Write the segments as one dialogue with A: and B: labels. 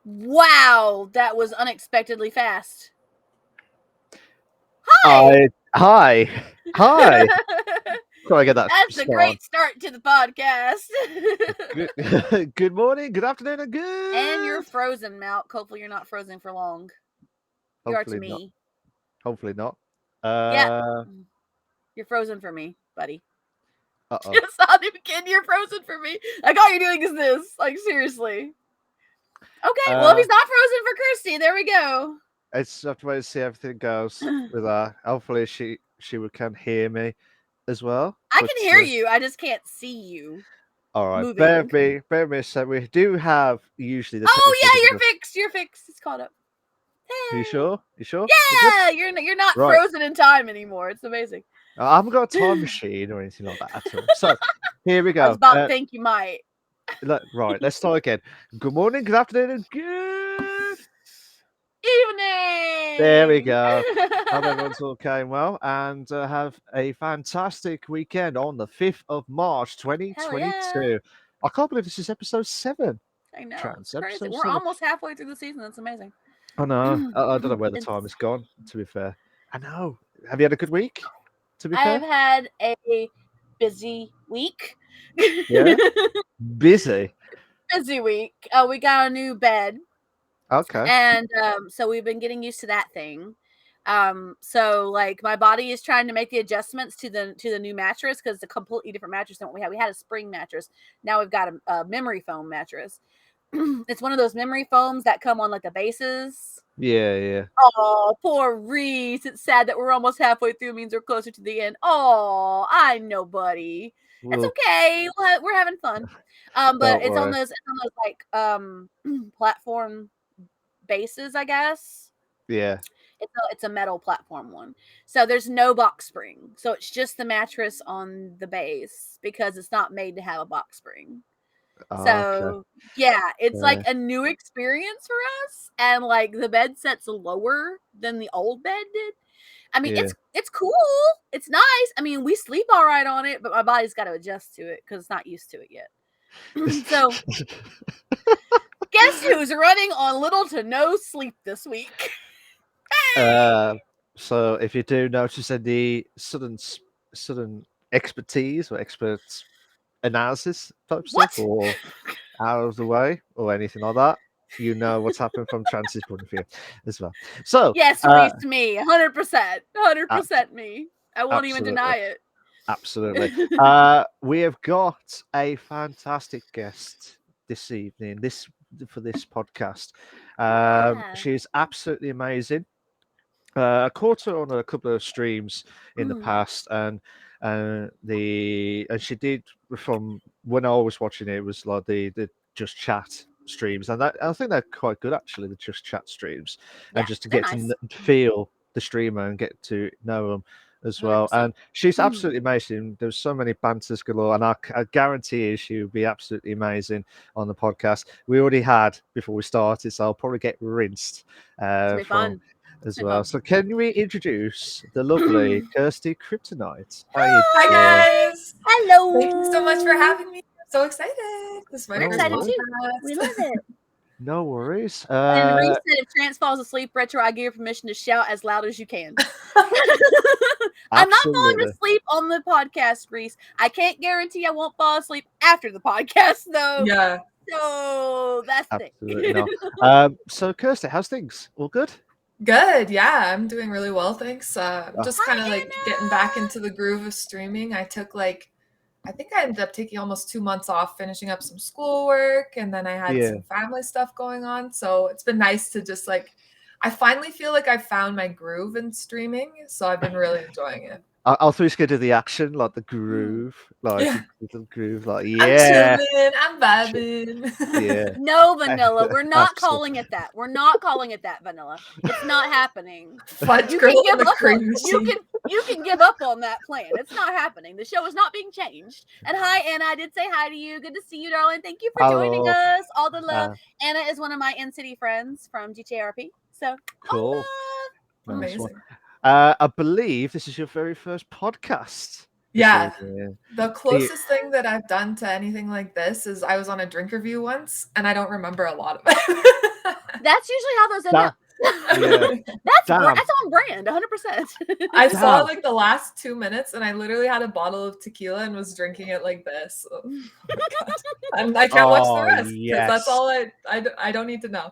A: Wow, that was unexpectedly fast. Hi!
B: Hi. Try to get that
A: That's a
B: spot
A: great start to the podcast.
B: on. Good morning, good afternoon, and
A: And you're
B: good.
A: frozen, Malk. Hopefully you're not frozen for long. You are to
B: Hopefully not.
A: me.
B: Hopefully not.
A: Yeah.
B: Uh
A: You're frozen for me, buddy.
B: oh.
A: Just not even kidding, you're frozen for me. Like all you're doing is this. Like seriously. Okay, well if
B: Uh
A: he's not frozen for Kirsty, there we go.
B: it's have to wait to see how everything goes with her. Hopefully can hear me as well.
A: I
B: But
A: can hear you, I just can't see you
B: all right,
A: moving.
B: bear with me a sec. We do have usually the
A: Oh
B: technical
A: yeah, you're
B: difficulty.
A: fixed. You're fixed. It's caught up.
B: Are you
A: Hey.
B: sure? You sure? We're good?
A: Yeah, you're not
B: Right.
A: frozen in time anymore. It's amazing.
B: I haven't got a time machine or anything like that at all. So here we
A: I was
B: go.
A: about to think you might.
B: Right, let's start again. Good morning, good afternoon, and good. There we
A: Evening.
B: go. Hope everyone's all going well and have a fantastic weekend on the 5th of March,
A: Hell yeah.
B: 2022. I can't believe this is episode 7.
A: I know.
B: Trans,
A: It's crazy.
B: episode
A: We're
B: 7.
A: almost halfway through the season. That's amazing.
B: I know. I don't know where the
A: It's,
B: time has gone, to be fair. I know. Have you had a good week, to be
A: I've
B: fair?
A: had a busy week.
B: Yeah? Busy.
A: Busy week. We got a new bed.
B: Okay.
A: And so we've been getting used to that thing. So like my body is trying to make the adjustments to the new mattress because it's a completely different mattress than what we had. We had a spring mattress. Now we've got a memory foam mattress. It's one of those memory foams that come on like the bases.
B: Yeah.
A: Oh, poor Reese. It's sad that we're almost halfway through. It means we're closer to the end. Oh, I know, buddy. It's
B: Well,
A: okay. We're having fun. But
B: don't worry.
A: it's on those like platform bases, I guess.
B: Yeah.
A: It's a metal platform one. So there's no box spring. So it's just the mattress on the base because it's not made to have a box spring.
B: Okay.
A: So yeah, it's like
B: Yeah.
A: a new experience for us, and like the bed set's lower than the old bed did. I mean,
B: Yeah.
A: it's cool. It's nice. I mean, we sleep all right on it, but my body's got to adjust to it because it's not used to it yet. So guess who's running on little to no sleep this week? Hey!
B: So if you do notice any sudden expertise or experts analysis type stuff
A: What?
B: or out of the way or anything like that, you know what's happened from Chance's point of view as well. So
A: Yes, Reese, me, 100%,
B: ab-
A: 100% me. I won't even
B: absolutely,
A: deny it.
B: absolutely. We have got a fantastic guest this evening. For this podcast.
A: Yeah.
B: She's absolutely amazing. I caught her on a couple of streams in the past, and she did from when I was watching it was like the just chat streams, and I think they're quite good actually. The just chat streams,
A: Yeah,
B: and just to
A: they're
B: get
A: nice.
B: to feel the streamer and get to know them as well.
A: 100%.
B: And she's absolutely amazing. There's so many banters galore, and I guarantee you she would be absolutely amazing on the podcast. We already had before we started, so I'll probably get rinsed
A: It'll be
B: from
A: fun.
B: as
A: It'll be
B: well.
A: fun.
B: So can we introduce the lovely Kirsty Kryptonite? How you
C: Hi
B: doing?
C: guys!
A: Hello.
C: Thank you so much for having me. I'm so excited. This is my
A: We're
B: No
C: first
A: excited
B: worries.
A: too. We love
C: podcast.
A: it.
B: No worries.
A: And Reese said, if Trance falls asleep retro, I give you permission to shout as loud as you can. I'm not falling
B: Absolutely.
A: asleep on the podcast, Reese. I can't guarantee I won't fall asleep after the podcast, though.
C: Yeah.
A: So that's the
B: Absolutely
A: thing.
B: not. So Kirsty, how's things? All good?
C: Good. Yeah, I'm doing really well, thanks. I'm
B: Oh.
C: just kind of
A: Hi,
C: like getting back into the groove of streaming. I think I ended up taking almost 2 months off finishing up some schoolwork, and then I had
B: Yeah.
C: some family stuff going on. So it's been nice to just I finally feel like I found my groove in streaming. So I've been really enjoying it.
B: I'll throw you do the action, like the groove, like
C: Yeah.
B: the groove, like
C: I'm
B: yeah,
C: chilling. I'm vibing.
B: yeah.
A: No, Vanilla. We're not
B: Absolutely.
A: calling it that. We're not calling it that, Vanilla. It's not happening.
C: Fudge
A: You
C: girl
A: can
C: in
A: give
C: the
A: up
C: cream
A: on
C: machine.
A: you can give up on that plan. It's not happening. The show is not being changed. And hi, Anna. I did say hi to you. Good to see you, darling. Thank you for joining
B: Hello.
A: us. All the love. Anna is one of my in-city friends from GTRP. So
B: Cool.
A: all love.
B: Nice one.
C: Amazing.
B: I believe this is your very first podcast.
C: Yeah.
B: evening.
C: The closest thing that I've done to anything like this is I was on a drink review once, and I don't remember a lot of it.
A: That's usually how those end
B: That-
A: up.
B: yeah.
A: That's
B: Damn.
A: that's on brand, 100%.
C: I saw
B: Damn.
C: like the last 2 minutes, and I literally had a bottle of tequila and was drinking it like this. Oh my God. And I can't watch the
B: Oh,
C: rest because that's
B: yes.
C: all I don't need to know.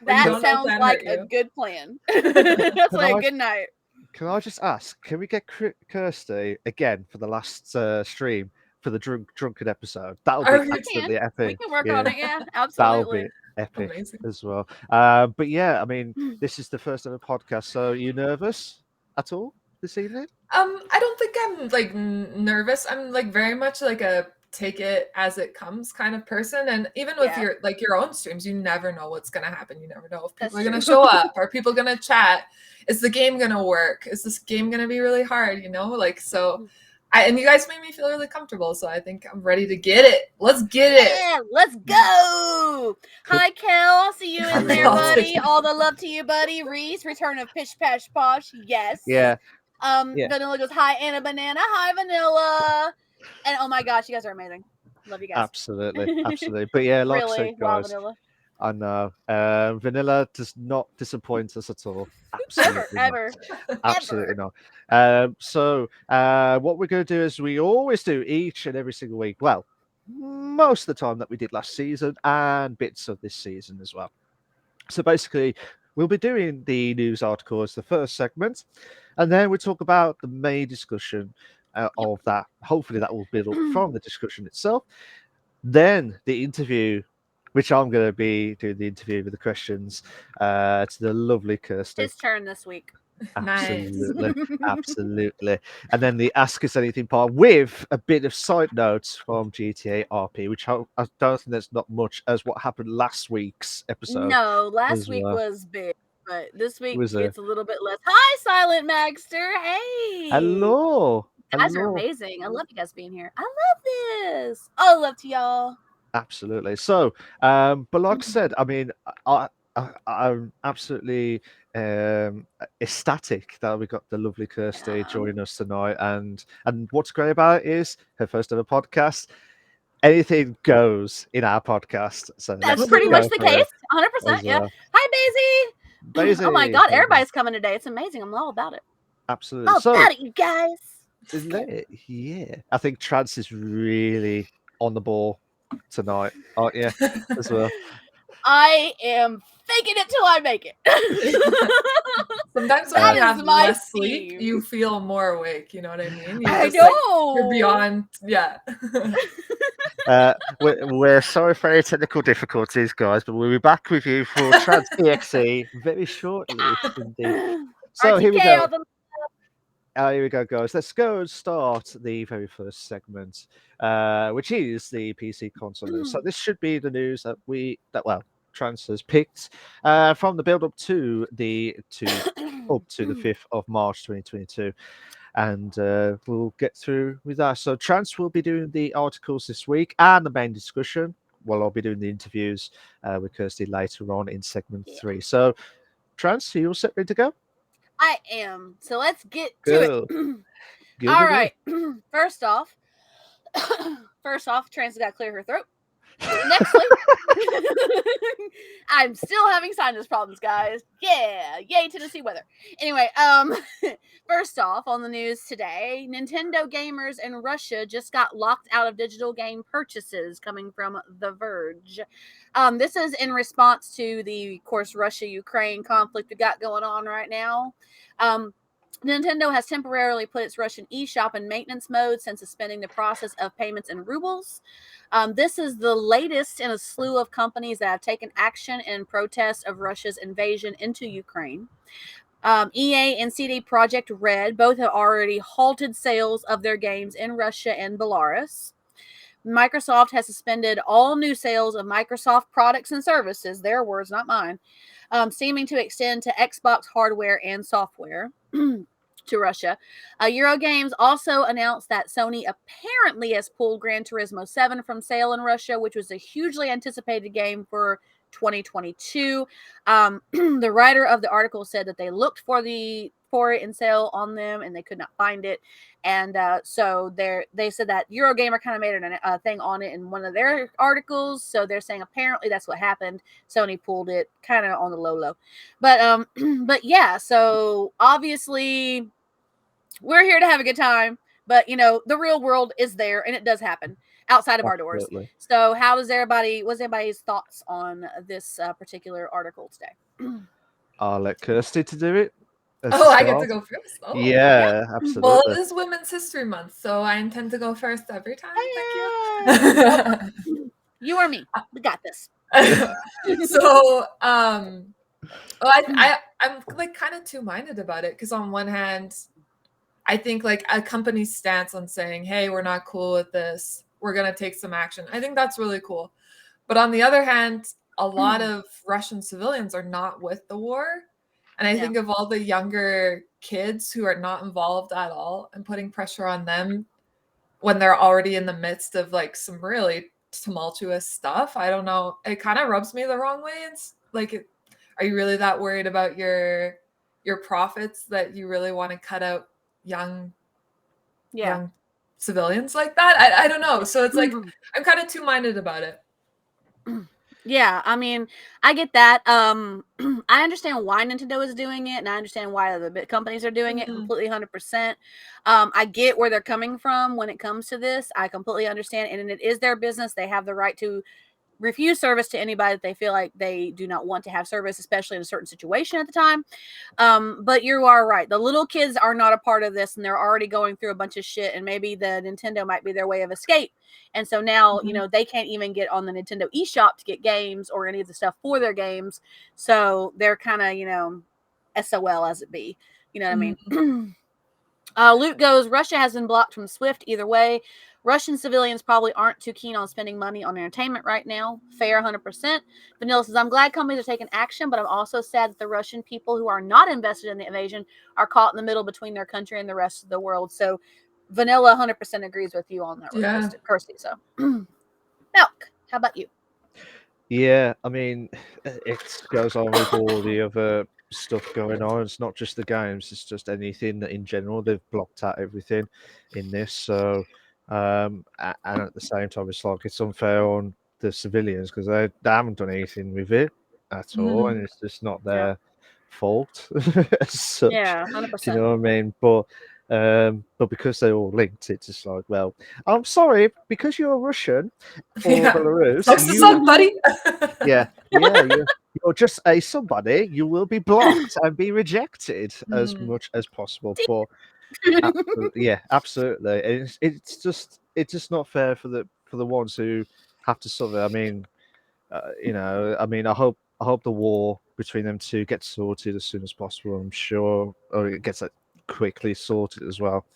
A: That
C: don't know
A: sounds
C: can
A: like
C: hurt
A: a
C: you.
A: good plan. That's like
B: I-
A: a good night.
B: Can I just ask, can we get Kirsty again for the last stream for the drunken episode? That'll
C: Are
B: be
C: we-
B: absolutely
A: We
B: epic.
A: can work
B: Yeah,
A: on it. Yeah,
B: that'll be
A: absolutely.
B: epic
C: Amazing.
B: as well. But yeah, I mean, this is the first ever podcast. So, are you nervous at all this evening?
C: I don't think I'm like nervous. I'm like very much like a take it as it comes kind of person. And even with
A: Yeah.
C: your own streams, you never know what's gonna happen. You never know if
A: That's
C: people are gonna
A: true.
C: show up. Are people gonna chat? Is the game gonna work? Is this game gonna be really hard? You know, like so. And you guys made me feel really comfortable, so I think I'm ready to get it. Let's get it.
A: Yeah, let's go. Hi, Kel. I'll see you in there,
C: I'll
A: buddy.
C: take-
A: All the love to you, buddy. Reese, return of Pish Pash Posh. Yes.
B: Yeah. Yeah.
A: Vanilla goes, hi, Anna Banana. Hi, Vanilla. And oh my gosh, you guys are amazing. Love you guys.
B: Absolutely, absolutely. But yeah, like I
A: Really?
B: said,
A: Wow,
B: guys,
A: Vanilla.
B: I know Vanilla does not disappoint us at all.
A: Ever,
B: Absolutely not.
A: ever.
B: Absolutely not. So what we're going to do is we always do each and every single week. Well, most of the time that we did last season and bits of this season as well. So basically, we'll be doing the news article as the first segment, and then we talk about the main discussion of that. Hopefully, that will build up from the discussion itself. Then the interview, which I'm going to be doing the interview with the questions to the lovely Kirsty.
A: His turn this week.
B: Absolutely, absolutely. And then the Ask Us Anything part with a bit of side notes from GTA RP, which I don't think there's not much as what happened last week's episode.
A: No, last
B: as
A: week
B: well.
A: was big, but this week
B: Was
A: it's a little bit less. Hi, Silent Magster. Hey.
B: Hello.
A: You guys are
B: Hello.
A: amazing. I love you guys being here. I love this. All love to y'all.
B: Absolutely. So, but like I said, I mean, I'm absolutely ecstatic that we got the lovely Kirsty
A: Yeah.
B: joining us tonight, and what's great about it is her first ever podcast. Anything goes in our podcast, so
A: That's
B: let's
A: pretty
B: go
A: much the
B: for it
A: case. 100%.
B: as
A: Yeah.
B: well.
A: Hi, Basie. Oh my
B: Daisy,
A: God,
B: Daisy.
A: everybody's coming today. It's amazing. I'm all about it.
B: Absolutely.
A: All
B: So,
A: about it, you guys.
B: yeah, I think Trance is really on the ball tonight, aren't you? As well.
A: I am faking it till I make it.
C: Sometimes when
A: That
C: you
A: is
C: have
A: my
C: less sleep,
A: theme.
C: you feel more awake. You know what I mean? You
A: I
C: just, like,
A: know.
C: you're beyond. Yeah.
B: We're sorry for any technical difficulties, guys, but we'll be back with you for Trans EXE very shortly. Indeed. So here we
A: RTK
B: go.
A: all the-
B: Here we go, guys. Let's go and start the very first segment, which is the PC console news. So this should be the news that Trans has picked from the build up to the 5th of March 2022. And we'll get through with that. So Trans will be doing the articles this week and the main discussion, while I'll be doing the interviews with Kirsty later on in segment 3. So Trans, are you all set, ready to go?
A: I am. So let's get to it. All right. First off, Trans has got to clear her throat. Nextly, I'm still having sinus problems, guys. Yeah, yay Tennessee weather. Anyway, first off, on the news today, Nintendo gamers in Russia just got locked out of digital game purchases, coming from The Verge. This is in response to the, of course, Russia-Ukraine conflict we got going on right now. Nintendo has temporarily put its Russian eShop in maintenance mode since suspending the process of payments in rubles. This is the latest in a slew of companies that have taken action in protest of Russia's invasion into Ukraine. EA and CD Projekt Red both have already halted sales of their games in Russia and Belarus. Microsoft has suspended all new sales of Microsoft products and services, their words, not mine, seeming to extend to Xbox hardware and software to Russia. Eurogames also announced that Sony apparently has pulled Gran Turismo 7 from sale in Russia, which was a hugely anticipated game for 2022. The writer of the article said that they looked for for it in sale on them, and they could not find it. And so they said that Eurogamer kind of made a thing on it in one of their articles. So they're saying apparently that's what happened. Sony pulled it kind of on the low. But but yeah, so obviously we're here to have a good time. But the real world is there, and it does happen outside of our doors.
B: Absolutely.
A: So what's everybody's thoughts on this particular article today?
B: I'll let Kirsty to do it.
C: Oh, I get to go first. Oh.
B: Yeah, absolutely.
C: Well, it is Women's History Month, so I intend to go first every time. Thank you.
A: You or me, we got this.
C: So, I'm like kind of two-minded about it, because on one hand, I think like a company's stance on saying, hey, we're not cool with this, we're going to take some action, I think that's really cool. But on the other hand, a lot of Russian civilians are not with the war. And I think of all the younger kids who are not involved at all, and putting pressure on them when they're already in the midst of like some really tumultuous stuff. I don't know. It kind of rubs me the wrong way. It's like, are you really that worried about your profits that you really want to cut out young civilians like that? I don't know. So it's like I'm kind of two-minded about it.
A: Yeah, I mean, I get that. I understand why Nintendo is doing it, and I understand why the big companies are doing it completely 100%. I get where they're coming from when it comes to this. I completely understand, and it is their business. They have the right to refuse service to anybody that they feel like they do not want to have service, especially in a certain situation at the time. But you are right. The little kids are not a part of this, and they're already going through a bunch of shit, and maybe the Nintendo might be their way of escape. And so now, they can't even get on the Nintendo eShop to get games or any of the stuff for their games. So they're kind of, SOL as it be. You know what I mean? Luke goes, Russia has been blocked from SWIFT either way. Russian civilians probably aren't too keen on spending money on entertainment right now. Fair, 100%. Vanilla says, I'm glad companies are taking action, but I'm also sad that the Russian people who are not invested in the invasion are caught in the middle between their country and the rest of the world. So Vanilla 100% agrees with you on that, Kirsty. So, Milk, how about you?
B: Yeah, I mean, it goes on with all the other stuff going on. It's not just the games; it's just anything that in general they've blocked out everything in this. So, and at the same time, it's like it's unfair on the civilians because they haven't done anything with it at all, and it's just not their fault as such.
A: Yeah,
B: Do
A: 100%.
B: you know what I mean? But because they're all linked, it's just like, well, I'm sorry, because you're Russian or Belarus.
C: Talks to somebody.
B: You're just a somebody. You will be blocked and be rejected as much as possible. But absolutely. It's just not fair for the ones who have to suffer. I mean, I hope the war between them two gets sorted as soon as possible. I'm sure, or it gets quickly sorted as well.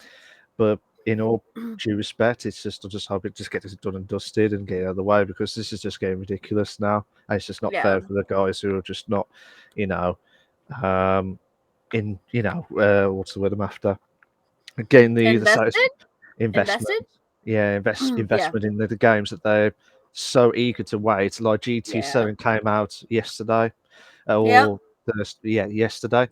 B: But in all due respect, I just hope it just gets done and dusted and get out of the way, because this is just getting ridiculous now. And it's just not fair for the guys who are just not, what's the word I'm after? Getting the investment. Yeah, investment in the games that they're so eager to wait. Like GT7 came out yesterday, yesterday,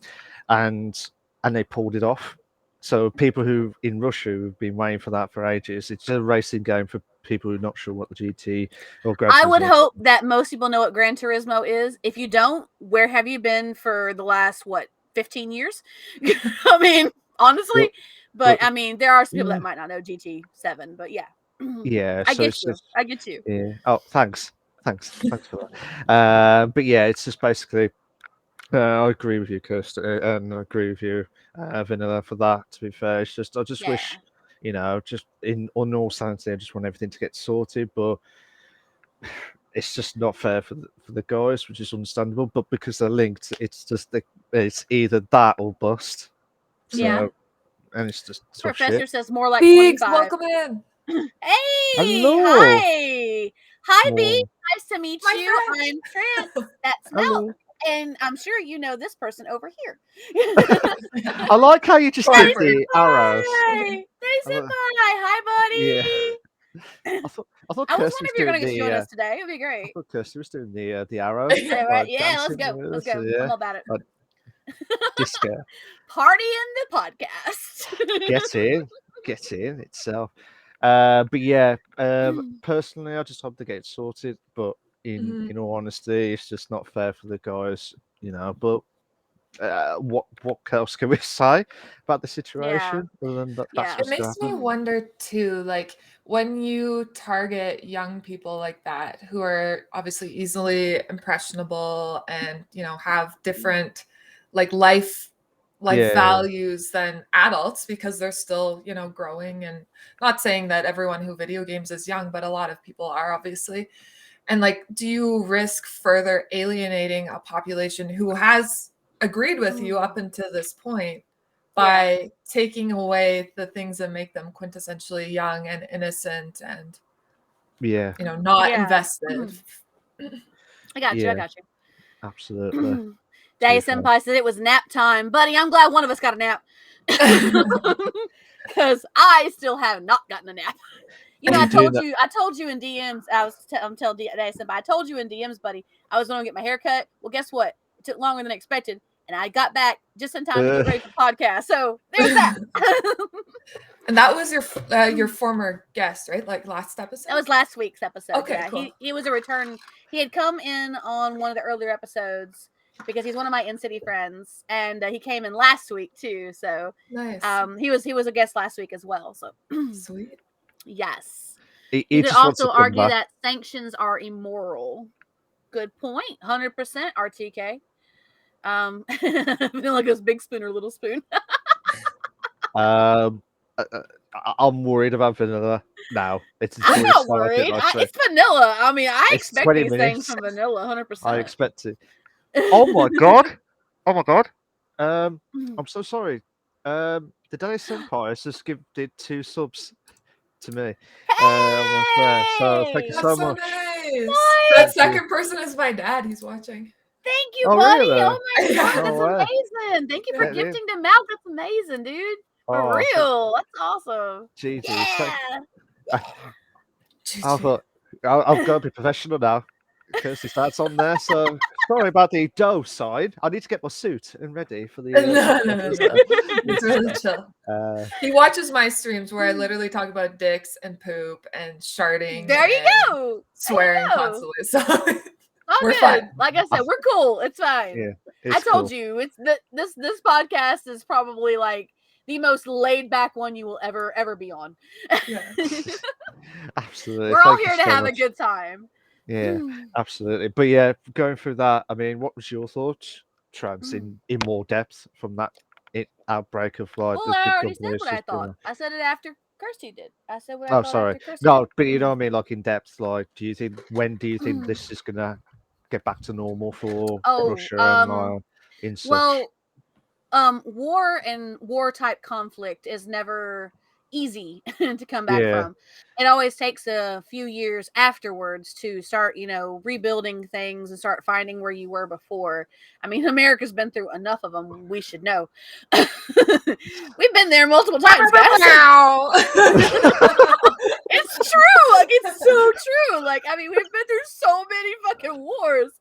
B: and they pulled it off. So people who in Russia who've been waiting for that for ages, it's a racing game for people who are not sure what the GT or Gran Turismo.
A: I would hope that most people know what Gran Turismo is. If you don't, where have you been for the last 15 years? I mean, honestly, but I mean, there are some people that might not know GT7, but yeah.
B: Yeah,
A: I get you.
B: Yeah. Oh, thanks for that. But yeah, it's just basically. I agree with you, Kirsten, and I agree with you, Vanilla, for that. To be fair, it's just I just wish, just in all sanity, I just want everything to get sorted, but it's just not fair for the guys, which is understandable. But because they're linked, it's just it's either that or bust. So, and it's just
A: Professor says more like
C: Beaks,
A: 25.
C: welcome in.
A: Hey,
B: hello.
A: Hi, B. Nice to meet
C: My
A: you.
C: friend.
A: I'm Tris. That's Milk. And I'm sure you know this person over here.
B: I like how you just did the arrows.
A: They said bye. Hi, buddy.
B: Yeah. I thought
A: I was wondering if you're going to join us today. It'd be great.
B: I thought Kirsty was doing the arrows.
A: Yeah, right. Yeah, let's go. I'm all about it.
B: Disco.
A: Party in the podcast.
B: Get in itself. But yeah, personally, I just hope they get it sorted. But
C: Mhm.
B: in all honesty, it's just not fair for the guys, But what else can we say about the situation other than that's
A: Yeah.
C: It
B: what's
C: makes me
B: happened?
C: wonder too, like when you target young people like that who are obviously easily impressionable and have different like life
B: Yeah,
C: values than adults because they're still growing, and not saying that everyone who video games is young, but a lot of people are obviously. And like, do you risk further alienating a population who has agreed with you up until this point by taking away the things that make them quintessentially young and innocent and
B: yeah,
C: not
A: Yeah.
C: invested?
A: I got you. I
B: yeah,
A: got you.
B: absolutely.
A: Daddy
B: be fair.
A: Senpai said it was nap time. Buddy, I'm glad one of us got a nap. Because I still have not gotten a nap. You know,
B: Are
A: I
B: you doing
A: told you in DMs, I'm telling Daddy Senpai, I told you in DMs, buddy, I was going to get my hair cut. Well, guess what? It took longer than expected. And I got back just in time to get ready for the podcast. So there's that.
C: And that was your former guest, right? Like last episode?
A: That was last week's episode.
C: Okay,
A: Yeah,
C: cool.
A: he was a return. He had come in on one of the earlier episodes because he's one of my in-city friends, and he came in last week too. So
C: Nice.
A: he was a guest last week as well. So
C: Sweet.
A: yes,
B: He
A: you could
B: just wants to
A: also
B: come
A: argue
B: back.
A: that sanctions are immoral. Good point. 100% RTK. Vanilla goes big spoon or little spoon.
B: I'm worried about Vanilla now.
A: I'm not worried. It's Vanilla. I mean, I expect these things from Vanilla. 100%.
B: I expect it. Oh my god! Oh my god! I'm so sorry. The Daddy Senpai just did 2 subs to me. So thank you
A: Hey!
B: so
C: That's so
B: much.
C: nice.
A: Nice.
C: That second person is my dad. He's watching.
A: Thank you,
B: Oh,
A: buddy.
B: really?
A: Oh my god,
C: No
A: that's
B: way.
A: amazing. Thank you for
C: Yeah,
B: dude.
A: gifting them out. That's amazing, dude. For
B: Oh,
A: real. That's awesome.
B: GG.
A: Yeah.
B: I've got to be professional now. Kirsty starts on there, so sorry about the dough side. I need to get my suit and ready for the.
C: No. It's really chill. He watches my streams where I literally talk about dicks and poop and sharding.
A: There you
C: and
A: go.
C: Swearing
A: There you go.
C: constantly. So
A: All
C: we're
A: good.
C: fine.
A: Like I said, we're cool. It's fine.
B: Yeah,
A: I told you, it's this podcast is probably like the most laid back one you will ever be on.
C: Yeah.
B: Absolutely.
A: We're all
B: Thank you
A: here to
B: so
A: have a
B: much.
A: good time.
B: Yeah, absolutely. But yeah, going through that, I mean, what was your thoughts, Trans, in more depth from that outbreak of like
A: Well,
B: the
A: I already
B: companies
A: said what I
B: just doing
A: thought. I said it after Kirsty did. I said what I
B: Oh,
A: thought
B: sorry.
A: after Kirsty
B: No,
A: did.
B: but you know what I mean, like in depth. Like, when do you think this is gonna get back to normal for Russia and in such?
A: Well, war and war type conflict is never easy to come back from. It always takes a few years afterwards to start, rebuilding things and start finding where you were before. I mean, America's been through enough of them. We should know. We've been there multiple times, guys. It's true. Like, it's so true. Like, I mean, we've been through so many fucking wars.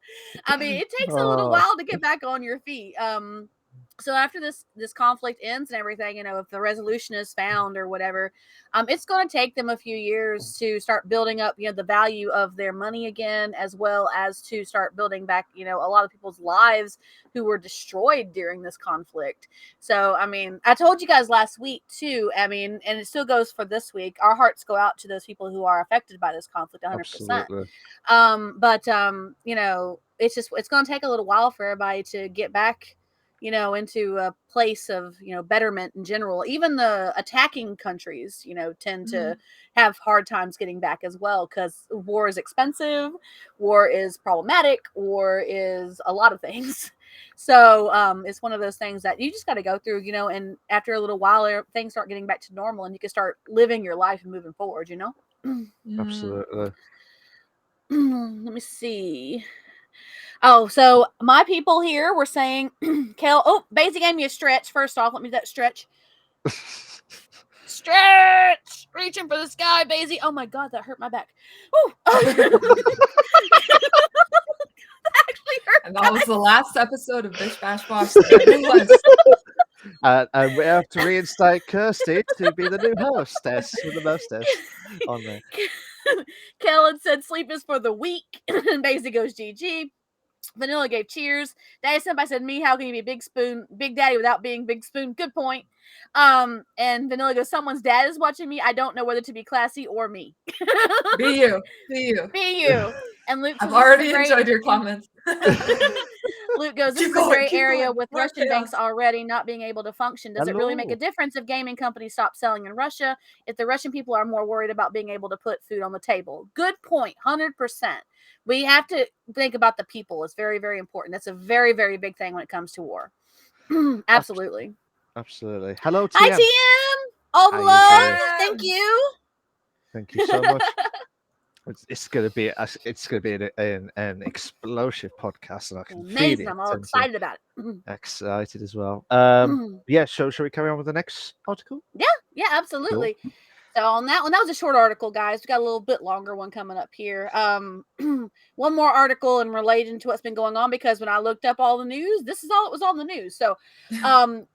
A: I mean, it takes a little while to get back on your feet. So after this conflict ends and everything, if the resolution is found or whatever, it's going to take them a few years to start building up, the value of their money again, as well as to start building back, a lot of people's lives who were destroyed during this conflict. So, I mean, I told you guys last week too, I mean, and it still goes for this week. Our hearts go out to those people who are affected by this conflict 100%.
B: Absolutely.
A: It's going to take a little while for everybody to get back, into a place of, betterment in general. Even the attacking countries, tend to have hard times getting back as well, because war is expensive, war is problematic, war is a lot of things. So it's one of those things that you just got to go through, and after a little while, things start getting back to normal and you can start living your life and moving forward,
B: Absolutely.
A: Let me see. Oh, so my people here were saying, Kel, Basie gave me a stretch. First off, let me do that stretch. Stretch! Reaching for the sky, Basie. Oh my God, that hurt my back. That actually hurt
C: And that was the last episode of Bish Bash Bosh. It was.
B: And we have to reinstate Kirsty to be the new hostess with the mostess on there.
A: Kellen said sleep is for the weak. And Basie goes GG. Vanilla gave cheers. Daddy Senpai said, me, how can you be Big Daddy without being Big Spoon? Good point. And Vanilla goes, someone's dad is watching me. I don't know whether to be classy or me.
C: Be you. Be you.
A: Be you. And Luke
C: I've already enjoyed your comments.
A: Luke goes, this is a gray area with Russian banks already not being able to function. Does it really make a difference if gaming companies stop selling in Russia? If the Russian people are more worried about being able to put food on the table? Good point. 100%. We have to think about the people. It's very, very important. That's a very, very big thing when it comes to war. Absolutely.
B: Absolutely. Hello, TM.
A: Hi, TM. All the love. Thank you.
B: Thank you so much. It's gonna be an explosive podcast, and I can feel it.
A: I'm all excited about it.
B: Excited as well. Yeah. Shall we carry on with the next article?
A: Yeah, absolutely. Cool. So on that one, that was a short article, guys. We got a little bit longer one coming up here. One more article and related to what's been going on, because when I looked up all the news, this is all it was on the news. So, but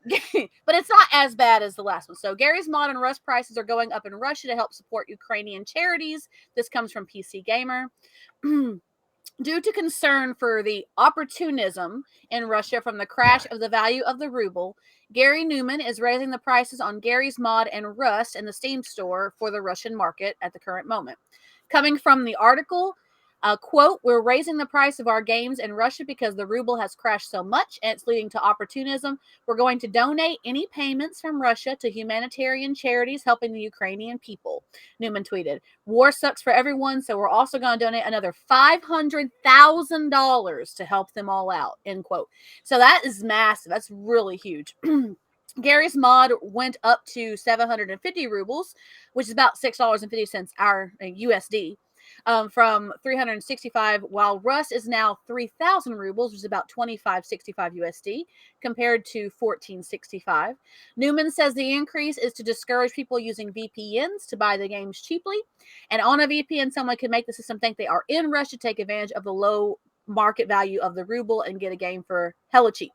A: it's not as bad as the last one. So Garry's Mod and Rust prices are going up in Russia to help support Ukrainian charities. This comes from PC Gamer. Due to concern for the opportunism in Russia from the crash of the value of the ruble, Gary Newman is raising the prices on Garry's Mod and Rust in the Steam store for the Russian market at the current moment. Coming from the article, quote, we're raising the price of our games in Russia because the ruble has crashed so much and it's leading to opportunism. We're going to donate any payments from Russia to humanitarian charities helping the Ukrainian people. Newman tweeted, war sucks for everyone, so we're also going to donate another $500,000 to help them all out, end quote. So that is massive. That's really huge. Garry's Mod went up to 750 rubles, which is about $6.50 our USD. From 365, while Rust is now 3,000 rubles, which is about 25.65 USD, compared to 14.65. Newman says the increase is to discourage people using VPNs to buy the games cheaply. And on a VPN, someone can make the system think they are in Russia, take advantage of the low market value of the ruble, and get a game for hella cheap.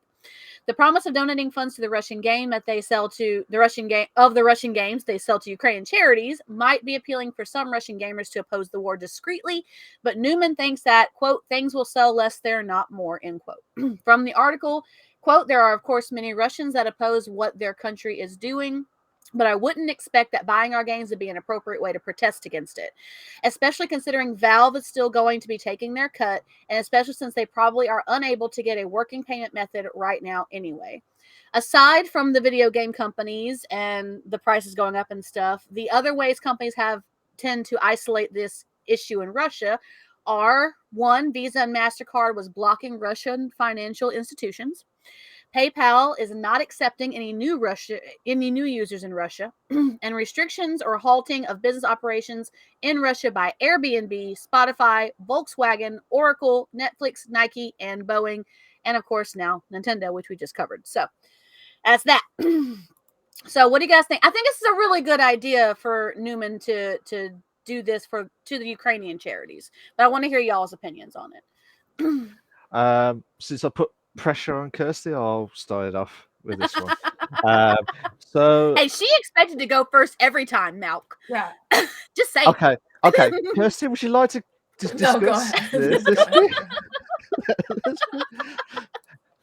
A: The promise of donating funds to the Russian game that they sell to the Russian games they sell to Ukrainian charities might be appealing for some Russian gamers to oppose the war discreetly, but Newman thinks that, quote, things will sell less there, not more, end quote. From the article, quote, there are, of course, many Russians that oppose what their country is doing, but I wouldn't expect that buying our games would be an appropriate way to protest against it, especially considering Valve is still going to be taking their cut, and especially since they probably are unable to get a working payment method right now anyway. Aside from the video game companies and the prices going up and stuff, the other ways companies tend to isolate this issue in Russia are, one, Visa and MasterCard was blocking Russian financial institutions. PayPal is not accepting any new users in Russia, and restrictions or halting of business operations in Russia by Airbnb, Spotify, Volkswagen, Oracle, Netflix, Nike, and Boeing, and of course now Nintendo, which we just covered. So that's that. So what do you guys think? I think this is a really good idea for Newman to do this to the Ukrainian charities, but I want to hear y'all's opinions on it.
B: Since I put pressure on Kirsty, I'll start it off with this one. So
A: hey, she expected to go first every time, Malk.
C: Yeah.
A: Just say
B: okay. Kirsty, would you like to discuss this?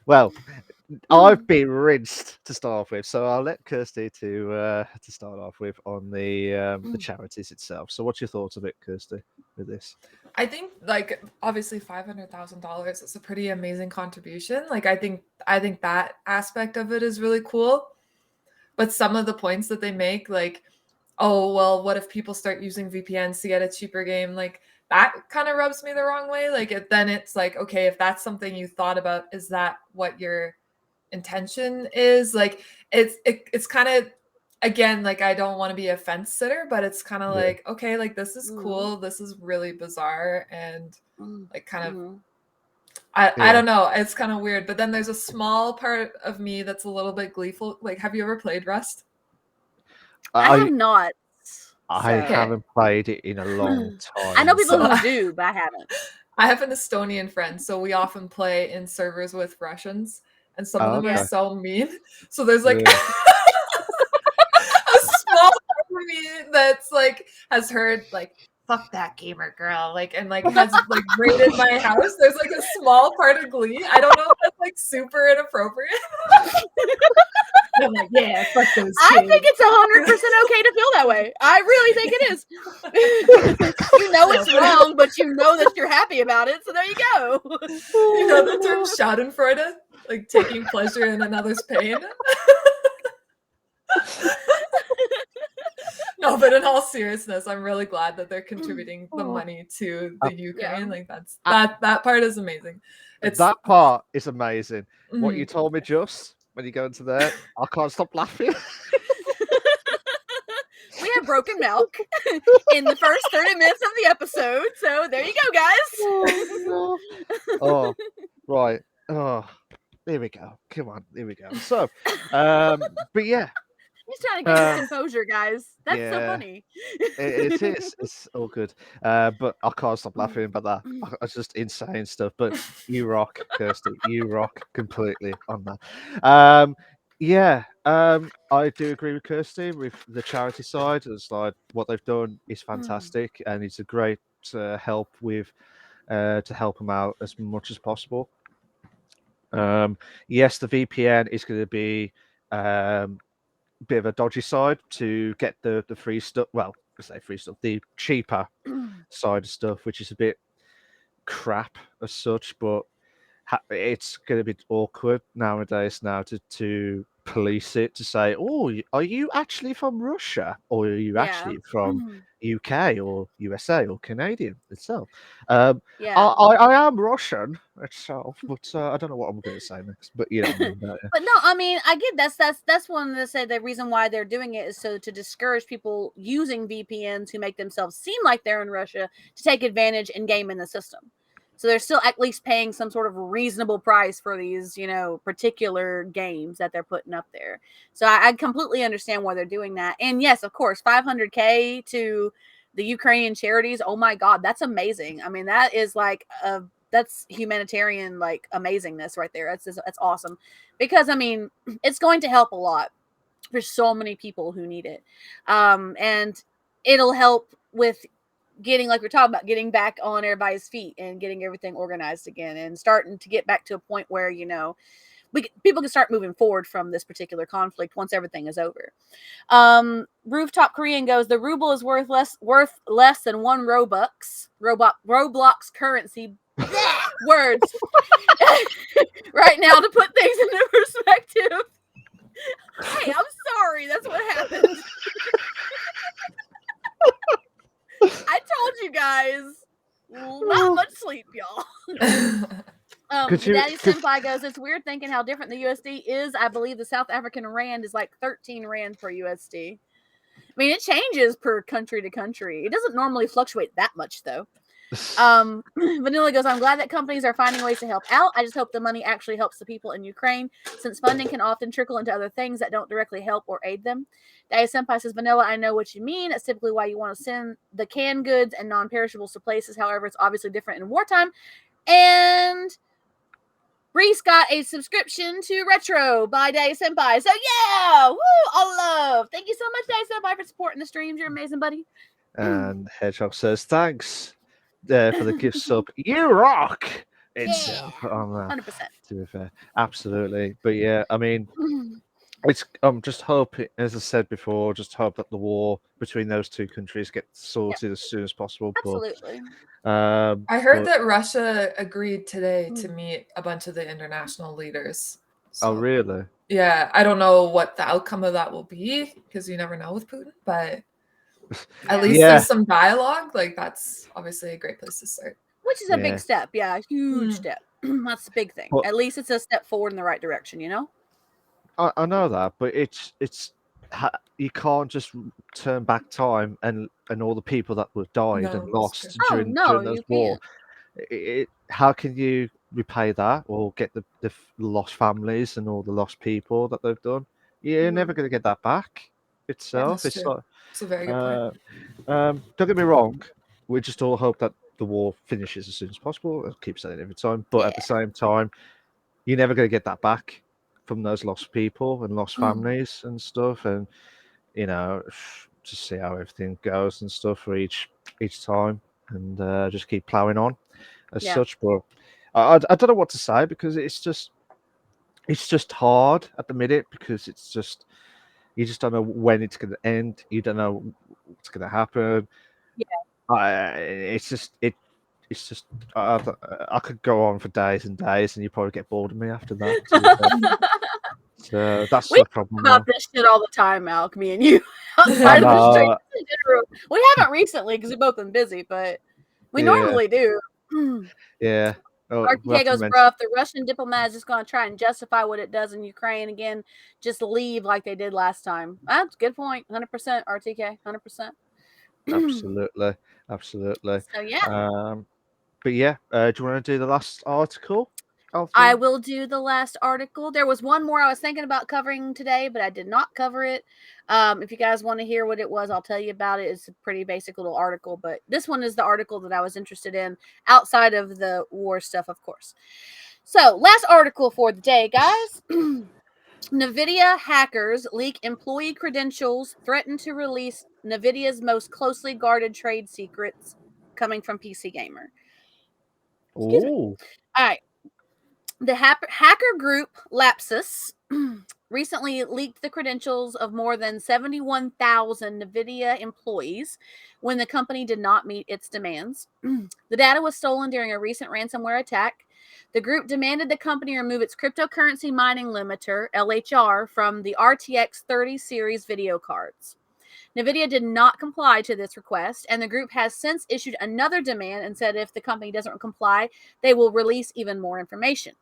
B: Well, I've been rinsed to start off with, so I'll let Kirsty to start off with on the charities itself. So what's your thoughts of it, Kirsty, with this?
C: I think, like, obviously $500,000 is a pretty amazing contribution. Like, I think that aspect of it is really cool. But some of the points that they make, like, oh, well, what if people start using VPNs to get a cheaper game? Like, that kind of rubs me the wrong way. Like, then it's like, okay, if that's something you thought about, is that what your intention is? Like, it's kind of, again, like, I don't want to be a fence sitter, but it's kind of like, okay, like, this is cool. This is really bizarre. And like, kind of, I don't know. It's kind of weird. But then there's a small part of me that's a little bit gleeful. Like, have you ever played Rust?
A: I have not.
B: I haven't played it in a long time.
A: I know people who do, but I haven't.
C: I have an Estonian friend, so we often play in servers with Russians, and some of
B: Oh,
C: them are
B: okay.
C: so mean. So there's like
B: Yeah.
C: a small part of me that's like has heard like fuck that gamer girl, like, and like has like raided my house. There's like a small part of glee. I don't know if that's like super inappropriate. I'm like, yeah, fuck those
A: I
C: kids.
A: think it's 100% okay to feel that way. I really think it is. You know it's wrong, but you know that you're happy about it, so there you go.
C: You know the term Schadenfreude, like taking pleasure in another's pain. No, but in all seriousness, I'm really glad that they're contributing the money to the Ukraine. Like that part is amazing. It's
B: That part is amazing. What you
C: Mhm.
B: told me just when you go into there, I can't stop laughing.
A: We have broken milk in the first 30 minutes of the episode, so there you go, guys.
B: Oh, right. Oh, here we go. Come on, here we go. So, but yeah,
A: He's trying to get his
B: um,
A: composure, guys. That's so
B: yeah,
A: funny.
B: it is. It's all good. But I can't stop laughing about that. It's just insane stuff. But you rock, Kirsty. You rock completely on that. Yeah, I do agree with Kirsty with the charity side. It's like what they've done is fantastic, and it's a great help with to help them out as much as possible. Yes, the VPN is going to be bit of a dodgy side to get the free stuff. Well, I say free stuff, the cheaper side of stuff, which is a bit crap as such, but it's going to be awkward nowadays now to police it, to say, oh, are you actually from Russia, or are you
A: Yeah.
B: actually from UK or USA or Canadian itself? I
A: Yeah.
B: I am Russian itself, but I don't know what I'm going to say next. But you know what I mean, don't you?
A: But no, I mean, I get that's one that said the reason why they're doing it is so to discourage people using VPNs who make themselves seem like they're in Russia to take advantage and game in the system. So they're still at least paying some sort of reasonable price for these, particular games that they're putting up there. So I completely understand why they're doing that. And yes, of course, 500K to the Ukrainian charities. Oh my God, that's amazing. I mean, that is like that's humanitarian like amazingness right there. That's awesome, because I mean it's going to help a lot for so many people who need it, and it'll help with getting, like we're talking about, getting back on everybody's feet and getting everything organized again and starting to get back to a point where people can start moving forward from this particular conflict once everything is over. Rooftop Korean goes, the ruble is worth less than one Roblox currency. Words. Right now, to put things into perspective. Hey, I'm sorry. That's what happened. I told you guys, not much sleep, y'all. Daddy Senpai goes, it's weird thinking how different the USD is. I believe the South African rand is like 13 rand per USD. I mean, it changes per country to country. It doesn't normally fluctuate that much, though. Vanilla goes, I'm glad that companies are finding ways to help out. I just hope the money actually helps the people in Ukraine, since funding can often trickle into other things that don't directly help or aid them. Daddy Senpai says, Vanilla, I know what you mean. That's typically why you want to send the canned goods and non-perishables to places. However, it's obviously different in wartime. And Reese got a subscription to Retro by Daddy Senpai. So yeah, woo, all love. Thank you so much, Daddy Senpai, for supporting the streams. You're amazing, buddy.
B: And Hedgehog says, thanks for the gift sub. You rock! Itself.
A: Yeah,
B: On that,
A: 100%.
B: to be fair. Absolutely. But yeah, I mean, I'm just hoping, as I said before, just hope that the war between those two countries gets sorted as soon as possible.
A: Absolutely.
B: But,
C: I heard that Russia agreed today to meet a bunch of the international leaders.
B: Oh, really?
C: Yeah, I don't know what the outcome of that will be, because you never know with Putin, but at least there's some dialogue. Like, that's obviously a great place to start.
A: Which is a big step. Yeah, a huge step. That's the big thing. Well, at least it's a step forward in the right direction,
B: I know that, but it's you can't just turn back time and all the people that were died and lost during those war. How can you repay that or get the lost families and all the lost people that they've done? You're never going to get that back itself.
C: It's a very good point.
B: Don't get me wrong. We just all hope that the war finishes as soon as possible. I keep saying it every time, but at the same time, you're never going to get that back from those lost people and lost families and stuff. And just see how everything goes and stuff for each time, and just keep plowing on as such. But I don't know what to say, because it's just hard at the minute, because you just don't know when it's going to end. You don't know what's going to happen. It's just I could go on for days and days, and you probably get bored of me after that. So that's
A: We
B: the problem
A: about this shit all the time, Malk, me and you. Outside of the streets in general. We haven't recently because we've both been busy, but we normally do.
B: Yeah.
A: RTK goes, bro, if the Russian diplomat is just going to try and justify what it does in Ukraine again, just leave like they did last time. That's a good point. 100% RTK, 100%.
B: Absolutely.
A: So, yeah.
B: But yeah, do you want to do the last article?
A: I will do the last article. There was one more I was thinking about covering today, but I did not cover it. If you guys want to hear what it was, I'll tell you about it. It's a pretty basic little article, but this one is the article that I was interested in outside of the war stuff, of course. So, last article for the day, guys. NVIDIA hackers leak employee credentials, threaten to release NVIDIA's most closely guarded trade secrets, coming from PC Gamer. Excuse me. All right. The hacker group Lapsus recently leaked the credentials of more than 71,000 NVIDIA employees when the company did not meet its demands. The data was stolen during a recent ransomware attack. The group demanded the company remove its cryptocurrency mining limiter, LHR, from the RTX 30 series video cards. NVIDIA did not comply to this request, and the group has since issued another demand and said if the company doesn't comply, they will release even more information.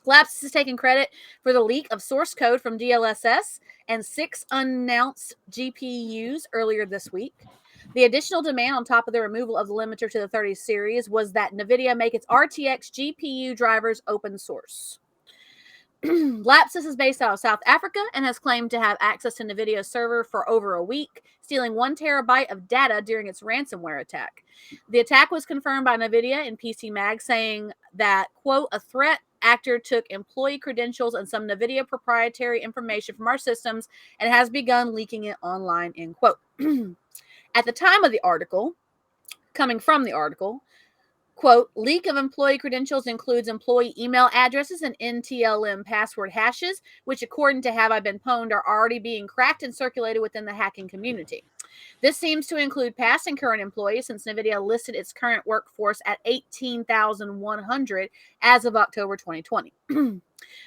A: Lapsus has taken credit for the leak of source code from DLSS and 6 unannounced GPUs earlier this week. The additional demand on top of the removal of the limiter to the 30 series was that NVIDIA make its RTX GPU drivers open source. Lapsus is based out of South Africa and has claimed to have access to NVIDIA's server for over a week, stealing 1 terabyte of data during its ransomware attack. The attack was confirmed by NVIDIA in PC Mag, saying that, quote, a threat actor took employee credentials and some NVIDIA proprietary information from our systems and has begun leaking it online, end quote. At the time of the article, coming from the article, quote, leak of employee credentials includes employee email addresses and NTLM password hashes, which, according to Have I Been Pwned, are already being cracked and circulated within the hacking community. This seems to include past and current employees, since NVIDIA listed its current workforce at 18,100 as of October 2020.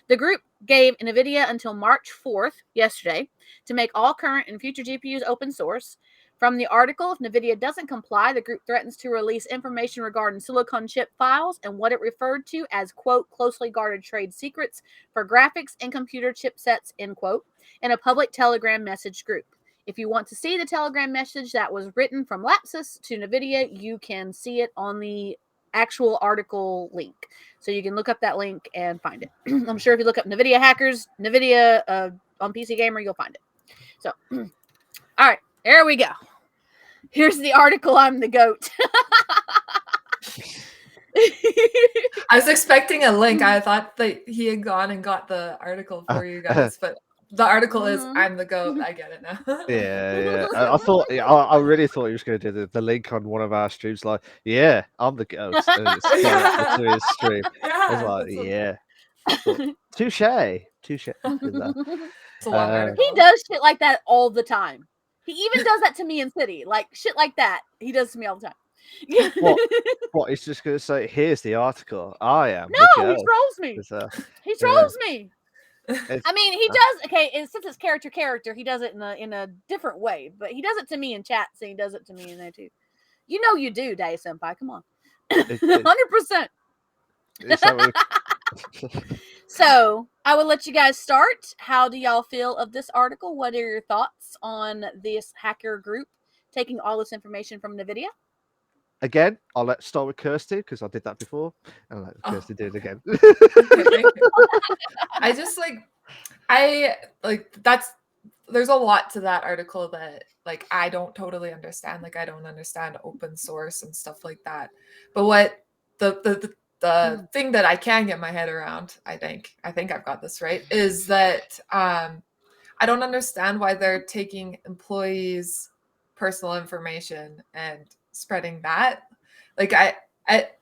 A: The group gave NVIDIA until March 4th, yesterday, to make all current and future GPUs open source. From the article, if NVIDIA doesn't comply, the group threatens to release information regarding silicon chip files and what it referred to as, quote, closely guarded trade secrets for graphics and computer chipsets, end quote, in a public Telegram message group. If you want to see the Telegram message that was written from Lapsus to NVIDIA, you can see it on the actual article link. So you can look up that link and find it. I'm sure if you look up NVIDIA hackers, NVIDIA on PC Gamer, you'll find it. So, all right. There we go. Here's the article. I'm the goat.
C: I was expecting a link. I thought that he had gone and got the article for you guys, but the article is I'm the goat. I get it now.
B: Yeah. I really thought he was going to do the link on one of our streams. Like, yeah, I'm the goat. And it's to his stream. I was like, yeah. Touche. It's
C: a long article.
A: He does shit like that all the time. He even does that to me in City. Like, shit like that. He does to me all the time.
B: What? He's just going to say, here's the article. I am.
A: No, he trolls me. He trolls me. I mean, he does. Okay, and since it's character, he does it in a different way. But he does it to me in chat, so he does it to me in there too. You know you do, Day Senpai. Come on, 100%. So I will let you guys start. How do y'all feel of this article? What are your thoughts on this hacker group taking all this information from NVIDIA?
B: Again, I'll start with Kirsty because I did that before, and let Kirsty do it again.
C: I just I that's there's a lot to that article that like I don't totally understand. Like I don't understand open source and stuff like that. But what the thing that I can get my head around, I think I've got this right, is that I don't understand why they're taking employees' personal information and spreading that. Like at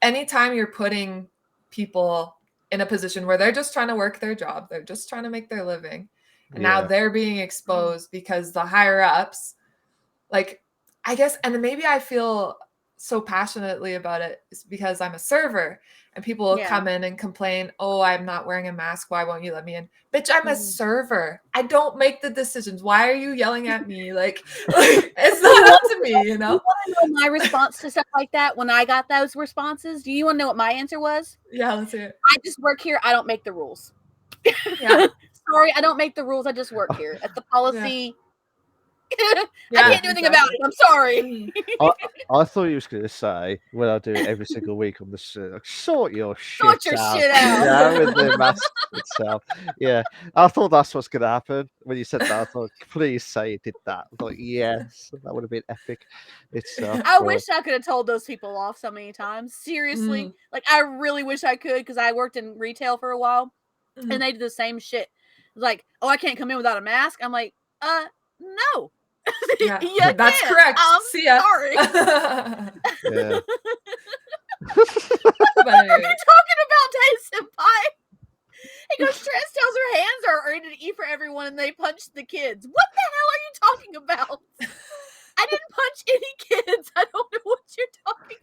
C: any time you're putting people in a position where they're just trying to work their job, they're just trying to make their living, and now they're being exposed because the higher ups, like, I guess, and maybe I feel so passionately about it is because I'm a server and people will come in and complain, oh, I'm not wearing a mask. Why won't you let me in? Bitch, I'm a server. I don't make the decisions. Why are you yelling at me? Like it's not up to me, you know?
A: You want to know my response to stuff like that when I got those responses? Do you want to know what my answer was?
C: Yeah, let's hear it.
A: I just work here. I don't make the rules.
C: Yeah.
A: Sorry, I don't make the rules. I just work here. That's the policy.
C: Yeah.
A: I can't do anything about it. I'm sorry.
B: I thought you was going to say, when I do it every single week on the show, like, sort your shit
A: Sort your
B: out.
A: shit out.
B: Yeah, with the mask itself. Yeah, I thought that's what's going to happen. When you said that, I thought, please say you did that. I thought, yes, that would have been epic.
A: I wish I could have told those people off so many times. Seriously. Like, I really wish I could, because I worked in retail for a while, and they did the same shit. Like, oh, I can't come in without a mask. I'm like, no.
C: Yeah,
A: You
C: that's
A: can.
C: correct.
A: I'm
C: See ya.
A: sorry.
B: Yeah.
C: But anyway.
A: You're talking about Dave Senpai. He goes, Tress tells her hands are ready to eat for everyone and they punch the kids. What the hell are you talking about? I didn't punch any kids. I don't know what you're talking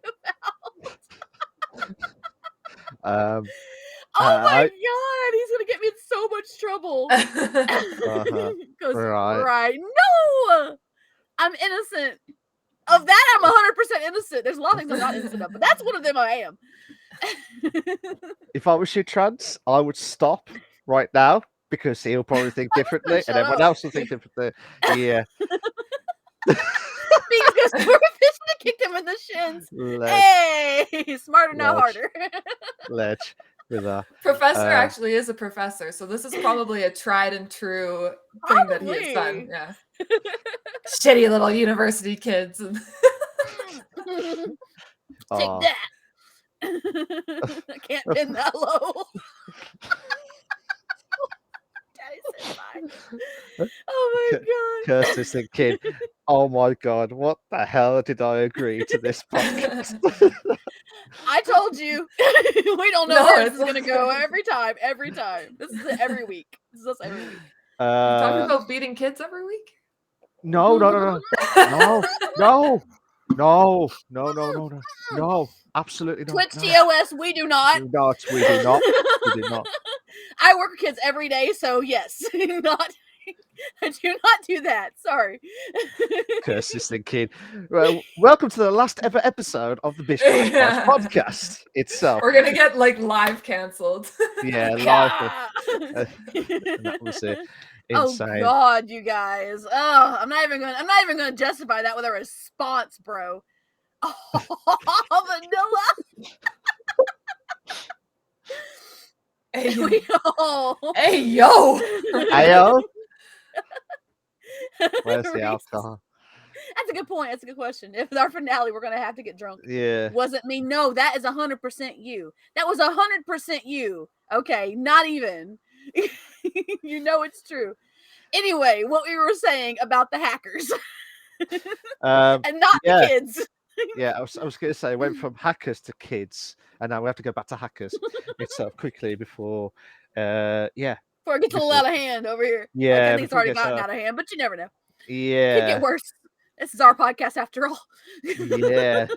A: about. Oh my God, he's gonna get me in so much trouble. Goes, right. No, I'm innocent. Of that, I'm 100% innocent. There's a lot of things I'm not innocent of, but that's one of them I am.
B: If I was you, Trans, I would stop right now because he'll probably think differently and everyone else will think differently. Yeah.
A: Because Swordfish kicked him in the shins. Hey, smarter, not harder.
B: Ledge.
C: Professor actually is a professor, so this is probably a tried and true thing that he has done. Yeah. Shitty little university kids.
A: Take that. I can't bend that low. Oh my God.
B: Kirsty's thinking, oh my God, what the hell did I agree to this podcast?
A: I told you. We don't know where this is going to go every time. This is every week. This is us every week.
C: You talking about beating kids every week?
B: No, absolutely not.
A: Twitch TOS, we do not.
B: We do not.
A: I work with kids every day, so yes, I do not do that. Sorry.
B: Kirsty's thinking, well, welcome to the last ever episode of the Bish Bash podcast itself.
C: We're gonna get like live cancelled.
B: Yeah, live. That was it. Insane.
A: Oh God, you guys! Oh, I'm not even gonna justify that with a response, bro. Oh, vanilla.
C: Hey yo.
B: Hey yo. Where's the alcohol?
A: That's a good point. That's a good question. If our finale, we're gonna have to get drunk.
B: Yeah.
A: Wasn't me. No, that is 100% you. That was 100% you. Okay, not even. You know it's true. Anyway, what we were saying about the hackers. And not the kids.
B: Yeah, I was going to say, it went from hackers to kids, and now we have to go back to hackers itself quickly before,
A: Before it gets a little out of hand over here.
B: Yeah,
A: like, I think it's already gotten out of hand, but you never know.
B: Yeah,
A: could get worse. This is our podcast after all.
B: Yeah.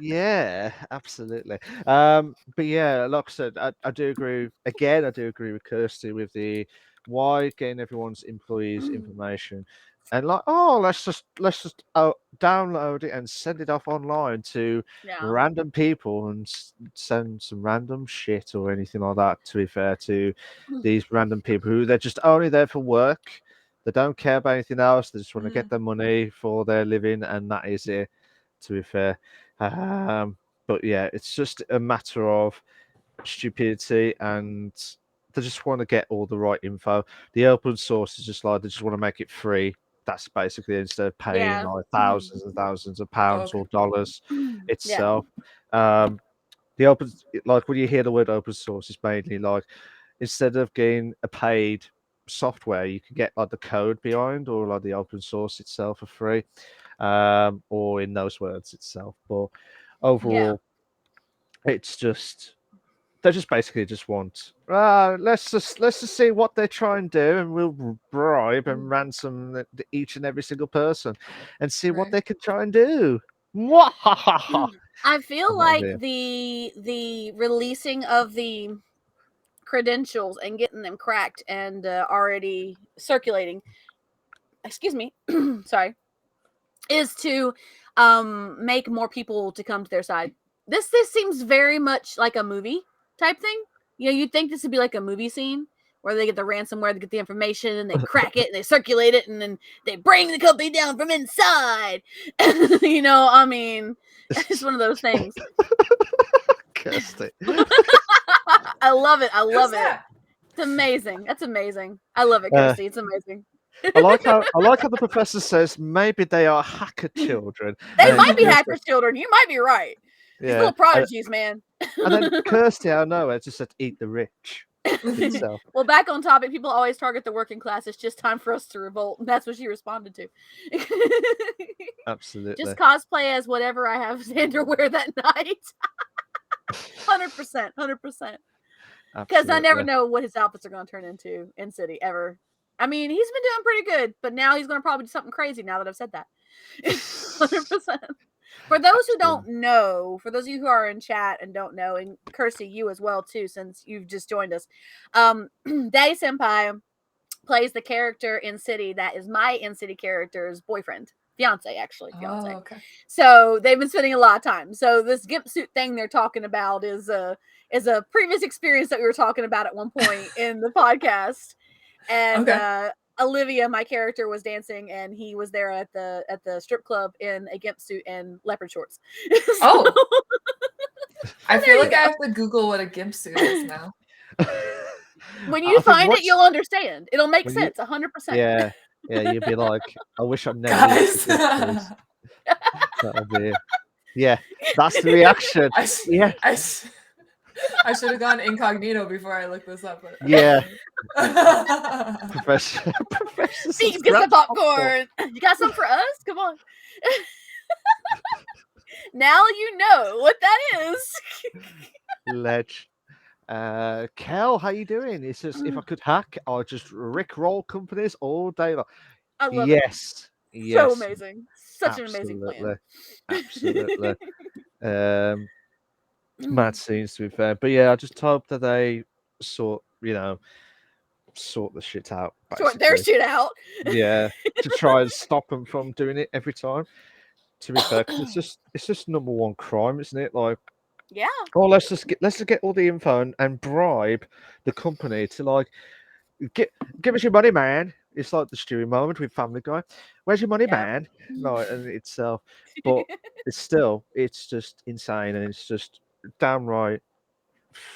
B: Yeah, absolutely. But yeah, like I said, I do agree. Again, I do agree with Kirsty with the why getting everyone's employees' information, and like, oh, let's just download it and send it off online to random people and send some random shit or anything like that. To be fair to these random people who they're just only there for work. They don't care about anything else. They just want to get their money for their living, and that is it, to be fair. But yeah, it's just a matter of stupidity and they just want to get all the right info. The open source is just like they just want to make it free. That's basically instead of paying like thousands and thousands of pounds
C: Okay.
B: or dollars
A: Yeah.
B: itself. The open, like when you hear the word open source, it's mainly like instead of getting a paid software, you can get like the code behind or like the open source itself for free, or in those words itself. But overall, it's just they just basically just want let's just see what they try and do, and we'll bribe and ransom each and every single person and see what
C: Right.
B: they can try and do. Mwahaha.
A: I feel
B: And that'll
A: like
B: be it.
A: the releasing of the credentials and getting them cracked and already circulating, excuse me, sorry, is to make more people to come to their side. This seems very much like a movie type thing. You know, you'd think this would be like a movie scene where they get the ransomware, they get the information, and they crack it and they circulate it, and then they bring the company down from inside. You know, I mean, it's one of those things.
B: Kirsty.
A: I love it. I
C: Who's
A: love it.
C: that?
A: It's amazing. That's amazing. I love it,
B: Uh,
A: Kirsty. It's amazing.
B: I like how the professor says maybe they are hacker children.
A: They
B: And then
A: might be
B: Kirsty-
A: hacker children. You might be right. These
B: Yeah.
A: little prodigies, man.
B: And then Kirsty, I know it just said eat the rich itself.
A: Well, back on topic, people always target the working class. It's just time for us to revolt. And that's what she responded to.
B: Absolutely.
A: Just cosplay as whatever I have Xander wear that night. 100%. 100%. Because I never
B: Absolutely.
A: know what his outfits are going to turn into in City ever. I mean, he's been doing pretty good, but now he's going to probably do something crazy now that I've said that. 100%. For those who don't know, for those of you who are in chat and don't know, and Kirsty, you as well too, since you've just joined us, Daddy Senpai plays the character in City that is my in City character's boyfriend. Fiance, actually. Fiance.
C: Oh, okay.
A: So they've been spending a lot of time. So this gimp suit thing they're talking about is a previous experience that we were talking about at one point in the podcast. And Olivia, my character, was dancing, and he was there at the strip club in a gimp suit and leopard shorts.
C: Oh, I
A: there
C: feel
A: you
C: like I
A: go.
C: have to Google what a gimp suit is now.
A: When you find it, you'll understand. It'll make
B: when you-
A: sense 100%.
B: Yeah, you'd be like, I wish I never.
C: Guys,
B: That'll be it. Yeah, that's the reaction. Yeah,
C: I should have gone incognito before I looked this up. But
B: yeah. Professor.
A: Please get the popcorn. You got some for us? Come on. Now you know what that is.
B: Ledge. Kel, how you doing? It's just if I could hack, I'd just rickroll companies all day long.
A: I love it.
B: Yes.
A: So amazing. Such an amazing plan.
B: Absolutely. Mad scenes to be fair. But yeah, I just hope that they sort the shit out.
A: Sort their
B: basically.
A: shit out.
B: Yeah. To try and stop them from doing it every time. To be fair, 'cause it's just number one crime, isn't it? Like,
A: Yeah.
B: oh, let's just get all the info and bribe the company to like give us your money, man. It's like the Stewie moment with Family Guy. Where's your money,
A: Yeah.
B: man? Like, and itself, but it's just insane, and it's just downright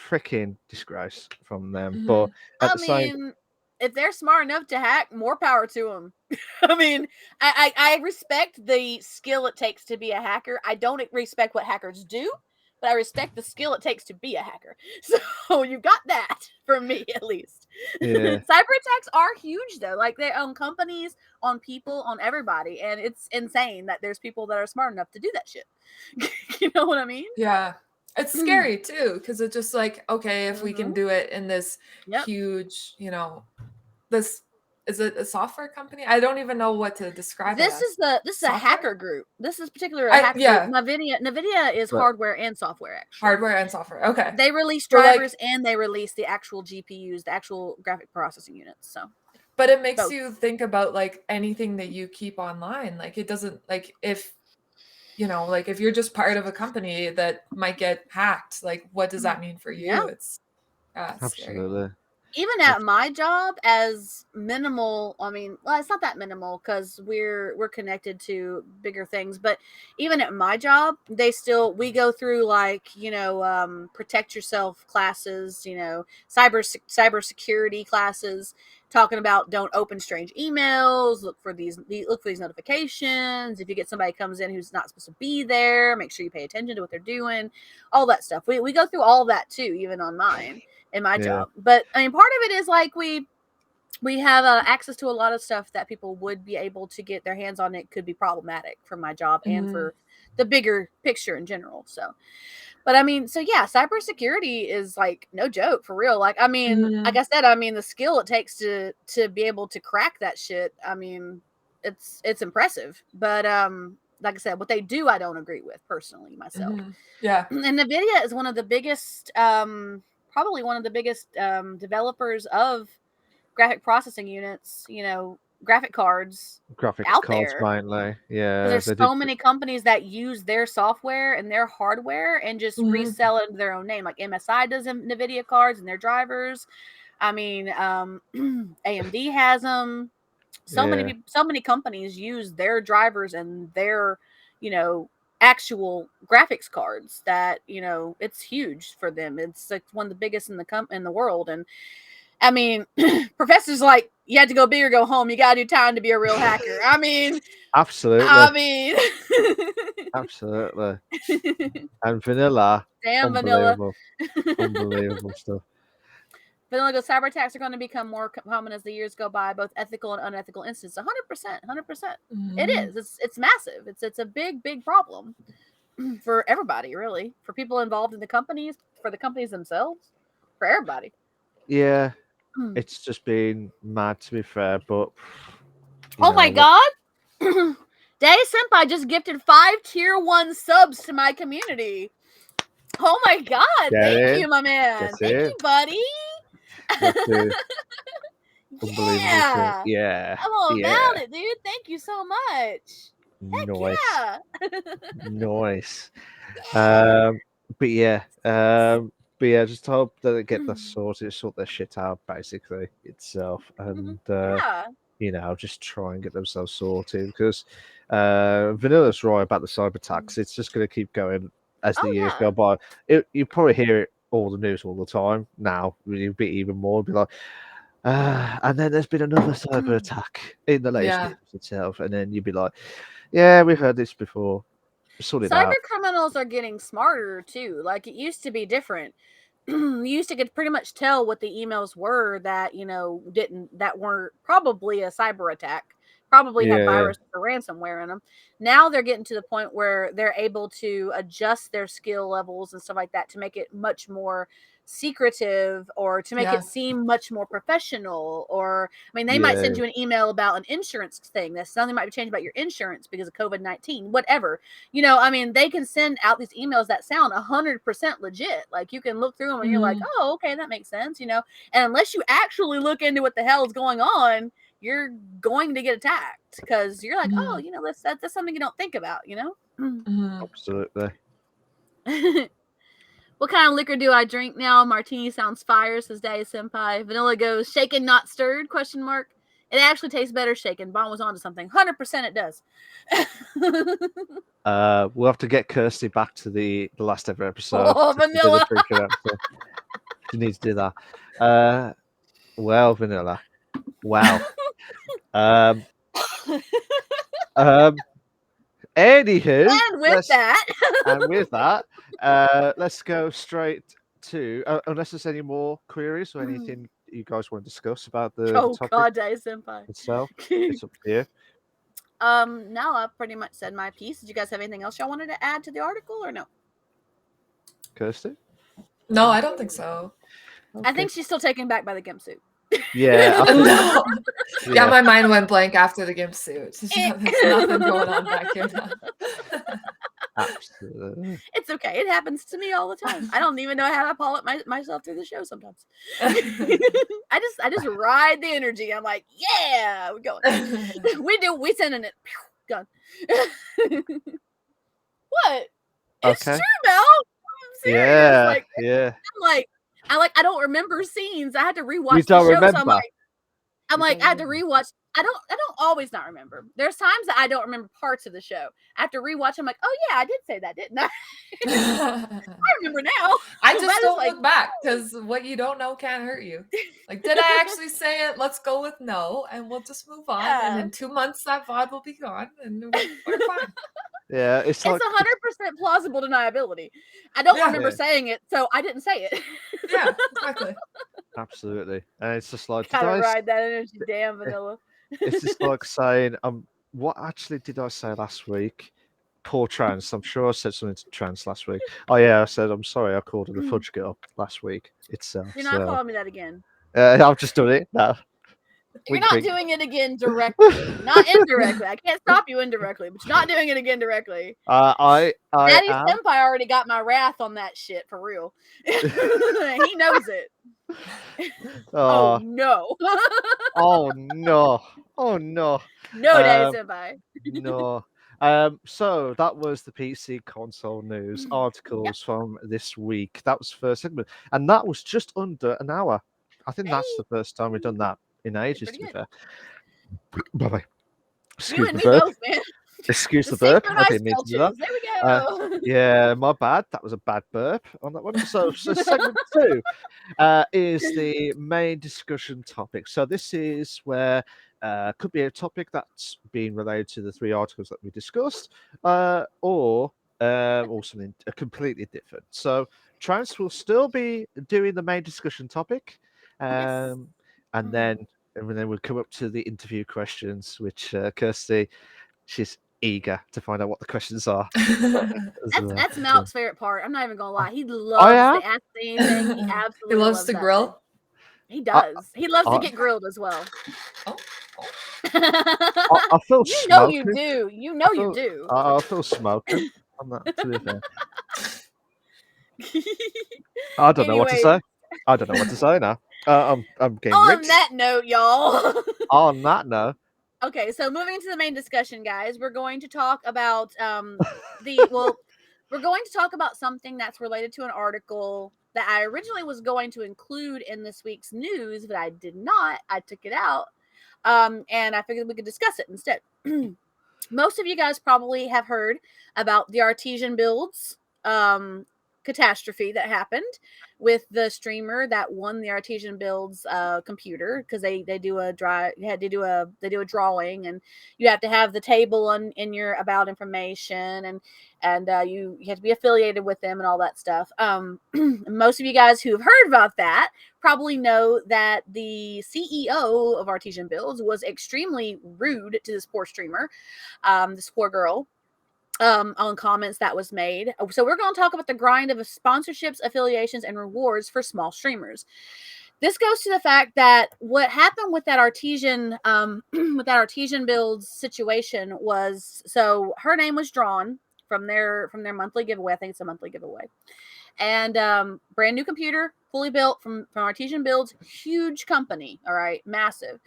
B: freaking disgrace from them. But at
A: I
B: the same,
A: mean, if they're smart enough to hack, more power to them. I mean, I respect the skill it takes to be a hacker. I don't respect what hackers do, but I respect the skill it takes to be a hacker. So you got that from me, at least.
B: Yeah.
A: Cyber attacks are huge, though. Like, they own companies, on people, on everybody. And it's insane that there's people that are smart enough to do that shit. You know what I mean?
C: Yeah. It's scary too, because it's just like, okay, if we can do it in this huge, this is it a software company? I don't even know what to describe it as.
A: This is a hacker group. This is particularly a hacker group. NVIDIA is hardware and software, actually.
C: Hardware and software. Okay.
A: They release drivers and they release the actual GPUs, the actual graphic processing units. So,
C: but it makes you think about like anything that you keep online. Like, it doesn't, like, if like if you're just part of a company that might get hacked, like what does that mean for you?
A: Yeah.
C: It's
B: absolutely.
A: even at my job, as minimal, I mean, well, it's not that minimal because we're connected to bigger things, but even at my job, we go through like, protect yourself classes, cyber security classes, talking about don't open strange emails, look for these notifications. If you get somebody comes in who's not supposed to be there, make sure you pay attention to what they're doing, all that stuff. We go through all of that too, even on mine. In my job. But I mean, part of it is like we have access to a lot of stuff that people would be able to get their hands on. It could be problematic for my job and for the bigger picture in general. So, but I mean, so yeah, cybersecurity is like no joke, for real. Like, I mean, like I said, I mean, the skill it takes to be able to crack that shit, I mean, it's impressive. But like I said, what they do, I don't agree with personally myself.
C: Yeah.
A: And NVIDIA is one of the biggest probably one of the biggest developers of graphic processing units, graphic cards
B: Graphics
A: out
B: cards
A: there.
B: mainly. Yeah.
A: There's so many companies that use their software and their hardware and just resell it under their own name. Like MSI does NVIDIA cards and their drivers. I mean, AMD has them. So many people, so many companies use their drivers and their, actual graphics cards that, it's huge for them. It's like one of the biggest in the world. And I mean, professors like, you had to go big or go home. You got to do time to be a real hacker. I mean,
B: absolutely. Absolutely. And vanilla.
A: Damn vanilla.
B: Unbelievable stuff.
A: Vanilla goes, cyber attacks are going to become more common as the years go by, both ethical and unethical incidents. 100%. It is. It's massive. It's a big, big problem for everybody, really. For people involved in the companies, for the companies themselves, for everybody.
B: Yeah. It's just been mad, to be fair, but...
A: Oh my God! Day Senpai just gifted 5 tier 1 subs to my community. Oh my God! Thank you, my man. Thank you, buddy.
B: Yeah.
A: I'm all about it, dude. Thank you so much.
B: Nice. Nice.
A: Yeah.
B: But yeah, just hope that they get sort their shit out basically itself, and just try and get themselves sorted, because Vanilla's right about the cyber attacks. It's just going to keep going as the years go by. You probably hear it all the news all the time now. You'll be even more, be like, and then there's been another cyber attack in the latest news itself, and then you'd be like, yeah, we've heard this before.
A: Cyber criminals are getting smarter too. Like, it used to be different. You used to get pretty much tell what the emails were that that weren't probably a cyber attack, probably had viruses or ransomware in them. Now they're getting to the point where they're able to adjust their skill levels and stuff like that to make it much more secretive, or to make it seem much more professional. Or I mean, they might send you an email about an insurance thing, that something might be changed about your insurance because of COVID-19, whatever. I mean, they can send out these emails that sound 100% legit. Like, you can look through them and you're like, oh, okay, that makes sense. And unless you actually look into what the hell is going on, you're going to get attacked, because you're like, oh, that's something you don't think about.
B: Absolutely.
A: What kind of liquor do I drink now? Martini sounds fire, says Daddy Senpai. Vanilla goes, shaken, not stirred, ? It actually tastes better shaken. Bon was onto something. 100% it does.
B: We'll have to get Kirsty back to the last ever episode.
A: Oh, Vanilla.
B: You need to do that. Well, Vanilla. Wow. Anywho,
A: and with that,
B: let's go straight to, unless there's any more queries or anything you guys want to discuss about the topic.
A: God, Daddy Senpai.
B: Itself. It's up to you.
A: No, I've pretty much said my piece. Did you guys have anything else y'all wanted to add to the article, or no?
B: Kirsty?
C: No, I don't think so.
A: Okay. I think she's still taken back by the gimp suit.
B: Yeah.
C: No. Yeah, my mind went blank after the gimp suit. There's nothing going on back here now.
B: Absolutely.
A: It's okay. It happens to me all the time. I don't even know how to pull it myself through the show sometimes. I just ride the energy. I'm like, yeah, we're going. We sending it. Gone. What? It's true, Mel. I'm serious.
B: Yeah.
A: I'm like, I don't remember scenes. I had to rewatch
B: You
A: the
B: don't
A: show. So
B: remember?
A: I had to rewatch. I don't always not remember. There's times that I don't remember parts of the show. I have to rewatch. I'm like, oh yeah, I did say that, didn't I? I remember now.
C: I
A: But
C: just
A: it's
C: don't
A: like,
C: look back because what you don't know can't hurt you. Like, did I actually say it? Let's go with no, and we'll just move on. And
A: Yeah.
C: in 2 months, that VOD will be gone, and we're fine.
B: Yeah, it's like
A: It's 100% plausible deniability. I don't
C: Yeah.
A: remember
B: Yeah.
A: saying it, so I didn't say it.
C: Yeah, exactly.
B: absolutely, and it's just like, did
A: Gotta
B: I s-
A: ride that energy, damn vanilla.
B: it's just like saying, what actually did I say last week? Poor trans. I'm sure I said something to trans last week. Oh yeah, I said I'm sorry. I called her the fudge girl last week itself.
A: You're not
B: So
A: calling me that again.
B: I've just done it now.
A: You're
B: Wink,
A: not
B: wink.
A: doing it again directly, not indirectly. I can't stop you indirectly, but you're not doing it again directly.
B: I
A: Daddy
B: am.
A: Senpai already got my wrath on that shit for real. He knows it. Oh
B: Oh,
A: no.
B: oh no. Oh no.
A: No, Daddy
B: Um,
A: Senpai.
B: no. So that was the PC console news articles from this week. That was the first segment, and that was just under an hour. I think that's the first time we've done that in ages.
A: Pretty
B: To be
A: good.
B: fair. Bye.
A: You
B: Excuse
A: and
B: the
A: me
B: burp.
A: both, man.
B: Excuse
A: The
B: the burp. I
A: synchronized
B: didn't mean to do that.
A: belches. There we go.
B: Yeah, my bad. That was a bad burp on that one. So segment 2 is the main discussion topic. So this is where could be a topic that's being related to the 3 articles that we discussed, or something completely different. So Trans will still be doing the main discussion topic,
A: Yes.
B: and then we'll come up to the interview questions, which Kirsty, she's eager to find out what the questions are.
A: That's Malk's favorite part. I'm not even gonna lie. He
B: Oh
A: loves
B: yeah,
A: to ask anything. He
C: He
A: absolutely
C: loves to
A: that
C: grill.
A: thing. He does. He loves to
B: I-
A: get grilled as well.
C: Oh,
B: I feel
A: You know you
B: smoky.
A: do. You know you
B: feel-
A: do.
B: I feel smoking on that. To be fair, I don't know what to
A: Anyways,
B: say. I don't know what to say now. I'm getting
A: on
B: rinsed.
A: that note, y'all.
B: On that note,
A: Okay, so moving to the main discussion, guys, we're going to talk about we're going to talk about something that's related to an article that I originally was going to include in this week's news, but I did not. I took it out. And I figured we could discuss it instead. Most of you guys probably have heard about the Artesian Builds catastrophe that happened with the streamer that won the Artesian Builds computer, because they do a drawing, and you have to have the table in your about information, and you have to be affiliated with them and all that stuff. Most of you guys who have heard about that probably know that the CEO of Artesian Builds was extremely rude to this poor streamer, this poor girl, on comments that was made. So we're going to talk about the grind of sponsorships, affiliations, and rewards for small streamers. This goes to the fact that what happened with that Artesian with that Artesian Builds situation was, so her name was drawn from their monthly giveaway. I think it's a monthly giveaway. And brand new computer, fully built from Artesian Builds, huge company, all right, massive.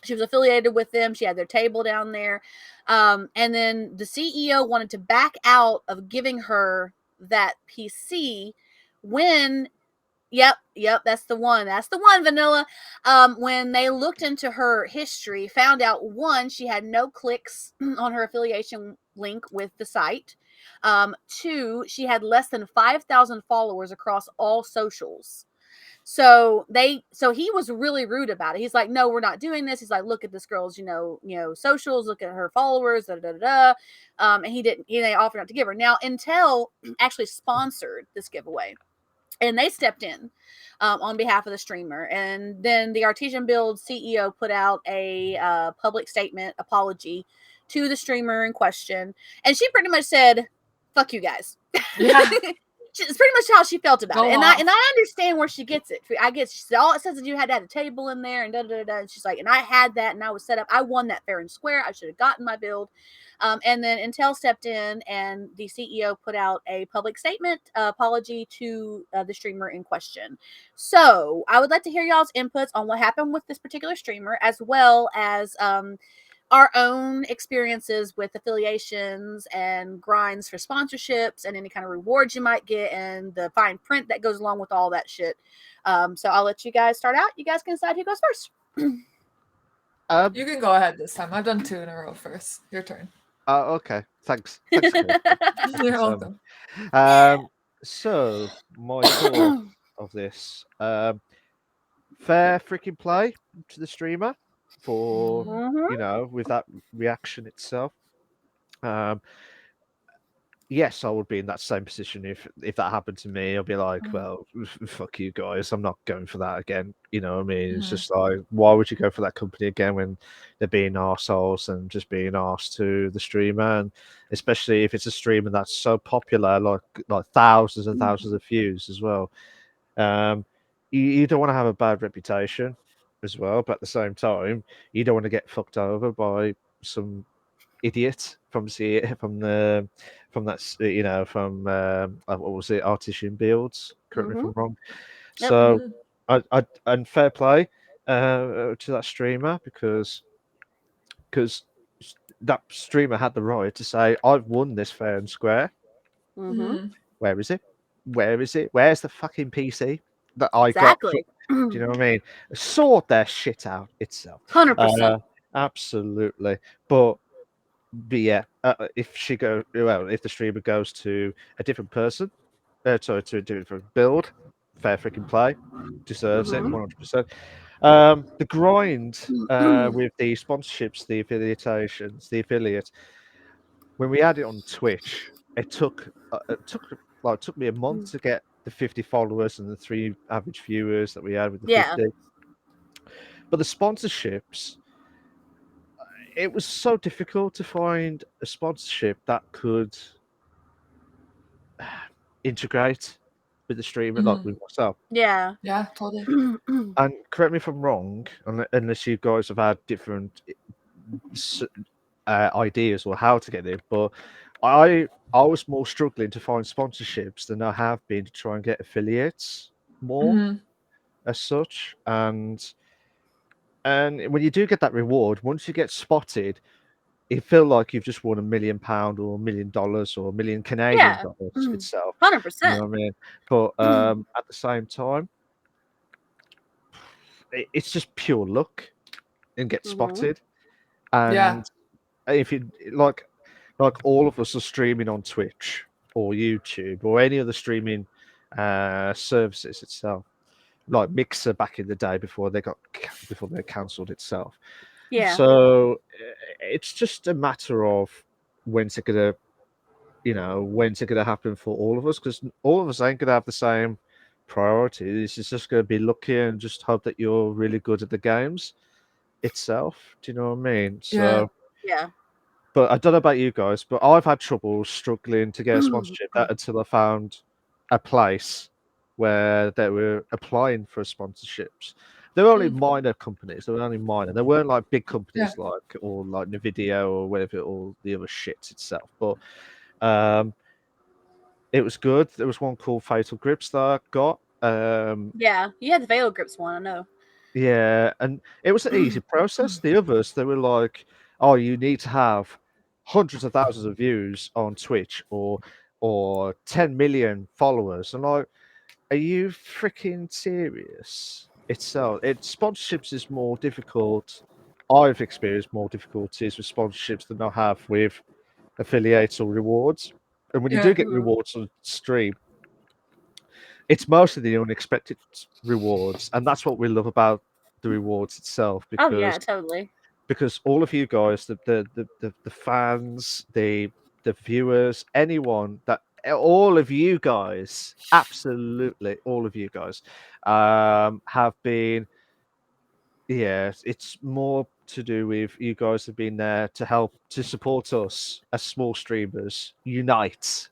A: She was affiliated with them. She had their table down there. And then the CEO wanted to back out of giving her that PC when, yep, that's the one. That's the one, Vanilla. When they looked into her history, found out, one, she had no clicks on her affiliation link with the site. Two, she had less than 5,000 followers across all socials. So he was really rude about it. He's like, no, we're not doing this. He's like, look at this girl's, socials, look at her followers, and they offered not to give her. Now, Intel actually sponsored this giveaway, and they stepped in on behalf of the streamer. And then the Artesian Build CEO put out a public statement apology to the streamer in question, and she pretty much said, fuck you guys.
C: Yeah.
A: It's pretty much how she felt about
C: Go
A: it. And
C: off.
A: I understand where she gets it. I guess she said, all it says is you had to have a table in there and da-da-da-da. And she's like, and I had that and I was set up. I won that fair and square. I should have gotten my build. And then Intel stepped in and the CEO put out a public statement apology to the streamer in question. So I would like to hear y'all's inputs on what happened with this particular streamer, as well as our own experiences with affiliations and grinds for sponsorships and any kind of rewards you might get and the fine print that goes along with all that shit. So I'll let you guys start out. You guys can decide who goes first.
C: You can go ahead this time. I've done 2 in a row first. Your turn.
B: Okay. Thanks. Thanks.
C: You're
B: Um,
C: welcome.
B: So my thought of this, fair freaking play to the streamer for
A: Mhm.
B: with that reaction itself. Yes, I would be in that same position if that happened to me. I'll be like, well, fuck you guys. I'm not going for that again. You know what I mean? It's just like, why would you go for that company again when they're being arseholes and just being arsed to the streamer? And especially if it's a streamer that's so popular, like thousands and thousands of views as well. You don't want to have a bad reputation as well, but at the same time, you don't want to get fucked over by some idiot from that what was it, Artisan Builds, correct me if I'm wrong.
A: Yep.
B: So and fair play to that streamer because that streamer had the right to say, I've won this fair and square. Where is it? Where's the fucking PC that I got
A: Exactly.
B: do you know what I mean? Sort their shit out itself.
A: 100%.
B: Absolutely. But yeah, if the streamer goes to a different person, to a different build, fair freaking play, deserves it 100%. The grind with the sponsorships, the affiliations, the affiliate. When we had it on Twitch, it took me a month to get the 50 followers and the 3 average viewers that we had with the
A: Yeah.
B: 50. But the sponsorships, it was so difficult to find a sponsorship that could integrate with the streamer, like with myself.
A: Yeah.
C: Yeah, totally.
B: And correct me if I'm wrong, unless you guys have had different ideas or how to get it, but I was more struggling to find sponsorships than I have been to try and get affiliates more as such. And when you do get that reward, once you get spotted, it feel like you've just won £1 million or $1 million or $1 million Canadian
A: Yeah.
B: dollars itself.
A: 100%.
B: You know what I mean? But at the same time, it's just pure luck and get spotted. And if you like all of us are streaming on Twitch or YouTube or any other streaming services itself, like Mixer back in the day before they cancelled itself.
A: Yeah.
B: So it's just a matter of when's it gonna happen for all of us, because all of us ain't gonna have the same priorities. It's just gonna be lucky and just hope that you're really good at the games itself. Do you know what I mean? So
A: Yeah.
B: but I don't know about you guys, but I've had trouble struggling to get a sponsorship until I found a place where they were applying for sponsorships. They were only minor companies. They were only minor. They weren't like big companies like Nvidia or whatever, or the other shit itself. But it was good. There was one called Fatal Grips that I got.
A: Yeah. You had the Velo Grips one, I know.
B: Yeah, and it was an easy process. The others, they were like, oh, you need to have hundreds of thousands of views on Twitch or 10 million followers. And like, are you freaking serious? Sponsorships is more difficult. I've experienced more difficulties with sponsorships than I have with affiliates or rewards. And when you do get rewards on stream, it's mostly the unexpected rewards, and that's what we love about the rewards itself.
A: Oh yeah, totally.
B: Because all of you guys, the fans, the viewers, anyone that all of you guys, absolutely all of you guys, have been. Yeah, it's more to do with you guys have been there to help to support us as small streamers. Unite.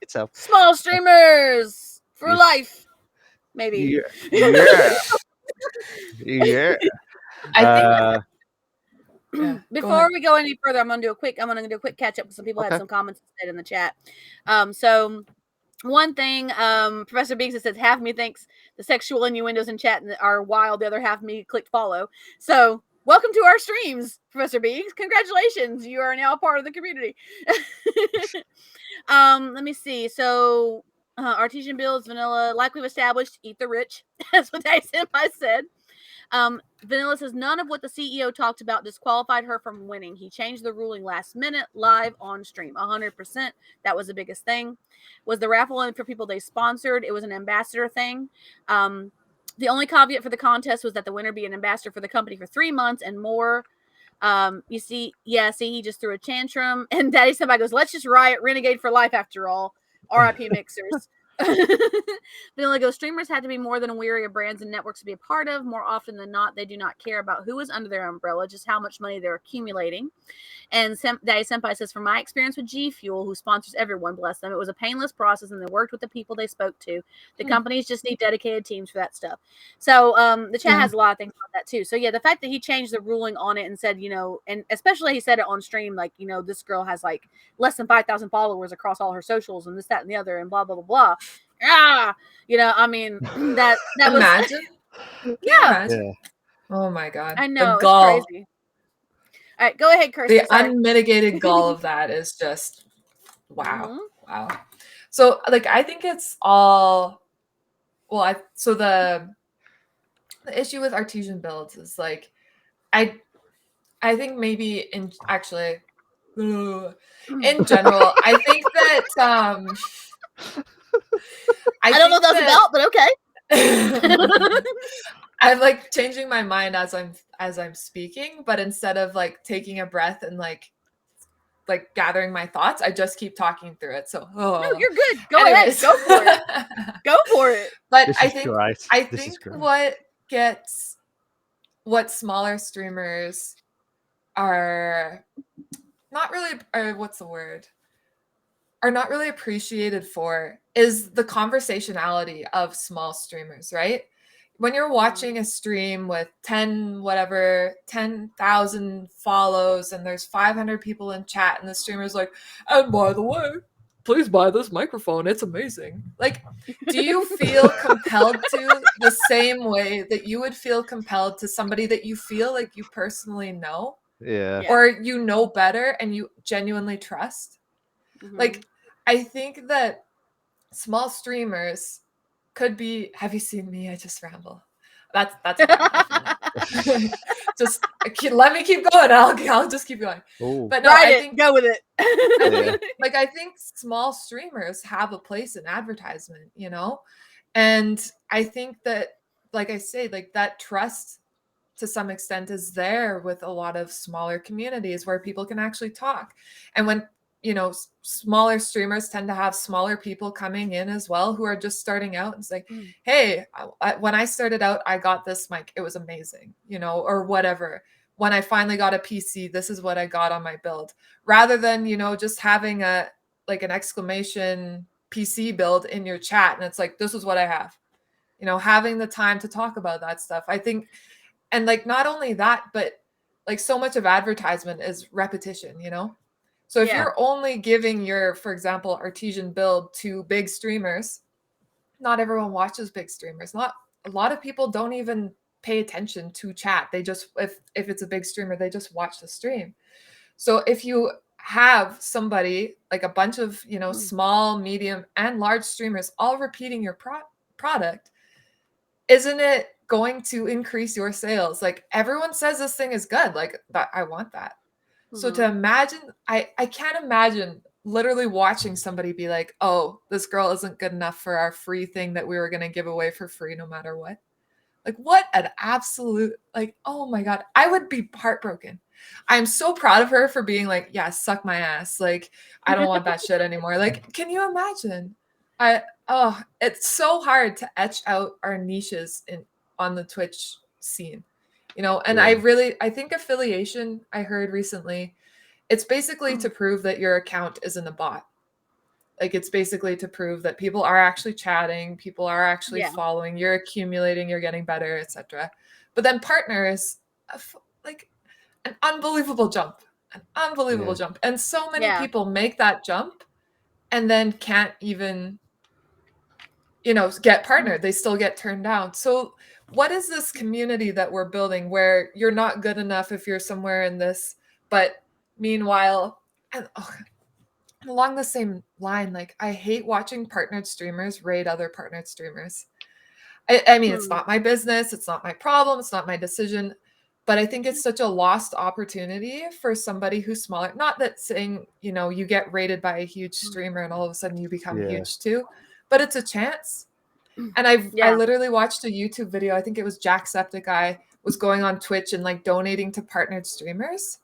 B: Itself.
A: Small streamers for life, maybe.
B: Yeah. Yeah.
C: I think
A: Before we go any further, I'm gonna do a quick catch up with some people. Had some comments said in the chat. So one thing, Professor Beeks says half me thinks the sexual innuendos in chat are wild, the other half me clicked follow. So welcome to our streams, Professor B. Congratulations, you are now part of the community. Let me see. So, artesian builds, vanilla, like we've established, eat the rich. That's what Daddy Senpai said. Vanilla says none of what the CEO talked about disqualified her from winning. He changed the ruling last minute, live on stream. 100%. That was the biggest thing. Was the raffle in for people they sponsored? It was an ambassador thing. The only caveat for the contest was that the winner be an ambassador for the company for 3 months and more. You see, he just threw a tantrum, and Daddy Senpai goes, "Let's just riot, renegade for life after all." R.I.P. Mixers. Vanilla goes, streamers had to be more than weary of brands and networks to be a part of. More often than not, they do not care about who is under their umbrella, just how much money they're accumulating. And Daddy Senpai says, from my experience with G Fuel, who sponsors everyone, bless them, it was a painless process and they worked with the people they spoke to. The companies just need dedicated teams for that stuff. So the chat has a lot of things about that too. So yeah, the fact that he changed the ruling on it and said, and especially he said it on stream, like, this girl has like less than 5,000 followers across all her socials and this, that, and the other, and blah, blah, blah, blah. I mean, that
C: imagine.
A: Was yeah.
C: Oh my God.
A: I know,
C: the gall.
A: It's crazy. All right, go ahead, Kirsty.
C: The unmitigated gall of that is just wow. Wow. So like I think it's all so the issue with artesian builds is like I think maybe in general, I think that
A: I don't know what that's about, but okay.
C: I'm like changing my mind as I'm speaking, but instead of like taking a breath and like gathering my thoughts, I just keep talking through it. So
A: no, you're good. Go ahead. Go for it. Go for it.
C: But I think what smaller streamers are not really are not really appreciated for is the conversationality of small streamers, right? When you're watching a stream with 10,000 follows and there's 500 people in chat and the streamer's like, and by the way, please buy this microphone. It's amazing. Like, do you feel compelled to the same way that you would feel compelled to somebody that you feel like you personally know?
B: Yeah.
C: Or you know better and you genuinely trust? Like, I think that small streamers could be. Have you seen me? I just ramble. That's just let me keep going. I'll just keep going.
B: Ooh.
C: But no, I think
A: go with it.
C: I think small streamers have a place in advertisement, and I think that, like I say, like that trust to some extent is there with a lot of smaller communities where people can actually talk, and when smaller streamers tend to have smaller people coming in as well who are just starting out and say, hey, when I started out, I got this mic. It was amazing, or whatever. When I finally got a PC, this is what I got on my build. Rather than, just having an exclamation PC build in your chat. And it's like, this is what I have, having the time to talk about that stuff. I think, and like, not only that, but like so much of advertisement is repetition, So if you're only giving your, for example, artesian build to big streamers, not everyone watches big streamers. A lot of people don't even pay attention to chat. They just, if it's a big streamer, they just watch the stream. So if you have somebody like a bunch of, small, medium, and large streamers all repeating your product, isn't it going to increase your sales? Like everyone says this thing is good. Like I want that. So to imagine, I can't imagine literally watching somebody be like, oh, this girl isn't good enough for our free thing that we were going to give away for free no matter what. Like what an absolute, like, oh my God, I would be heartbroken. I'm so proud of her for being like, yeah, suck my ass. Like, I don't want that shit anymore. Like, can you imagine? It's so hard to etch out our niches on the Twitch scene. And I think affiliation, I heard recently, it's basically to prove that your account isn't a bot. Like it's basically to prove that people are actually chatting, people are actually following, you're accumulating, you're getting better, etc. But then partner is like an unbelievable jump, jump. And so many people make that jump and then can't even get partnered. They still get turned down. So what is this community that we're building where you're not good enough if you're somewhere in this, but meanwhile, and along the same line, like I hate watching partnered streamers raid other partnered streamers. I mean, it's not my business. It's not my problem. It's not my decision. But I think it's such a lost opportunity for somebody who's smaller. Not that saying, you get rated by a huge streamer and all of a sudden you become huge too, but it's a chance. And I literally watched a YouTube video. I think it was Jacksepticeye was going on Twitch and like donating to partnered streamers.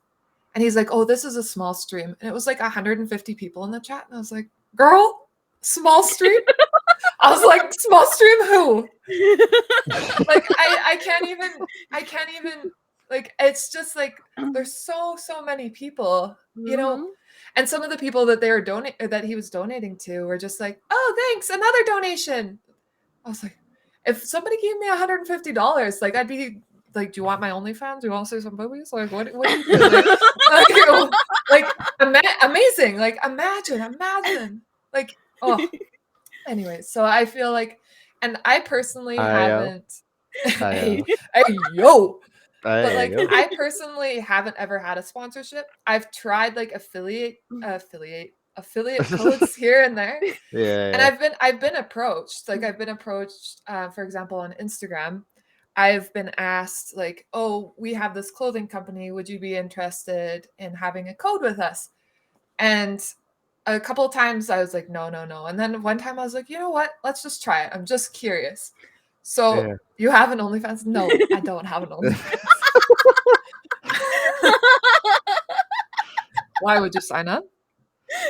C: And he's like, oh, this is a small stream. And it was like 150 people in the chat. And I was like, girl, small stream? I was like, small stream who? Like, I can't even, like, it's just like, there's so many people, and some of the people that that he was donating to were just like, oh, thanks, another donation. I was like, if somebody gave me $150, like, I'd be like, do you want my OnlyFans? Do you want to see some boobies? Like, what do you feel? Like amazing. Like, imagine. Like, oh. Anyway, so I feel like, and I personally haven't. Hey, yo. But like, I personally haven't ever had a sponsorship. I've tried like affiliate codes here and there. And I've been approached. Like, I've been approached, for example, on Instagram. I've been asked like, oh, we have this clothing company. Would you be interested in having a code with us? And a couple of times I was like, no. And then one time I was like, you know what? Let's just try it. I'm just curious. So you have an OnlyFans? No, I don't have an OnlyFans. Why would you sign up?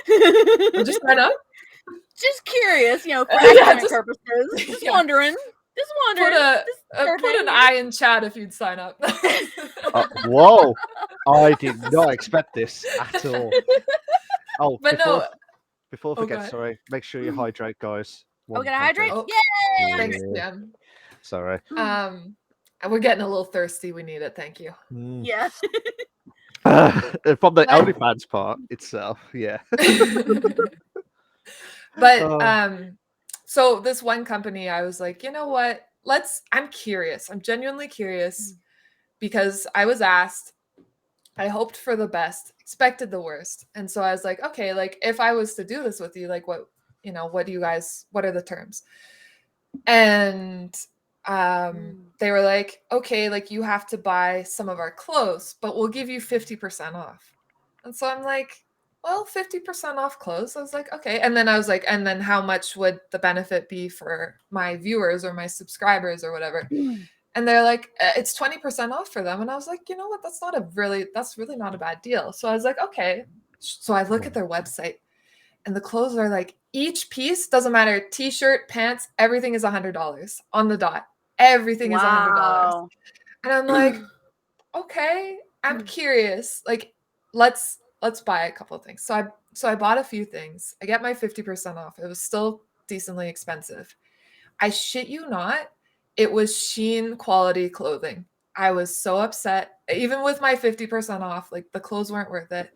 C: Would you sign up?
A: Just curious, for academic purposes. Just wondering.
C: Put an I in chat if you'd sign up.
B: Whoa. I did not expect this at all. Oh,
C: but
B: before I forget, sorry, make sure you hydrate, guys.
A: We're gonna hydrate?
C: Oh,
A: yay!
C: Thanks, Jim.
B: Sorry.
C: We're getting a little thirsty. We need it. Thank you.
A: Yeah.
B: From the OnlyFans part itself, yeah.
C: But so this one company, I was like, you know what? I'm curious. I'm genuinely curious because I was asked. I hoped for the best, expected the worst. And so I was like, okay, like if I was to do this with you, like what are the terms? And they were like, okay, like you have to buy some of our clothes, but we'll give you 50% off. And so I'm like, well, 50% off clothes. I was like, okay. And then I was like, and then how much would the benefit be for my viewers or my subscribers or whatever? And they're like, it's 20% off for them. And I was like, you know what? That's really not a bad deal. So I was like, okay. So I look at their website and the clothes are like, each piece, doesn't matter, t-shirt, pants, everything is $100 on the dot. Everything is $100. And I'm like, okay, I'm curious. Like, let's buy a couple of things. So I bought a few things. I get my 50% off. It was still decently expensive. I shit you not. It was Shein quality clothing. I was so upset. Even with my 50% off, like the clothes weren't worth it.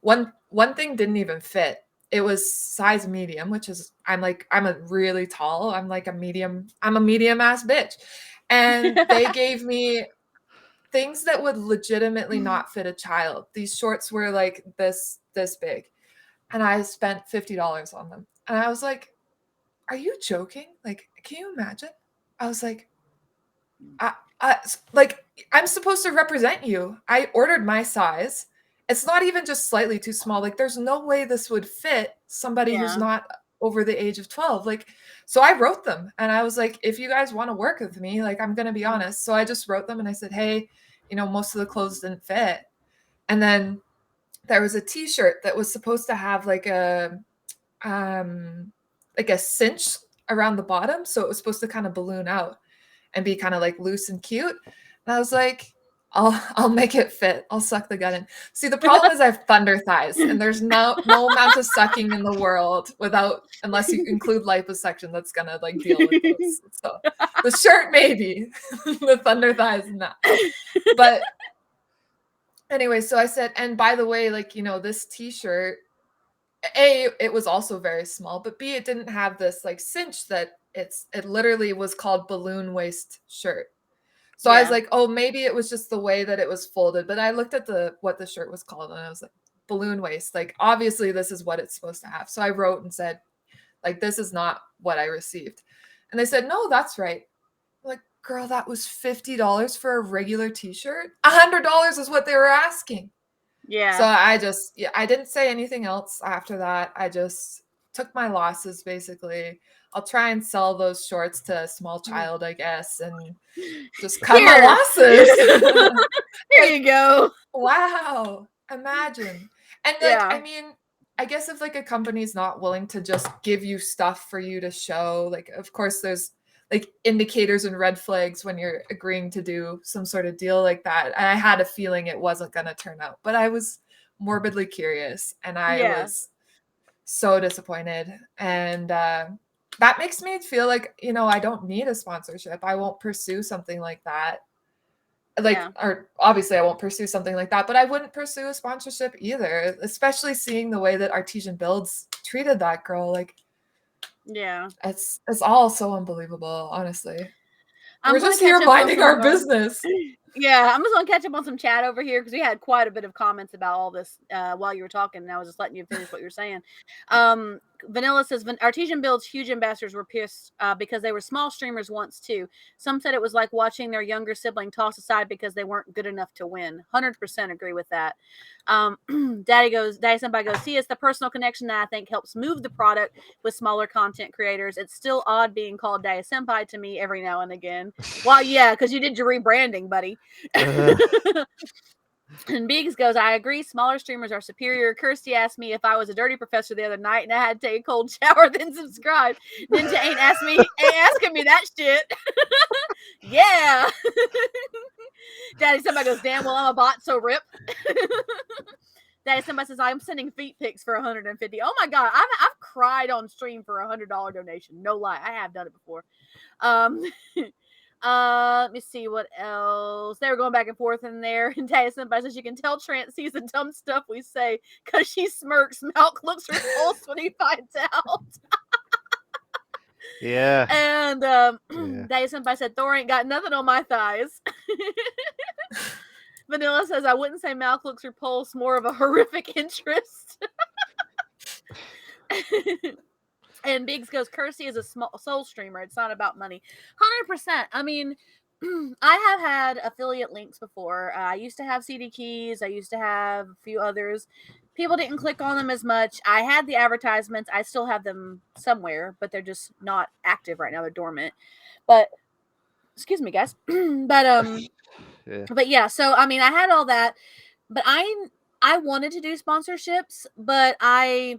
C: One thing didn't even fit. It was size medium, which is I'm a really tall. I'm a medium ass bitch. And they gave me things that would legitimately not fit a child. These shorts were like this big. And I spent $50 on them. And I was like, are you joking? Like, can you imagine? I was like, I'm supposed to represent you. I ordered my size. It's not even just slightly too small. Like, there's no way this would fit somebody who's not over the age of 12. Like, so I wrote them and I was like, if you guys want to work with me, like, I'm going to be honest. So I just wrote them and I said, hey, most of the clothes didn't fit. And then there was a t-shirt that was supposed to have like a cinch around the bottom. So it was supposed to kind of balloon out and be kind of like loose and cute. And I was like, I'll make it fit. I'll suck the gut in. See, the problem is I have thunder thighs and there's no amount of sucking in the world unless you include liposuction that's gonna like deal with those. So the shirt maybe, the thunder thighs not. But anyway, so I said, and by the way, like, this t-shirt, A, it was also very small, but B, it didn't have this like cinch that it literally was called balloon waist shirt. So I was like, oh, maybe it was just the way that it was folded. But I looked at what the shirt was called and I was like, balloon waist. Like, obviously this is what it's supposed to have. So I wrote and said, like, this is not what I received. And they said, no, that's right. I'm like, girl, that was $50 for a regular t-shirt. $100 is what they were asking.
A: Yeah.
C: So I didn't say anything else after that. I just took my losses, basically. I'll try and sell those shorts to a small child, I guess, and just cut my losses.
A: Here you go.
C: Wow. Imagine. And I mean, I guess if like a company's not willing to just give you stuff for you to show, like, of course there's like indicators and red flags when you're agreeing to do some sort of deal like that. And I had a feeling it wasn't going to turn out, but I was morbidly curious and I was so disappointed. And that makes me feel like, I don't need a sponsorship. I won't pursue something like that. Or obviously I won't pursue something like that, but I wouldn't pursue a sponsorship either, especially seeing the way that Artesian Builds treated that girl. Like, it's all so unbelievable, honestly. We're just here minding our business.
A: Yeah, I'm just gonna catch up on some chat over here because we had quite a bit of comments about all this while you were talking, and I was just letting you finish what you were saying. Vanilla says Artesian Builds huge ambassadors were pissed because they were small streamers once too. Some said it was like watching their younger sibling tossed aside because they weren't good enough to win. 100% agree with that. Daddy Senpai goes, see, it's the personal connection that I think helps move the product with smaller content creators. It's still odd being called Daddy Senpai to me every now and again. Well, yeah, because you did your rebranding, buddy. And Biggs goes, I agree, smaller streamers are superior. Kirsty asked me if I was a dirty professor the other night and I had to take a cold shower, then subscribe. Ninja ain't asking me that shit. Yeah. Daddy Senpai goes, damn, well, I'm a bot, so rip. Daddy Senpai says, I'm sending feet pics for 150. Oh my God, I've cried on stream for $100 donation. No lie, I have done it before. Let me see what else. They were going back and forth in there. And Taya Senpai says, you can tell Trant sees the dumb stuff we say because she smirks. Malk looks repulsed when he finds out.
B: Yeah.
A: And Taya Senpai said, Thor ain't got nothing on my thighs. Vanilla says, I wouldn't say Malk looks repulsed, more of a horrific interest. And Biggs goes, Kirsty is a small soul streamer. It's not about money. 100%. I mean, I have had affiliate links before. I used to have CD Keys. I used to have a few others. People didn't click on them as much. I had the advertisements. I still have them somewhere, but they're just not active right now. They're dormant. But, excuse me, guys. But yeah, so, I mean, I had all that. But I wanted to do sponsorships, but I,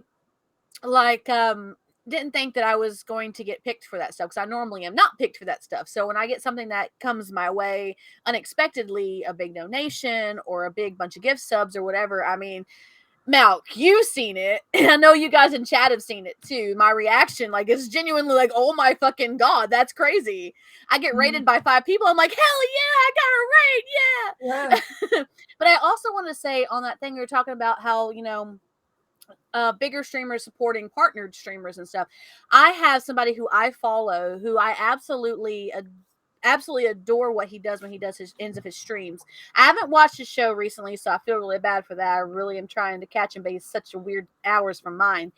A: didn't think that I was going to get picked for that stuff because I normally am not picked for that stuff. So when I get something that comes my way unexpectedly, a big donation or a big bunch of gift subs or whatever, I mean, Malk, you've seen it. And I know you guys in chat have seen it too. My reaction, is genuinely like, oh my fucking God, that's crazy. I get rated by 5 people. I'm like, hell yeah, I got a rate. Yeah. But I also want to say on that thing we were talking about how, bigger streamers supporting partnered streamers and stuff. I have somebody who I follow who I absolutely adore what he does when he does his ends of his streams. I haven't watched his show recently, so I feel really bad for that. I really am trying to catch him, but he's such a weird hours from mine.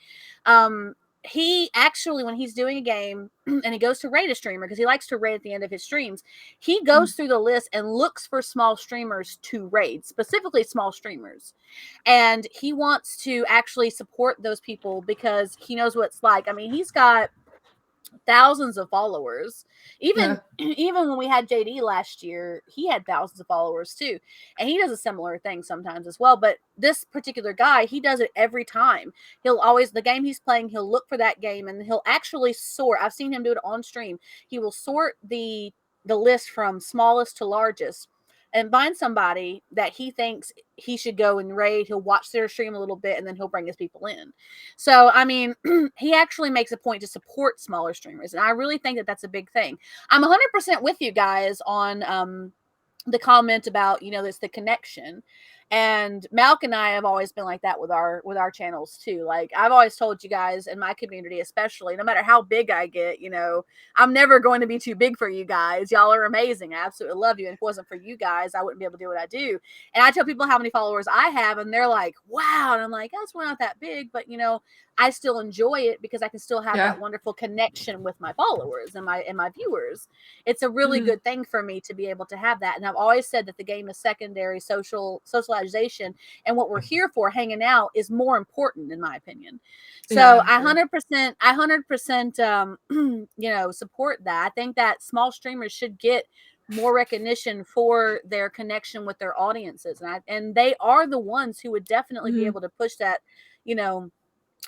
A: He actually, when he's doing a game and he goes to raid a streamer, because he likes to raid at the end of his streams, he goes through the list and looks for small streamers to raid, specifically small streamers. And he wants to actually support those people because he knows what it's like. I mean, he's got thousands of followers. Even when we had JD last year, he had thousands of followers too. And he does a similar thing sometimes as well. But this particular guy, he does it every time. He'll always, the game he's playing, he'll look for that game and he'll actually sort. I've seen him do it on stream. He will sort the list from smallest to largest and find somebody that he thinks he should go and raid. He'll watch their stream a little bit and then he'll bring his people in. So, I mean, he actually makes a point to support smaller streamers. And I really think that that's a big thing. I'm 100% with you guys on the comment about, it's the connection. And Malk and I have always been like that with our channels too. Like I've always told you guys in my community, especially, no matter how big I get, I'm never going to be too big for you guys. Y'all are amazing. I absolutely love you. And if it wasn't for you guys, I wouldn't be able to do what I do. And I tell people how many followers I have, and they're like, wow. And I'm like, that's not that big, but I still enjoy it because I can still have that wonderful connection with my followers and my viewers. It's a really good thing for me to be able to have that. And I've always said that the game is secondary, socialization, and what we're here for, hanging out, is more important in my opinion. So I 100% support that. I think that small streamers should get more recognition for their connection with their audiences, and they are the ones who would definitely be able to push that,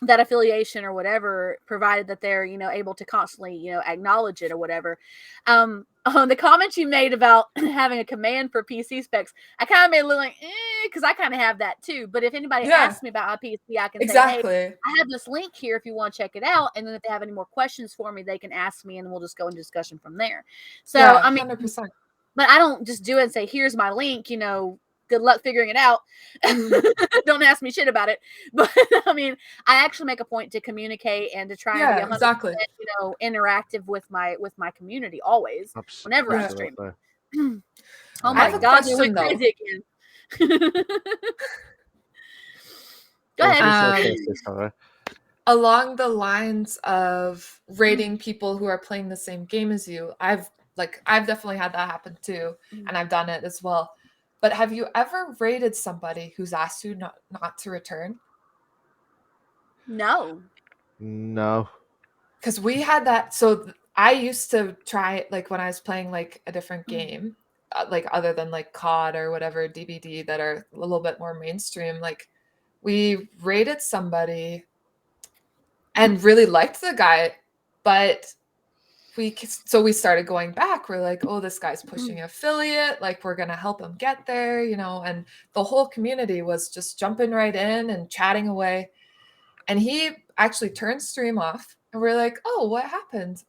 A: that affiliation or whatever, provided that they're able to constantly acknowledge it or whatever. The comment you made about having a command for PC specs, I kind of made a little like because I kind of have that too. But if anybody asks me about my PC, I can say, hey, I have this link here if you want to check it out, and then if they have any more questions for me, they can ask me, and we'll just go into discussion from there. So I mean,
C: 100%.
A: But I don't just do it and say, here's my link, good luck figuring it out. Don't ask me shit about it. But I mean, I actually make a point to communicate and to try and be 100%, interactive with my community always. Whenever I stream. Oh my God, we went crazy again. Go ahead.
C: Along the lines of rating people who are playing the same game as you, I've definitely had that happen too, and I've done it as well. But have you ever rated somebody who's asked you not to return?
A: No.
C: Because we had that. So I used to try it like when I was playing like a different game, like other than like COD or whatever DBD that are a little bit more mainstream. Like we rated somebody and really liked the guy, but we started going back. We're like, oh, this guy's pushing affiliate, like we're gonna help him get there, and the whole community was just jumping right in and chatting away. And he actually turned stream off, and we're like, oh, what happened?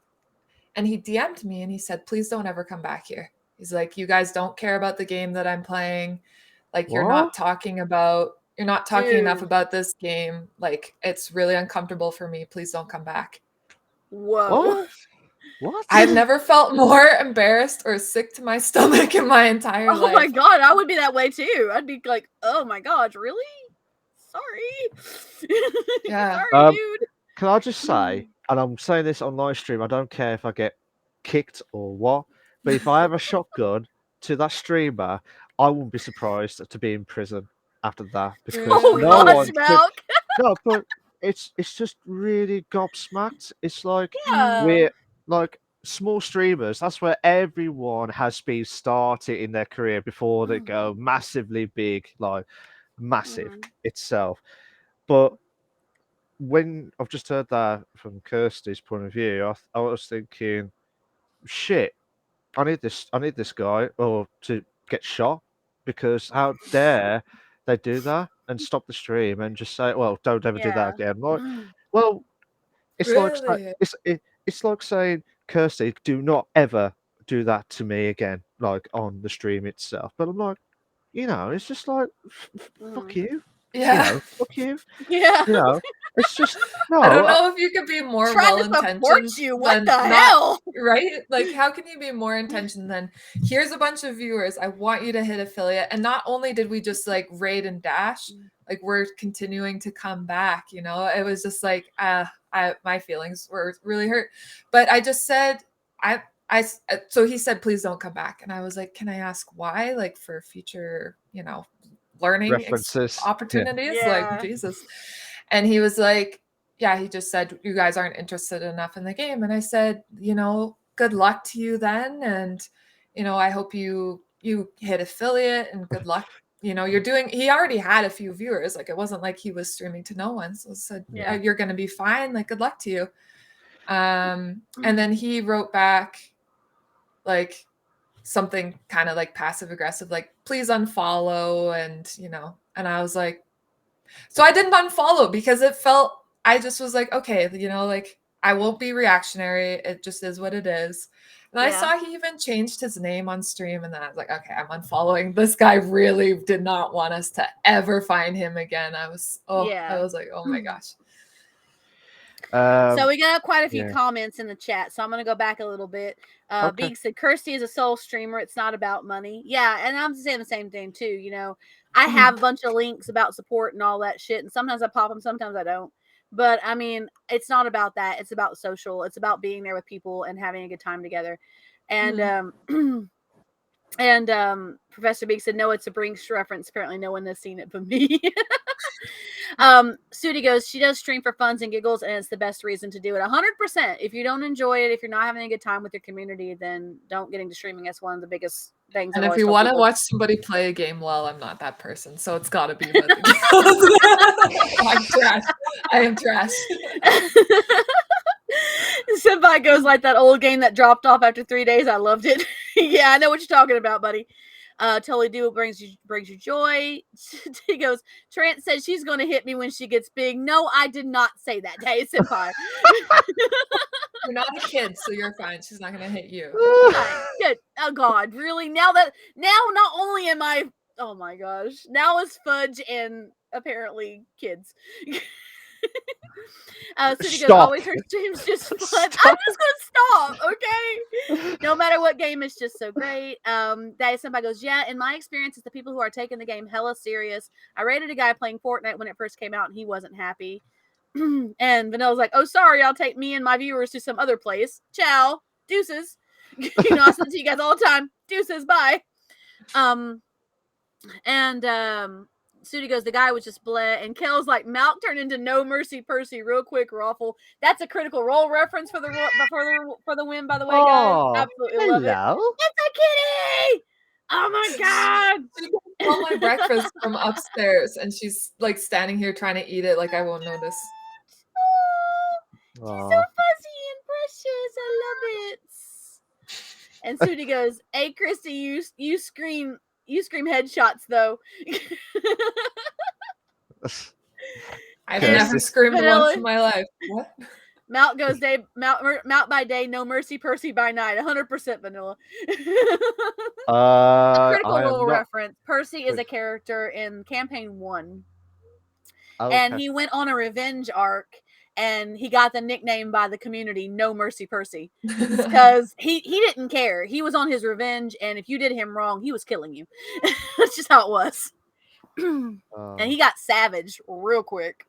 C: And he DM'd me and he said, please don't ever come back here. He's like, you guys don't care about the game that I'm playing. Like you're not talking enough about this game. Like it's really uncomfortable for me. Please don't come back.
A: Whoa.
B: What?
C: I've never felt more embarrassed or sick to my stomach in my entire life.
A: Oh my God, I would be that way too. I'd be like, oh my God, really? Sorry.
C: Yeah.
A: Sorry, dude.
B: Can I just say, and I'm saying this on live stream, I don't care if I get kicked or what, but if I have a shotgun to that streamer, I wouldn't be surprised to be in prison after that, because no, but it's just really gobsmacked. It's like we're like small streamers. That's where everyone has been started in their career before they go massively big, like massive itself. But when I've just heard that from Kirsty's point of view, I was thinking, shit, I need this guy or to get shot, because how dare they do that and stop the stream and just say, well, don't ever do that again. Like, well, it's
C: really?
B: it's like saying, Kirsty, do not ever do that to me again, like on the stream itself. But I'm like, it's just like, fuck you.
C: Yeah.
B: Fuck you.
A: Yeah.
B: It's just
C: I don't know if you could be more well-intentioned.
A: What the hell?
C: Right? Like, how can you be more intentioned than, here's a bunch of viewers, I want you to hit affiliate. And not only did we just like raid and dash, like we're continuing to come back, it was just like, my feelings were really hurt. But I just said, so he said, please don't come back. And I was like, can I ask why? Like for future, learning opportunities, like Jesus. And he was like, yeah, he just said, you guys aren't interested enough in the game. And I said, good luck to you then. And, I hope you hit affiliate and good luck. He already had a few viewers. Like it wasn't like he was streaming to no one. So I said, you're going to be fine. Like, good luck to you. And then he wrote back like something kind of like passive aggressive, like, please unfollow. And, and I was like, so I didn't unfollow because I just was like, okay, like I won't be reactionary. It just is what it is. And I
A: Yeah.
C: saw he even changed his name on stream, and then I was like, okay, I'm unfollowing. This guy really did not want us to ever find him again. I was
A: Yeah.
C: like, oh my gosh.
A: So we got quite a few
B: yeah.
A: comments in the chat, so I'm going to go back a little bit.
B: Okay.
A: Beak said, Kirsty is a soul streamer. It's not about money. Yeah, and I'm saying the same thing too. You know, I have a bunch of links about support and all that shit, and sometimes I pop them, sometimes I don't. But I mean, it's not about that. It's about social. It's about being there with people and having a good time together. And Professor Beak said, no, it's a Brinks reference. Apparently no one has seen it but me. Sudi goes, she does stream for funs and giggles, and it's the best reason to do it. 100%. If you don't enjoy it, if you're not having a good time with your community, then don't get into streaming. That's one of the biggest things.
C: And if you want to watch somebody play a game, well, I'm not that person, so it's got to be about the game. I'm trash. I am trash.
A: Senpai goes like that old game that dropped off after 3 days. I loved it. Yeah, I know what you're talking about, buddy. Totally do what brings you joy. He goes, Trent said she's going to hit me when she gets big. No, I did not say that, Day Senpai.
C: You're not a kid, so you're fine. She's not going to hit you.
A: Good. Oh God, really? Now not only am I, oh my gosh, now it's Fudge and apparently kids. City goes, always her streams just fun. I'm just gonna stop, okay? No matter what game, it's just so great. That somebody goes, yeah, in my experience, it's the people who are taking the game hella serious. I rated a guy playing Fortnite when it first came out and he wasn't happy. And Vanilla's like, oh, sorry, I'll take me and my viewers to some other place. Ciao. Deuces. You know, I send to you guys all the time. Deuces, bye. Sudi goes, the guy was just bleh, and Kel's like, Malk turned into No Mercy Percy real quick, Raffle. That's a Critical Role reference for the win, by the way, guys. Absolutely love it. It's a kitty. Oh my god!
C: She stole my breakfast from upstairs, and she's like standing here trying to eat it, like I won't notice.
A: She's so fuzzy and precious. I love it. And Sudi goes, "Hey, Christy, you scream headshots though."
C: I've never screamed once in my life. What?
A: Mount goes day, Mount by day, No Mercy Percy by night. 100% Vanilla. Critical Role reference. Percy is a character in Campaign 1. And he went on a revenge arc, and he got the nickname by the community No Mercy Percy because he didn't care. He was on his revenge, and if you did him wrong, he was killing you. That's just how it was. And he got savage real quick.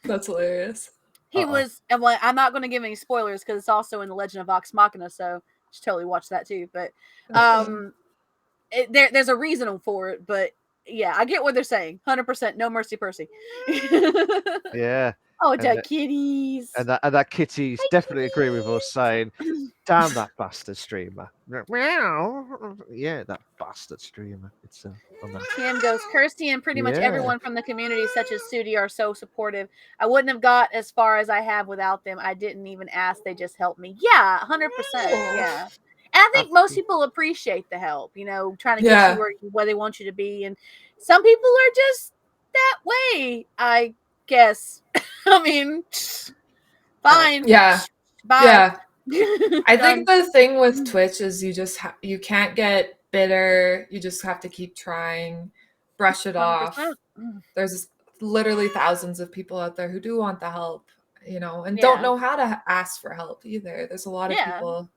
C: That's hilarious.
A: He was, and well, I'm not going to give any spoilers because it's also in the Legend of Vox Machina, so you should totally watch that too. But there's a reason for it. But yeah, I get what they're saying. 100% No Mercy Percy.
B: Yeah.
A: Oh, the kitties.
B: And that kitties definitely agree with us saying, damn that bastard streamer. Yeah, that bastard streamer. It's
A: Kim goes, Kirsty and pretty much everyone from the community, such as Sudi, are so supportive. I wouldn't have got as far as I have without them. I didn't even ask. They just helped me. Yeah, 100%. Yeah. And I think most people appreciate the help, you know, trying to get you where they want you to be. And some people are just that way, I guess. I mean, fine.
C: Yeah.
A: Bye.
C: Yeah. I think the thing with Twitch is you can't get bitter. You just have to keep trying, brush it 100%. Off. There's literally thousands of people out there who do want the help, you know, and don't know how to ask for help either. There's a lot of people.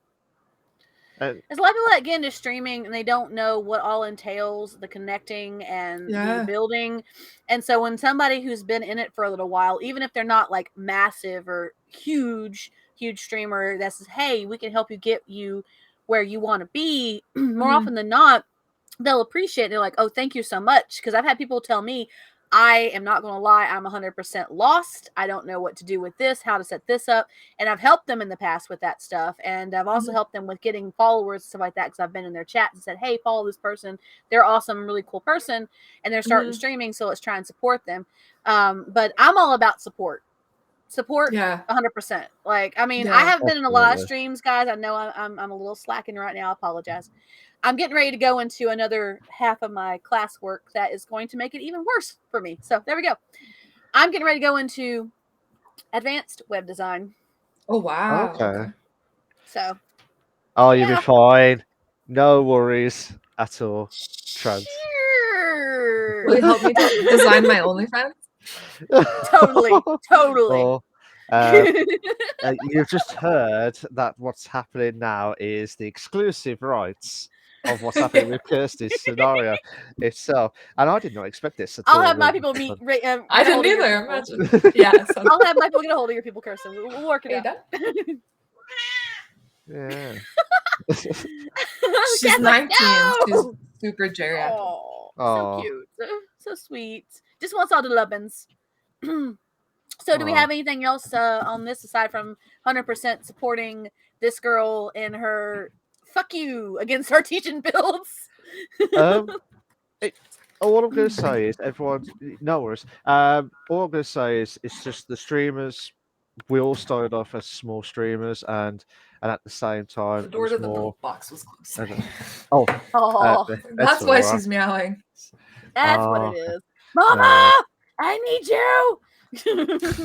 A: There's a lot of people that get into streaming and they don't know what all entails the connecting and the building. And so when somebody who's been in it for a little while, even if they're not like massive or huge streamer that says, hey, we can help you get you where you want to be, more often than not, they'll appreciate it. They're like, oh, thank you so much. Because I've had people tell me, I am not going to lie, I'm 100% lost. I don't know what to do with this, how to set this up. And I've helped them in the past with that stuff. And I've also helped them with getting followers, stuff like that, because I've been in their chats and said, hey, follow this person. They're awesome, really cool person. And they're starting streaming, so let's try and support them. But I'm all about support. 100%. Like, I mean, I have been in a lot of streams, guys. I know I'm a little slacking right now. I apologize. I'm getting ready to go into another half of my classwork that is going to make it even worse for me. So there we go. I'm getting ready to go into advanced web design.
C: Oh wow.
B: Okay.
A: So
B: Oh, you'll be
A: yeah.
B: fine. No worries at all. Trans.
C: Will you
A: Sure.
C: help me design my OnlyFans?
A: Totally.
B: Or, you've just heard that what's happening now is the exclusive rights of what's happening with Kirsty's scenario itself. And I did not expect this at
A: I'll
B: all.
A: have my people meet.
C: I
A: Get a
C: didn't
A: hold of your
C: either.
A: people.
C: Imagine. Yeah. So,
A: I'll have my people get a hold of your people, Kirsten. We'll work
C: are
A: it
C: you
A: out.
C: done?
B: Yeah.
C: She's 19.
A: No!
C: She's super geriatric.
A: Oh, so
B: Aw.
A: cute. So sweet. Just wants all the lovin's. So do we
B: Aw.
A: have anything else on this aside from 100% supporting this girl in her fuck you against her teaching builds?
B: All I'm going to say is everyone, no worries. All I'm going to say is it's just the streamers. We all started off as small streamers, and at the same time,
C: The
B: it
C: door
B: was
C: to the
B: more.
C: milk box was closed.
B: and- Oh,
A: Oh,
C: That's
B: all
C: why
B: right.
C: she's meowing.
A: that's what
B: Oh,
A: it is. Mama, I need you.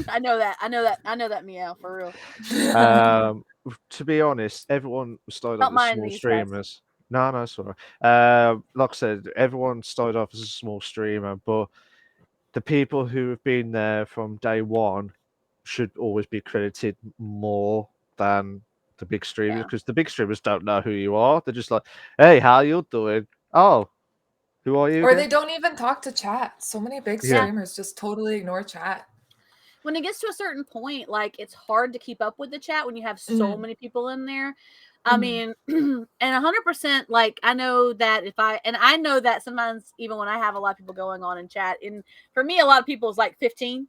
A: I know that meow for real.
B: To be honest, everyone started
A: Don't
B: off as
A: mind
B: small
A: these guys.
B: streamers. No, it's all right. Like I said, everyone started off as a small streamer, but the people who have been there from day one should always be credited more than the big streamers,
A: Yeah.
B: because the big streamers don't know who you are. They're just like, "Hey, how you doing? Oh, who are you?"
C: Or
B: again?"
C: they don't even talk to chat. So many big
B: Yeah.
C: streamers just totally ignore chat.
A: When it gets to a certain point, like it's hard to keep up with the chat when you have so many people in there. I mean, and 100%, like I know that I know that sometimes even when I have a lot of people going on in chat, and for me, a lot of people is like 15.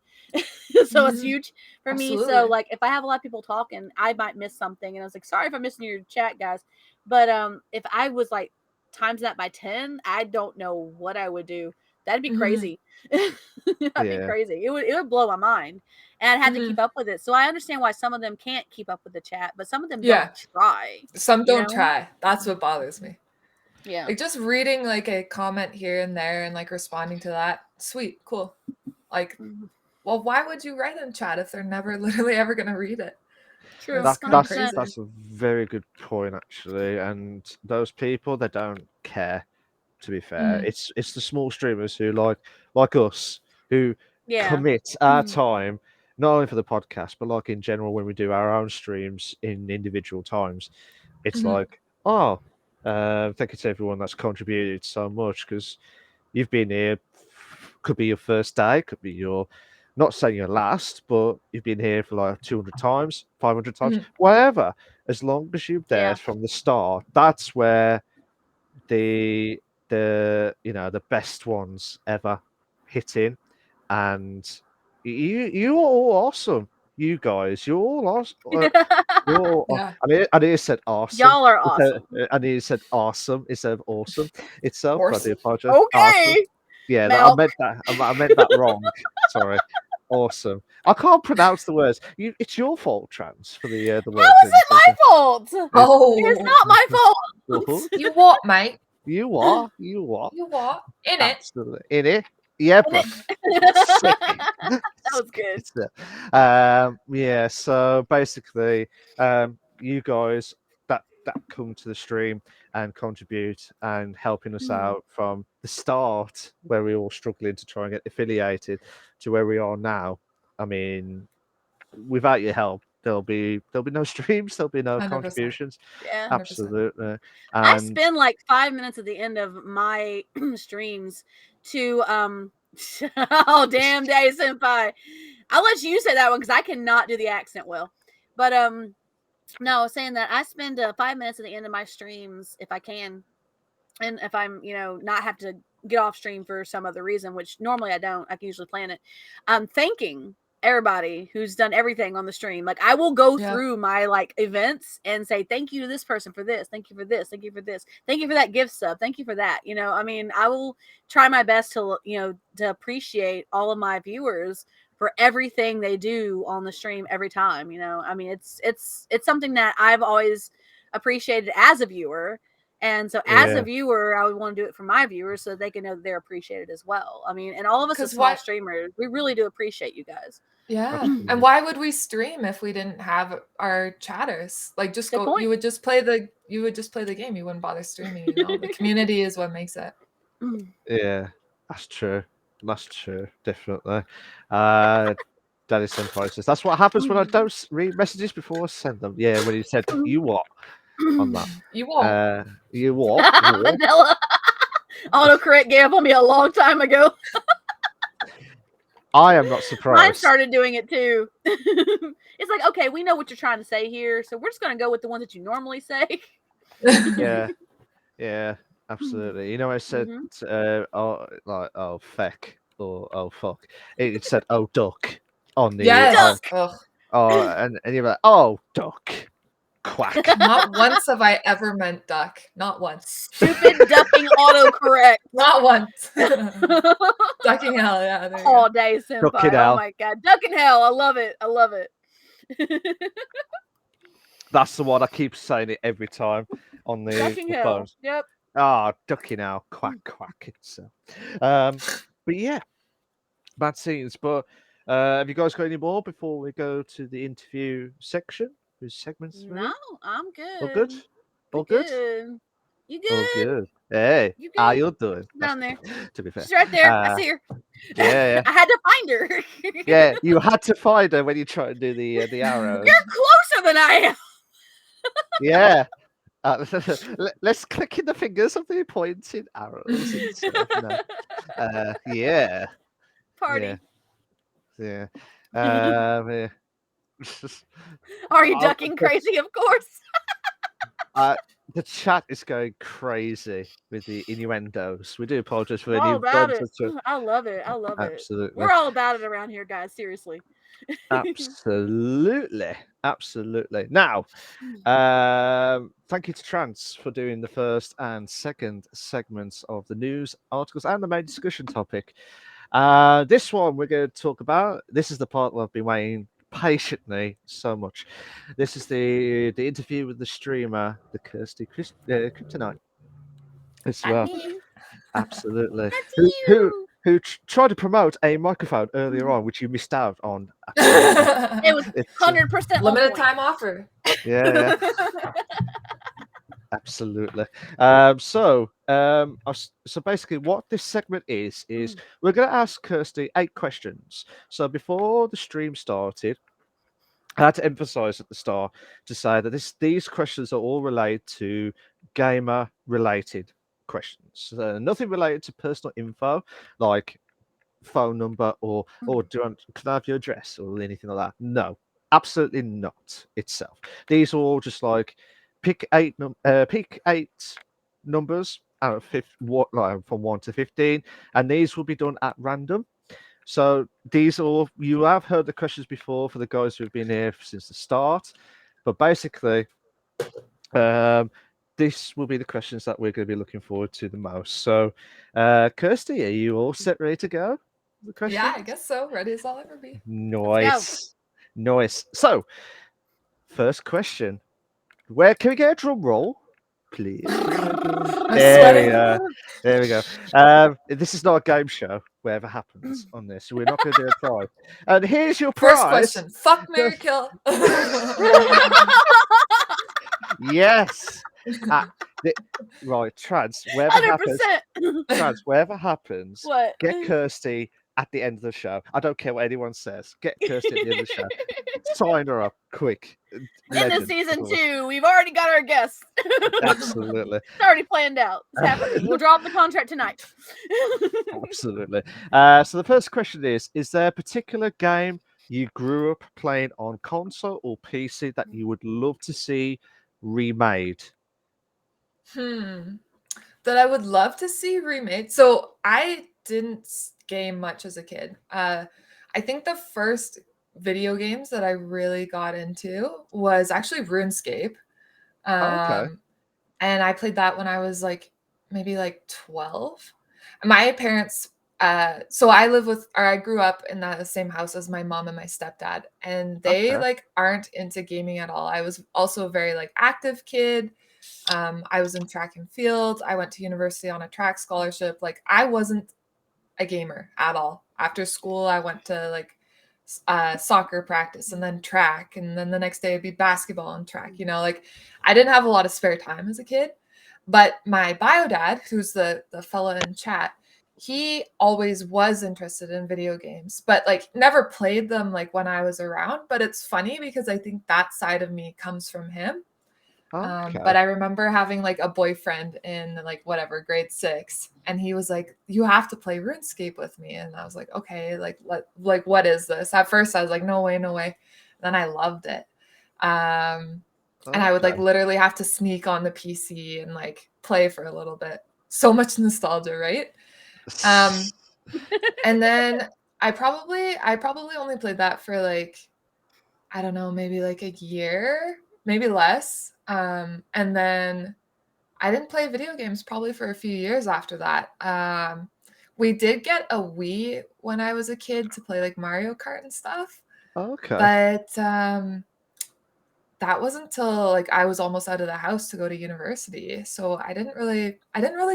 A: So it's huge for me. So
C: Absolutely.
A: like if I have a lot of people talking, I might miss something. And I was like, sorry if I'm missing your chat, guys. But if I was like times that by 10, I don't know what I would do. That'd be crazy. That'd be
B: Yeah.
A: crazy. It would blow my mind. And I'd have to keep up with it. So I understand why some of them can't keep up with the chat, but some of them
C: Yeah.
A: don't try.
C: Some
A: you
C: don't
A: know?
C: try. That's what bothers me.
A: Yeah.
C: Like just reading like a comment here and there and like responding to that. Sweet, cool. Like, well, why would you write in chat if they're never literally ever gonna read it?
A: True.
C: That's kind of crazy.
B: That's a very good point, actually. And those people, they don't care. To be fair, it's the small streamers who like us, who
A: Yeah.
B: commit our time not only for the podcast but like in general when we do our own streams in individual times. It's like, oh, thank you to everyone that's contributed so much, because you've been here. Could be your first day, could be your, not saying your last, but you've been here for like 200 times, 500 times, whatever. As long as you're there from the start, that's where the the best ones ever hit in. And you're all awesome. You guys, you're all awesome.
C: Yeah.
B: I need to said awesome.
A: Y'all are awesome.
B: I need to said awesome instead of awesome itself. I do
C: Awesome.
B: apologize.
A: Okay.
B: Awesome. Yeah, I
A: Milk.
B: meant that. I meant that wrong. Sorry. Awesome. I can't pronounce the words. It's your fault, Trans, for the words.
A: How is it my fault?
C: Oh,
A: It's not my fault.
C: you what, mate?
B: You are.
C: You what? In it.
B: Absolutely. In it. Yeah, bro. Sick.
A: That was good.
B: It's it. Yeah, so basically, you guys that come to the stream and contribute and helping us out from the start, where we were all struggling to try and get affiliated, to where we are now. I mean, without your help, there'll be no streams, there'll be no
C: 100%.
B: contributions.
A: Yeah.
C: 100%.
B: Absolutely.
A: I
B: And
A: spend like 5 minutes at the end of my streams to oh damn day senpai. I'll let you say that one because I cannot do the accent well. But no, I was saying that I spend 5 minutes at the end of my streams if I can. And if I'm, not have to get off stream for some other reason, which normally I don't, I can usually plan it. I'm thanking everybody who's done everything on the stream. Like I will go through my like events and say thank you to this person for this, thank you for this, thank you for this, thank you for that gift sub, thank you for that. I mean, I will try my best to to appreciate all of my viewers for everything they do on the stream every time. I mean, it's something that I've always appreciated as a viewer. And so as a viewer, I would want to do it for my viewers so they can know that they're appreciated as well. I mean, and all of us as small streamers, we really do appreciate you guys.
C: Yeah.
B: Absolutely.
C: And why would we stream if we didn't have our chatters? Like just
A: Good
C: go
A: point.
C: you would just play the game. You wouldn't bother streaming, The community is what makes it.
B: Yeah, that's true. That's true. Definitely. Daddy Senpai says that's what happens when I don't read messages before I send them. Yeah, when he said you what on that.
C: You won't.
B: You what? What?
A: Vanilla. Autocorrect gave up on me a long time ago.
B: I am not
A: Mine
B: surprised.
A: started doing it too. It's like, okay, we know what you're trying to say here, so we're just gonna go with the ones that you normally say.
B: Yeah, yeah, absolutely. You know, I said, oh feck or oh fuck. It said oh duck on the
C: Yes.
A: Duck.
C: Ugh.
B: and you're like oh duck quack.
C: Not once have I ever meant duck. Not once.
A: Stupid ducking autocorrect.
C: Not once. Ducking hell, yeah. There you
A: All
C: go.
A: day, senpai.
B: Ducking
A: Oh
B: hell.
A: my god, ducking hell. I love it. I love it.
B: That's the one I keep saying it every time on the
A: Ducking hell.
B: phone.
A: Yep.
B: Ah, ducking out, quack quack. It's but yeah, bad scenes. But have you guys got any more before we go to the interview section? Whose segments?
A: No, I'm good.
B: All good. All
A: You're
B: good.
A: You
B: All
A: good?
B: good. Hey,
A: You
B: how
A: good?
B: you doing?
A: Down there.
B: To be fair,
A: She's right there. I see her.
B: yeah,
A: I had to find her.
B: yeah. You had to find her when you try to do the arrows.
A: You're closer than I am.
B: Yeah. Let's click in the fingers of the pointing arrows. And stuff. No. Yeah.
A: Party.
B: Yeah. Yeah.
A: Are you
B: Oh,
A: ducking crazy? Of course.
B: The chat is going crazy with the innuendos. We do apologize for
A: We're
B: any
A: all about it.
B: such a-
A: I love it. I love it.
B: Absolutely.
A: We're all about it around here, guys. Seriously.
B: Absolutely. Absolutely. Now, thank you to Trance for doing the first and second segments of the news articles and the main discussion topic. This one we're going to talk about. This is the part where I've been waiting patiently so much. This is the interview with the streamer, the Kirsty Kryptonite. As well.
A: Me.
B: Absolutely.
A: That's you.
B: Who tried to promote a microphone earlier on, which you missed out on.
A: It was
B: It's,
A: 100%
C: Limited time offer.
B: yeah. Absolutely. So basically, what this segment is we're going to ask Kirsty 8 questions. So before the stream started, I had to emphasize at the start to say that these questions are all related to gamer-related questions. Nothing related to personal info like phone number or can I have your address or anything like that. No, absolutely not itself. These are all just like pick eight numbers out of from 1 to 15, and these will be done at random. So these are all, you have heard the questions before for the guys who've been here since the start, but basically this will be the questions that we're going to be looking forward to the most. So Kirsty, are you all set, ready to go?
C: Yeah, I guess so. Ready as I'll ever be.
B: Nice. So, first question. Where can we get a drum roll, please? There we go. This is not a game show, whatever happens on this. We're not going to do a prize. And here's your prize.
C: First question. Fuck, marry, kill.
B: Yes. Right, Trans, wherever happens,
A: 100%.
B: wherever happens,
A: What?
B: get Kirsty at the end of the show. I don't care what anyone says. Get Kirsty at the end of the show. Sign her up quick.
A: In the
B: Legend,
A: season
B: of course.
A: 2, we've already got our guests.
B: Absolutely.
A: It's already planned out. It's happening. We'll draw up the contract tonight.
B: Absolutely. So the first question is there a particular game you grew up playing on console or PC that you would love to see remade?
C: That I would love to see remade. So I didn't game much as a kid. I think the first video games that I really got into was actually RuneScape.
B: Okay.
C: And I played that when I was maybe 12. My parents, so I grew up in the same house as my mom and my stepdad, and they aren't into gaming at all. I was also a very active kid. I was in track and field. I went to university on a track scholarship. I wasn't a gamer at all. After school, I went to soccer practice and then track, and then the next day it'd be basketball and track. Like I didn't have a lot of spare time as a kid. But my bio dad, who's the fella in chat, he always was interested in video games, but like never played them like when I was around. But it's funny because I think that side of me comes from him.
B: Okay.
C: But I remember having like a boyfriend in like whatever grade 6, and he was like, "You have to play RuneScape with me," and I was like, "Okay, like what is this?" At first, I was like, "No way, no way." Then I loved it, and I would like
B: Okay.
C: literally have to sneak on the PC and like play for a little bit. So much nostalgia, right? And then I probably only played that for like, I don't know, maybe like a year, maybe less. And then I didn't play video games probably for a few years after that. We did get a Wii when I was a kid to play like Mario Kart and stuff,
B: Okay.
C: but that wasn't until like I was almost out of the house to go to university. So I didn't really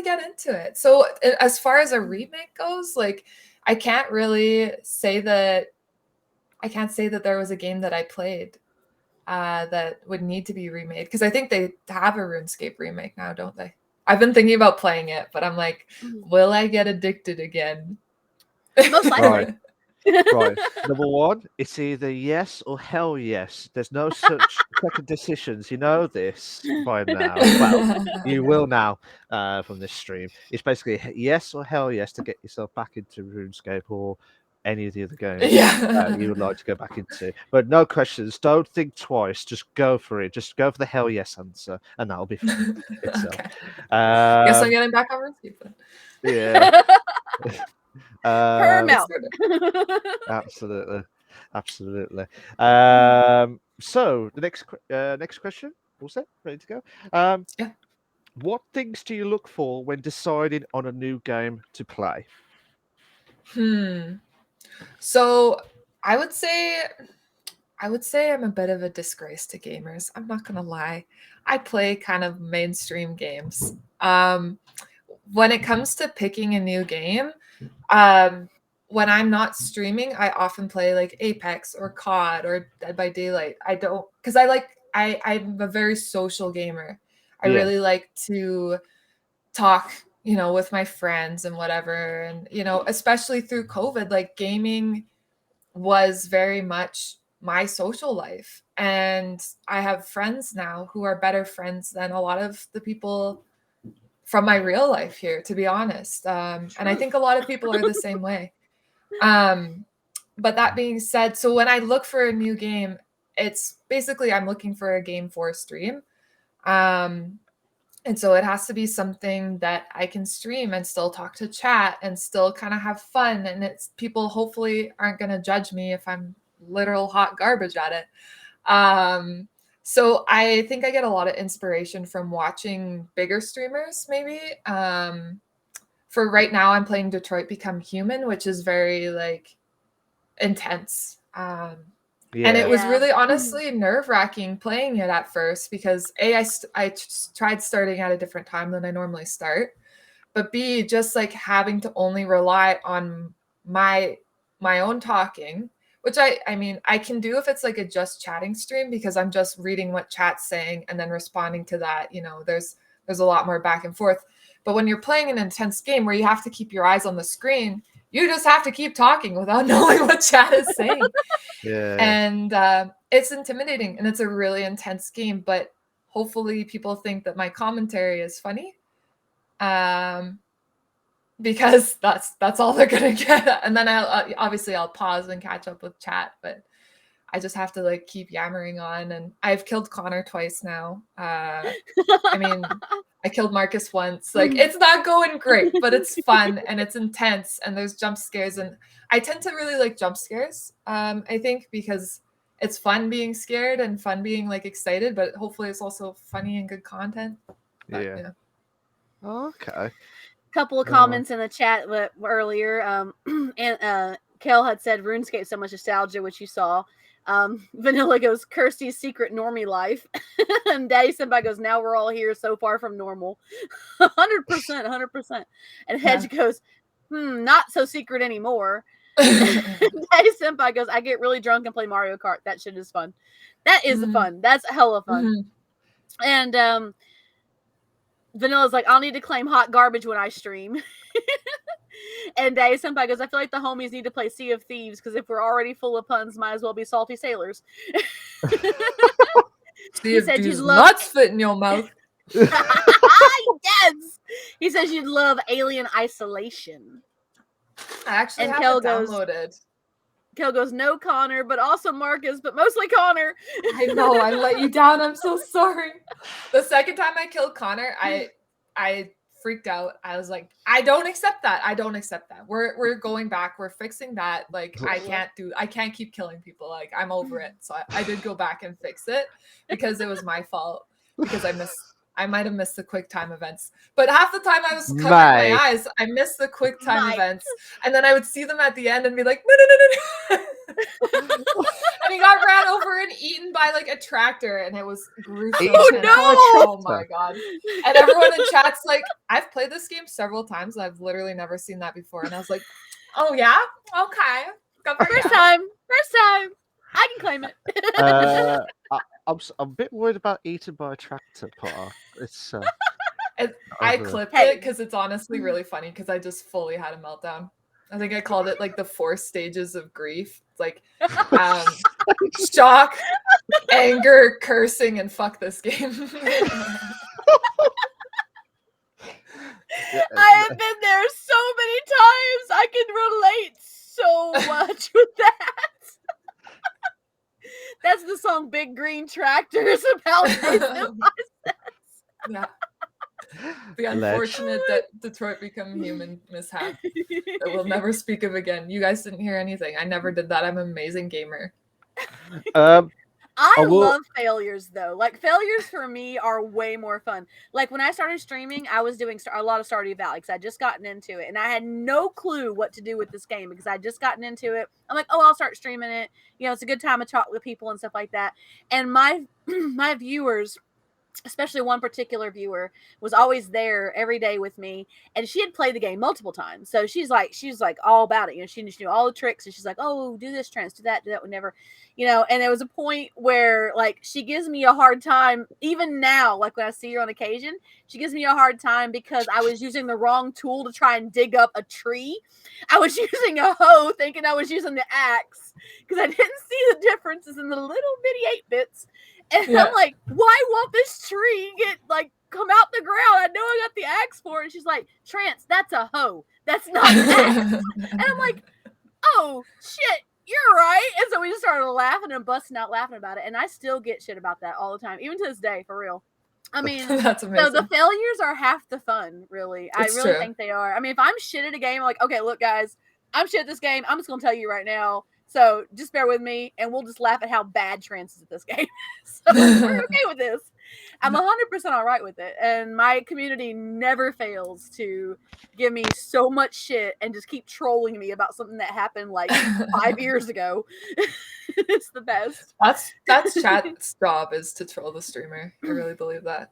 C: get into it. So as far as a remake goes, like I can't say that there was a game that I played that would need to be remade, because I think they have a RuneScape remake now, don't they? I've been thinking about playing it, but I'm like, will I get addicted again?
A: Most likely.
B: Right. Number one, it's either yes or hell yes. There's no such second decisions. You know this by now. Well, you will now from this stream. It's basically yes or hell yes to get yourself back into RuneScape or any of the other games you would like to go back into. But no questions. Don't think twice. Just go for it. Just go for the hell yes answer, and that'll be fun itself.
C: Okay. Guess I'm
B: Um,
C: getting back on RuneScape then.
B: yeah.
A: Hermel.
B: Absolutely. So the next question, all set, ready to go?
C: Yeah.
B: What things do you look for when deciding on a new game to play?
C: So I would say I'm a bit of a disgrace to gamers. I'm not gonna lie. I play kind of mainstream games. When it comes to picking a new game, when I'm not streaming, I often play like Apex or COD or Dead by Daylight. I don't, because I'm a very social gamer. I
B: Yeah.
C: really like to talk, with my friends and whatever. And, especially through COVID, like gaming was very much my social life. And I have friends now who are better friends than a lot of the people from my real life here, to be honest. And I think a lot of people are the same way. But that being said, so when I look for a new game, it's basically I'm looking for a game for stream. And so it has to be something that I can stream and still talk to chat and still kind of have fun. And it's people hopefully aren't going to judge me if I'm literal hot garbage at it. So I think I get a lot of inspiration from watching bigger streamers, maybe. For right now, I'm playing Detroit Become Human, which is very like intense. And it was really honestly nerve-wracking playing it at first because I tried starting at a different time than I normally start, but B, just like having to only rely on my own talking, which I mean I can do if it's like a just chatting stream because I'm just reading what chat's saying and then responding to that. There's a lot more back and forth. But when you're playing an intense game where you have to keep your eyes on the screen, you just have to keep talking without knowing what chat is saying. And it's intimidating and it's a really intense game, but hopefully people think that my commentary is funny. Because that's all they're gonna get. And then I'll pause and catch up with chat, but I just have to like keep yammering on. And I've killed Connor twice now. I mean, I killed Marcus once. Like it's not going great, but it's fun and it's intense and there's jump scares. And I tend to really like jump scares. I think because it's fun being scared and fun being like excited, but hopefully it's also funny and good content. But,
B: Okay.
A: Couple of comments in the chat earlier. And Kel had said RuneScape so much nostalgia, which you saw. Vanilla goes Kirsty's secret normie life, and Daddy Senpai goes now we're all here so far from normal. 100%. And Hedge goes not so secret anymore. Daddy Senpai goes, I get really drunk and play Mario Kart. That shit is fun. That is fun. That's hella fun. And Vanilla's like, I'll need to claim hot garbage when I stream. And Daddy Senpai goes, I feel like the homies need to play Sea of Thieves because if we're already full of puns, might as well be salty sailors.
C: See if these nuts fit in your mouth.
A: Yes. He says you'd love Alien Isolation.
C: I actually
A: And
C: have
A: Kel
C: it
A: goes-
C: downloaded.
A: Kel goes, no Connor, but also Marcus, but mostly Connor.
C: I know, I let you down. I'm so sorry. The second time I killed Connor, I freaked out. I was like, I don't accept that. I don't accept that. We're going back. We're fixing that. Like, I can't keep killing people. Like, I'm over it. So I did go back and fix it because it was my fault. Because I might have missed the quick time events. But half the time I was covering my eyes, I missed the quick time events. And then I would see them at the end and be like, no. And he got ran over and eaten by like a tractor, and it was gruesome. Oh my god. And everyone in chat's like, I've played this game several times. I've literally never seen that before. And I was like, oh yeah? Okay.
A: First time. I can claim it.
B: I'm a bit worried about eaten by a tractor, Potter. It's
C: I clipped it because it's honestly really funny because I just fully had a meltdown. I think I called it like the 4 stages of grief. It's like shock, anger, cursing, and fuck this game.
A: I have been there so many times. I can relate so much with that. That's the song Big Green Tractors about.
C: Yeah. The unfortunate that Detroit Become Human mishap that we'll never speak of again. You guys didn't hear anything. I never did that. I'm an amazing gamer.
A: I love failures though. Like failures for me are way more fun. Like when I started streaming, I was doing a lot of Stardew Valley because I just gotten into it and I had no clue what to do with this game because I just gotten into it. I'm like, oh, I'll start streaming it. You know, it's a good time to talk with people and stuff like that. And my viewers, especially one particular viewer, was always there every day with me, and she had played the game multiple times. So she's like all about it. You know, she knew all the tricks, and she's like, oh, do this trance, do that whenever, you know. And there was a point where like she gives me a hard time even now. Like when I see her on occasion, she gives me a hard time because I was using the wrong tool to try and dig up a tree. I was using a hoe, thinking I was using the axe because I didn't see the differences in the little bitty 8-bits. And I'm like, why won't this tree come out the ground? I know I got the axe for it. And she's like, Trance, that's a hoe. That's not an axe. And I'm like, oh, shit, you're right. And so we just started laughing and busting out laughing about it. And I still get shit about that all the time, even to this day, for real. I mean,
C: that's amazing.
A: So the failures are half the fun, really. I really think they are. I mean, if I'm shit at a game, I'm like, okay, look, guys, I'm shit at this game. I'm just going to tell you right now. So just bear with me, and we'll just laugh at how bad Trance is at this game. So we're okay with this. I'm 100% all right with it. And my community never fails to give me so much shit and just keep trolling me about something that happened like 5 years ago. It's the best.
C: That's chat's job, is to troll the streamer. I really believe that.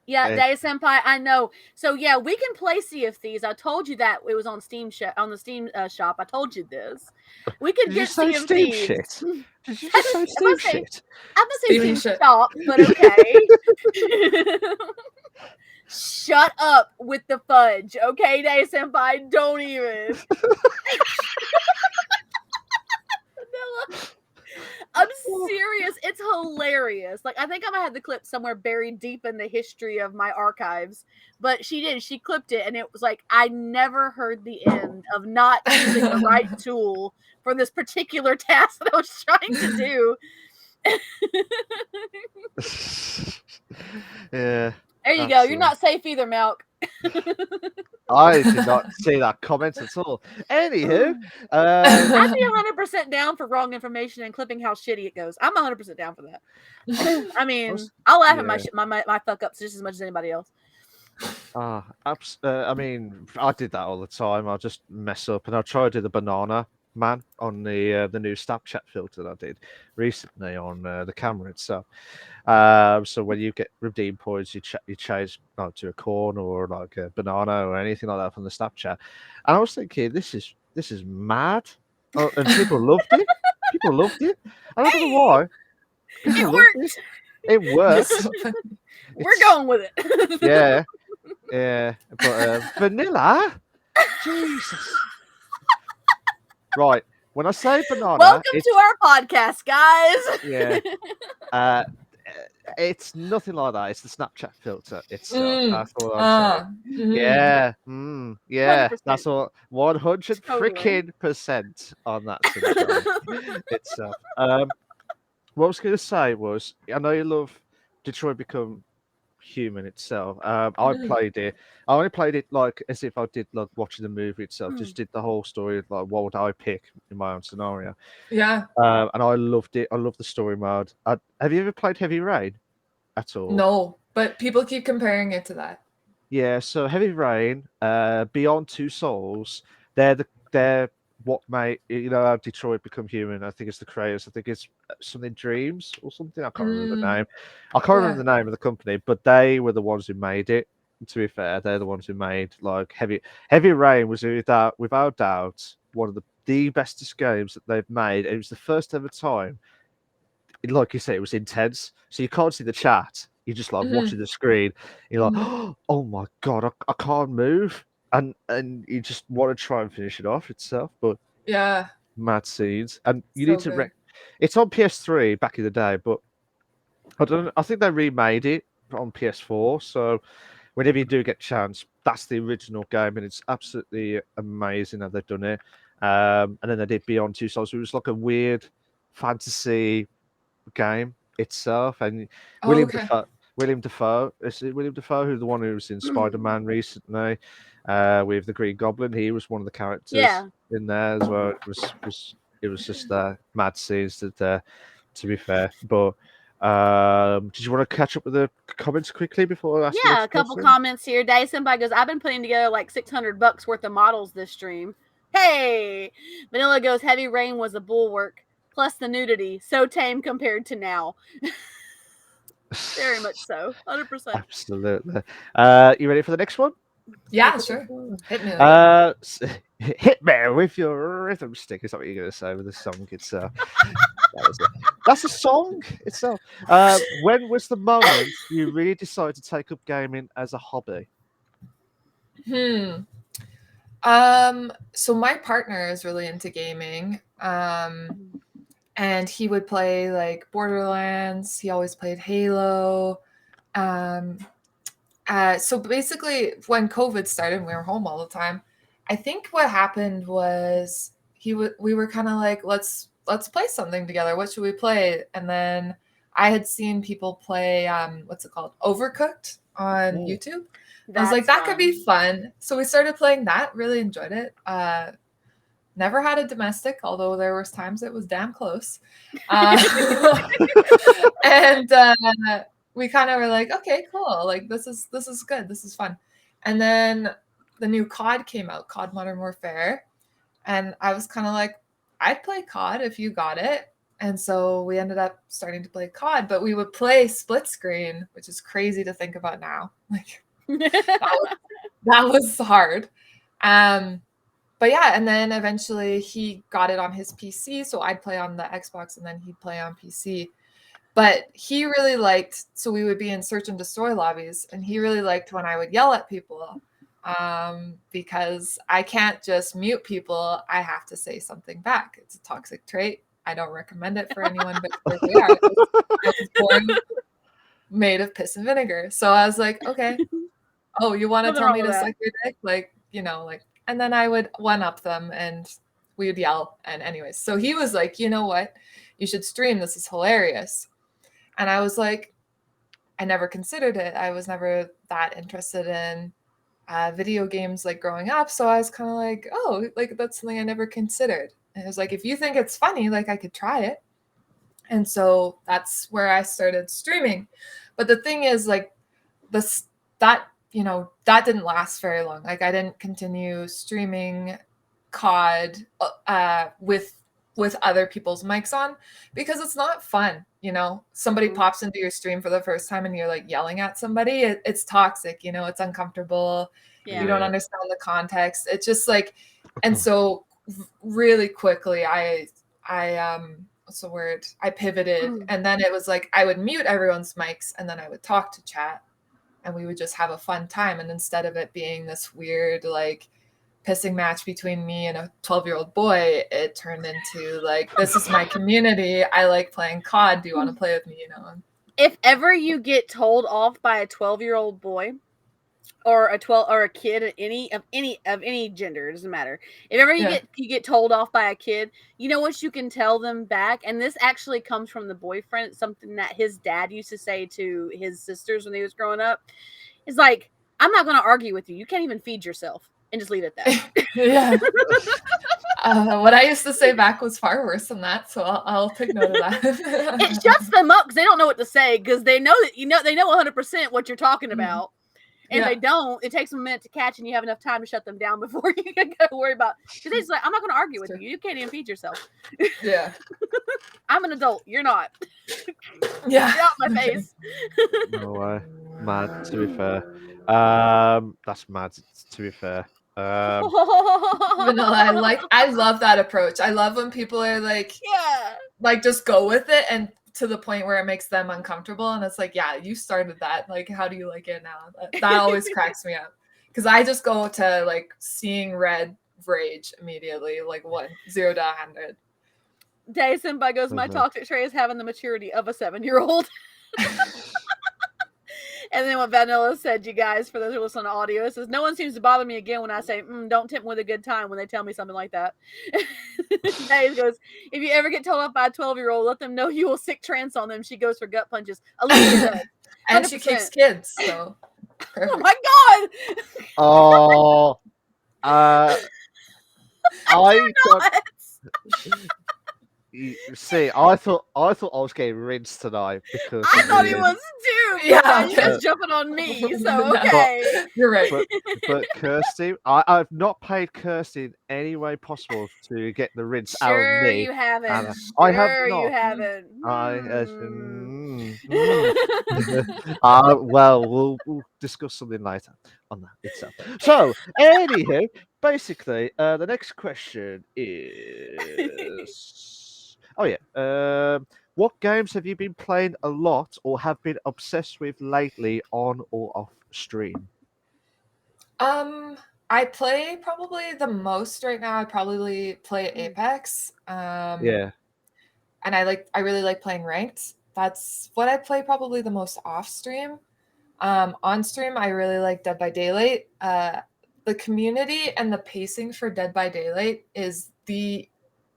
A: Yeah, Day Senpai, I know. So yeah, we can play Sea of Thieves. I told you that it was on Steam on the Steam shop. I told you this. We could get Sea of Thieves.
B: Shit? Did you just say Steam shit?
A: I'm gonna say Steam shop, but okay. Shut up with the fudge, okay, Day Senpai? Don't even. I'm serious. It's hilarious. Like, I think I might have the clip somewhere buried deep in the history of my archives. But she did. She clipped it, and it was like, I never heard the end of not using the right tool for this particular task that I was trying to do.
B: Yeah.
A: There you go. You're not safe either, Malk.
B: I did not see that comment at all. Anywho,
A: I'd be 100% down for wrong information and clipping how shitty it goes. I'm 100% down for that. I mean, I'll laugh at my fuck ups just as much as anybody else.
B: I mean, I did that all the time. I'll just mess up, and I'll try to do the banana man on the new Snapchat filter that I did recently on the camera itself. So when you get redeem points, you change to a corn or like a banana or anything like that from the Snapchat. And I was thinking, this is mad. Oh, and people loved it. People loved it. I don't know why. People
A: It
B: loved
A: worked.
B: it. It
C: That's
B: worked.
C: so funny.
A: We're
B: It's-
A: going with it.
B: Yeah, yeah. But vanilla, Jesus. Right. When I say banana,
A: Welcome
B: it's
A: to our podcast, guys.
B: yeah. Uh, it's nothing like that. It's the Snapchat filter itself. That's all I'm saying. Yeah, yeah.
A: 100%.
B: That's all. 100
A: Totally.
B: freaking percent on that sunshine itself. What I was going to say was, I know you love Detroit Become Human itself. I played it. I only played it like as if I did like watching the movie itself. Just did the whole story of like what would I pick in my own scenario.
C: Yeah.
B: And I loved it. I love the story mode. Have you ever played Heavy Rain at all?
C: No, but people keep comparing it to that.
B: Yeah. So Heavy Rain, Beyond Two Souls, they're what made how Detroit Become Human. I think it's the creators. I think it's something Dreams or something. I can't remember the name. I can't remember the name of the company, but they were the ones who made it. To be fair, they're the ones who made like Heavy Rain was without doubt one of the bestest games that they've made. It was the first ever time, like you say, it was intense. So you can't see the chat. You're just like watching the screen. You're like, oh my god, I can't move, and you just want to try and finish it off itself. But
C: Yeah.
B: mad scenes, and you
C: So
B: need to.
C: good.
B: It's on PS3 back in the day, but I don't. I think they remade it on PS4. So whenever you do get a chance, that's the original game, and it's absolutely amazing how they've done it. And then they did Beyond Two Souls. It was like a weird fantasy game itself, and
C: Oh,
B: William
C: okay.
B: Dafoe. William Dafoe. Is it William Dafoe who's the one who was in Spider-Man recently with the Green Goblin? He was one of the characters in there as well. It was just mad scenes to be fair. But did you want to catch up with the comments quickly before I ask the
A: Yeah,
B: next
A: a couple
B: question?
A: comments here. Day Senpai goes, I've been putting together like $600 worth of models this stream. Hey! Vanilla goes, Heavy Rain was a bulwark. Plus the nudity. So tame compared to now. Very much so. 100%.
B: Absolutely. You ready for the next one?
C: Yeah, sure. Hit me.
B: Hit me with your rhythm stick. Is that what you're going to say with the song? It's that's a song itself. When was the moment you really decided to take up gaming as a hobby?
C: So my partner is really into gaming. And he would play like Borderlands. He always played Halo. So basically, when COVID started, and we were home all the time. I think what happened was we were kind of like, let's play something together. What should we play? And then I had seen people play what's it called, Overcooked on YouTube. I was like, that could be fun. So we started playing that. Really enjoyed it. Never had a domestic, although there was times it was damn close. And we kind of were like, okay, cool. Like this is good. This is fun. And then the new COD came out, COD Modern Warfare. And I was kind of like, I'd play COD if you got it. And so we ended up starting to play COD, but we would play split screen, which is crazy to think about now. Like that was hard. But yeah, and then eventually he got it on his PC, so I'd play on the Xbox and then he'd play on PC. But he really liked, so we would be in search and destroy lobbies, and he really liked when I would yell at people because I can't just mute people. I have to say something back. It's a toxic trait. I don't recommend it for anyone, but here we are. I was born made of piss and vinegar. So I was like, okay. Oh, you want to tell me to suck your dick? Like, and then I would one-up them and we would yell. And anyways, so he was like, you know what? You should stream. This is hilarious. And I was like, I never considered it. I was never that interested in video games like growing up. So I was kind of like, oh, like that's something I never considered. And it was like, if you think it's funny, like I could try it. And so that's where I started streaming. But the thing is, like, that didn't last very long. Like I didn't continue streaming COD with other people's mics on because it's not fun. Somebody pops into your stream for the first time and you're like yelling at somebody. It's toxic, it's uncomfortable. Yeah. You don't understand the context. It's just like, and so really quickly I what's the word? I pivoted, and then it was like I would mute everyone's mics, and then I would talk to chat, and we would just have a fun time. And instead of it being this weird like pissing match between me and a 12-year-old boy, it turned into like, this is my community. I like playing COD. Do you want to play with me? You know.
A: If ever you get told off by a 12-year-old boy or a kid of any gender, it doesn't matter. If ever you get told off by a kid, you know what you can tell them back? And this actually comes from the boyfriend. It's something that his dad used to say to his sisters when he was growing up. It's like, I'm not going to argue with you. You can't even feed yourself. And just leave it at that.
C: Yeah. What I used to say back was far worse than that, so I'll take note of that.
A: It shuts them up because they don't know what to say, because they know that they know 100% what you're talking about, and they don't. It takes them a minute to catch, and you have enough time to shut them down before you can go worry about. Because they're just like, I'm not going to argue with you. You can't even feed yourself.
C: Yeah.
A: I'm an adult. You're not.
C: Yeah.
A: Get out my face.
B: No way. Mad, to be fair. That's mad, to be fair.
C: Vanilla, I love that approach. I love when people are like, like just go with it, and to the point where it makes them uncomfortable, and it's like, yeah, you started that. Like, how do you like it now? That always cracks me up, because I just go to like seeing red rage immediately, like 0 to 100.
A: Day Senpai goes, my toxic trait is having the maturity of a 7-year-old. And then what Vanilla said, you guys, for those who listen to audio, says, no one seems to bother me again when I say, don't tempt me with a good time when they tell me something like that. Days goes, if you ever get told off by a 12-year-old, let them know you will sick trance on them. She goes for gut punches.
C: And she kicks kids, so. Perfect.
A: Oh my God.
B: Oh. See, I thought I was getting rinsed tonight because
A: I thought he was too.
C: Yeah,
A: you guys jumping on me. So okay,
C: you're right.
B: But Kirsty, I've not paid Kirsty in any way possible to get the rinse out of me.
A: You haven't.
B: I have not.
A: You haven't.
B: Well, we'll discuss something later on that itself. So, anywho, basically, the next question is. Oh yeah. What games have you been playing a lot or have been obsessed with lately on or off stream?
C: I play probably the most right now. I probably play Apex.
B: Yeah.
C: And I really like playing ranked. That's what I play probably the most off stream. On stream, I really like Dead by Daylight. The community and the pacing for Dead by Daylight is the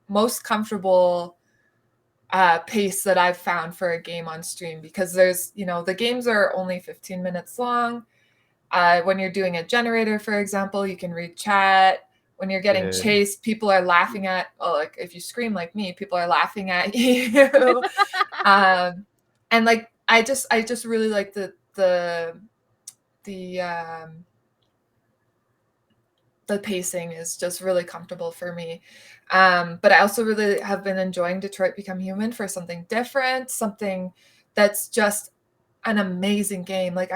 C: most comfortable pace that I've found for a game on stream, because there's, the games are only 15 minutes long. When you're doing a generator, for example, you can read chat. When you're getting chased, people are laughing at, like if you scream like me, people are laughing at you. And like, I just really like the pacing is just really comfortable for me. But I also really have been enjoying Detroit Become Human for something different, something that's just an amazing game. Like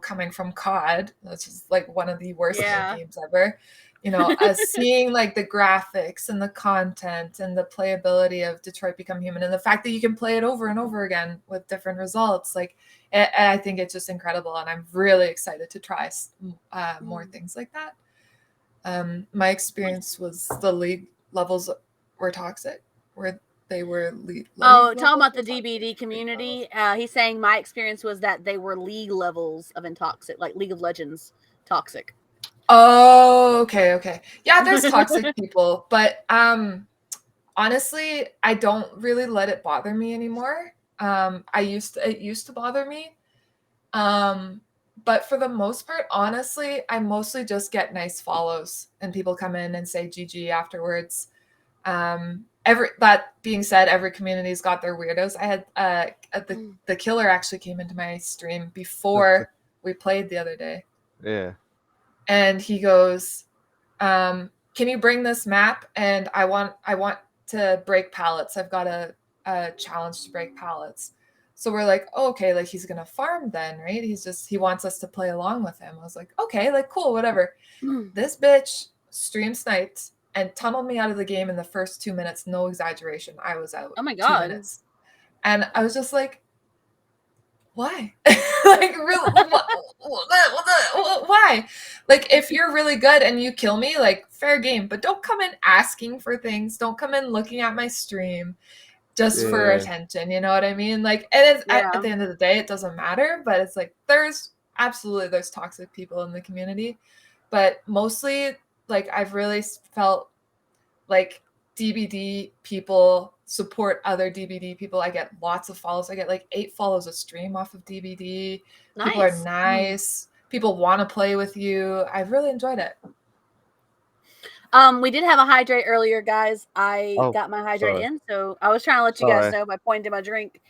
C: coming from COD, that's just like one of the worst games ever. Seeing like the graphics and the content and the playability of Detroit Become Human, and the fact that you can play it over and over again with different results, like I think it's just incredible, and I'm really excited to try more things like that. My experience was the league levels were toxic, where they were league.
A: Talking about the DBD community, he's saying my experience was that they were league levels of intoxic, like League of Legends toxic.
C: Oh, okay. Yeah, there's toxic people, but honestly, I don't really let it bother me anymore. It used to bother me. But for the most part, honestly, I mostly just get nice follows and people come in and say GG afterwards. That being said, every community's got their weirdos. I had the killer actually came into my stream before we played the other day.
B: Yeah.
C: And he goes, can you bring this map? And I want to break pallets. I've got a challenge to break pallets. So we're like, oh, okay, like he's going to farm then, right? He wants us to play along with him. I was like, okay, like cool, whatever. This bitch stream sniped and tunneled me out of the game in the first 2 minutes. No exaggeration. I was out.
A: Oh my
C: 2
A: God.
C: minutes. And I was just like, why? Like, real, why? Like, if you're really good and you kill me, like, fair game. But don't come in asking for things. Don't come in looking at my stream just for
B: Yeah.
C: attention. You know what I mean? Like, and it's,
A: Yeah.
C: at the end of the day, it doesn't matter. But it's like, there's toxic people in the community. But mostly, like, I've really felt like DBD people support other DBD people. I get lots of follows. I get like 8 follows a stream off of DBD. People are
A: Nice.
C: nice. People want to play with you. I've really enjoyed it.
A: We did have a hydrate earlier, guys. I
B: Oh,
A: got my hydrate
B: sorry.
A: in, so I was trying to let you guys
B: Sorry.
A: know by pointing to my drink.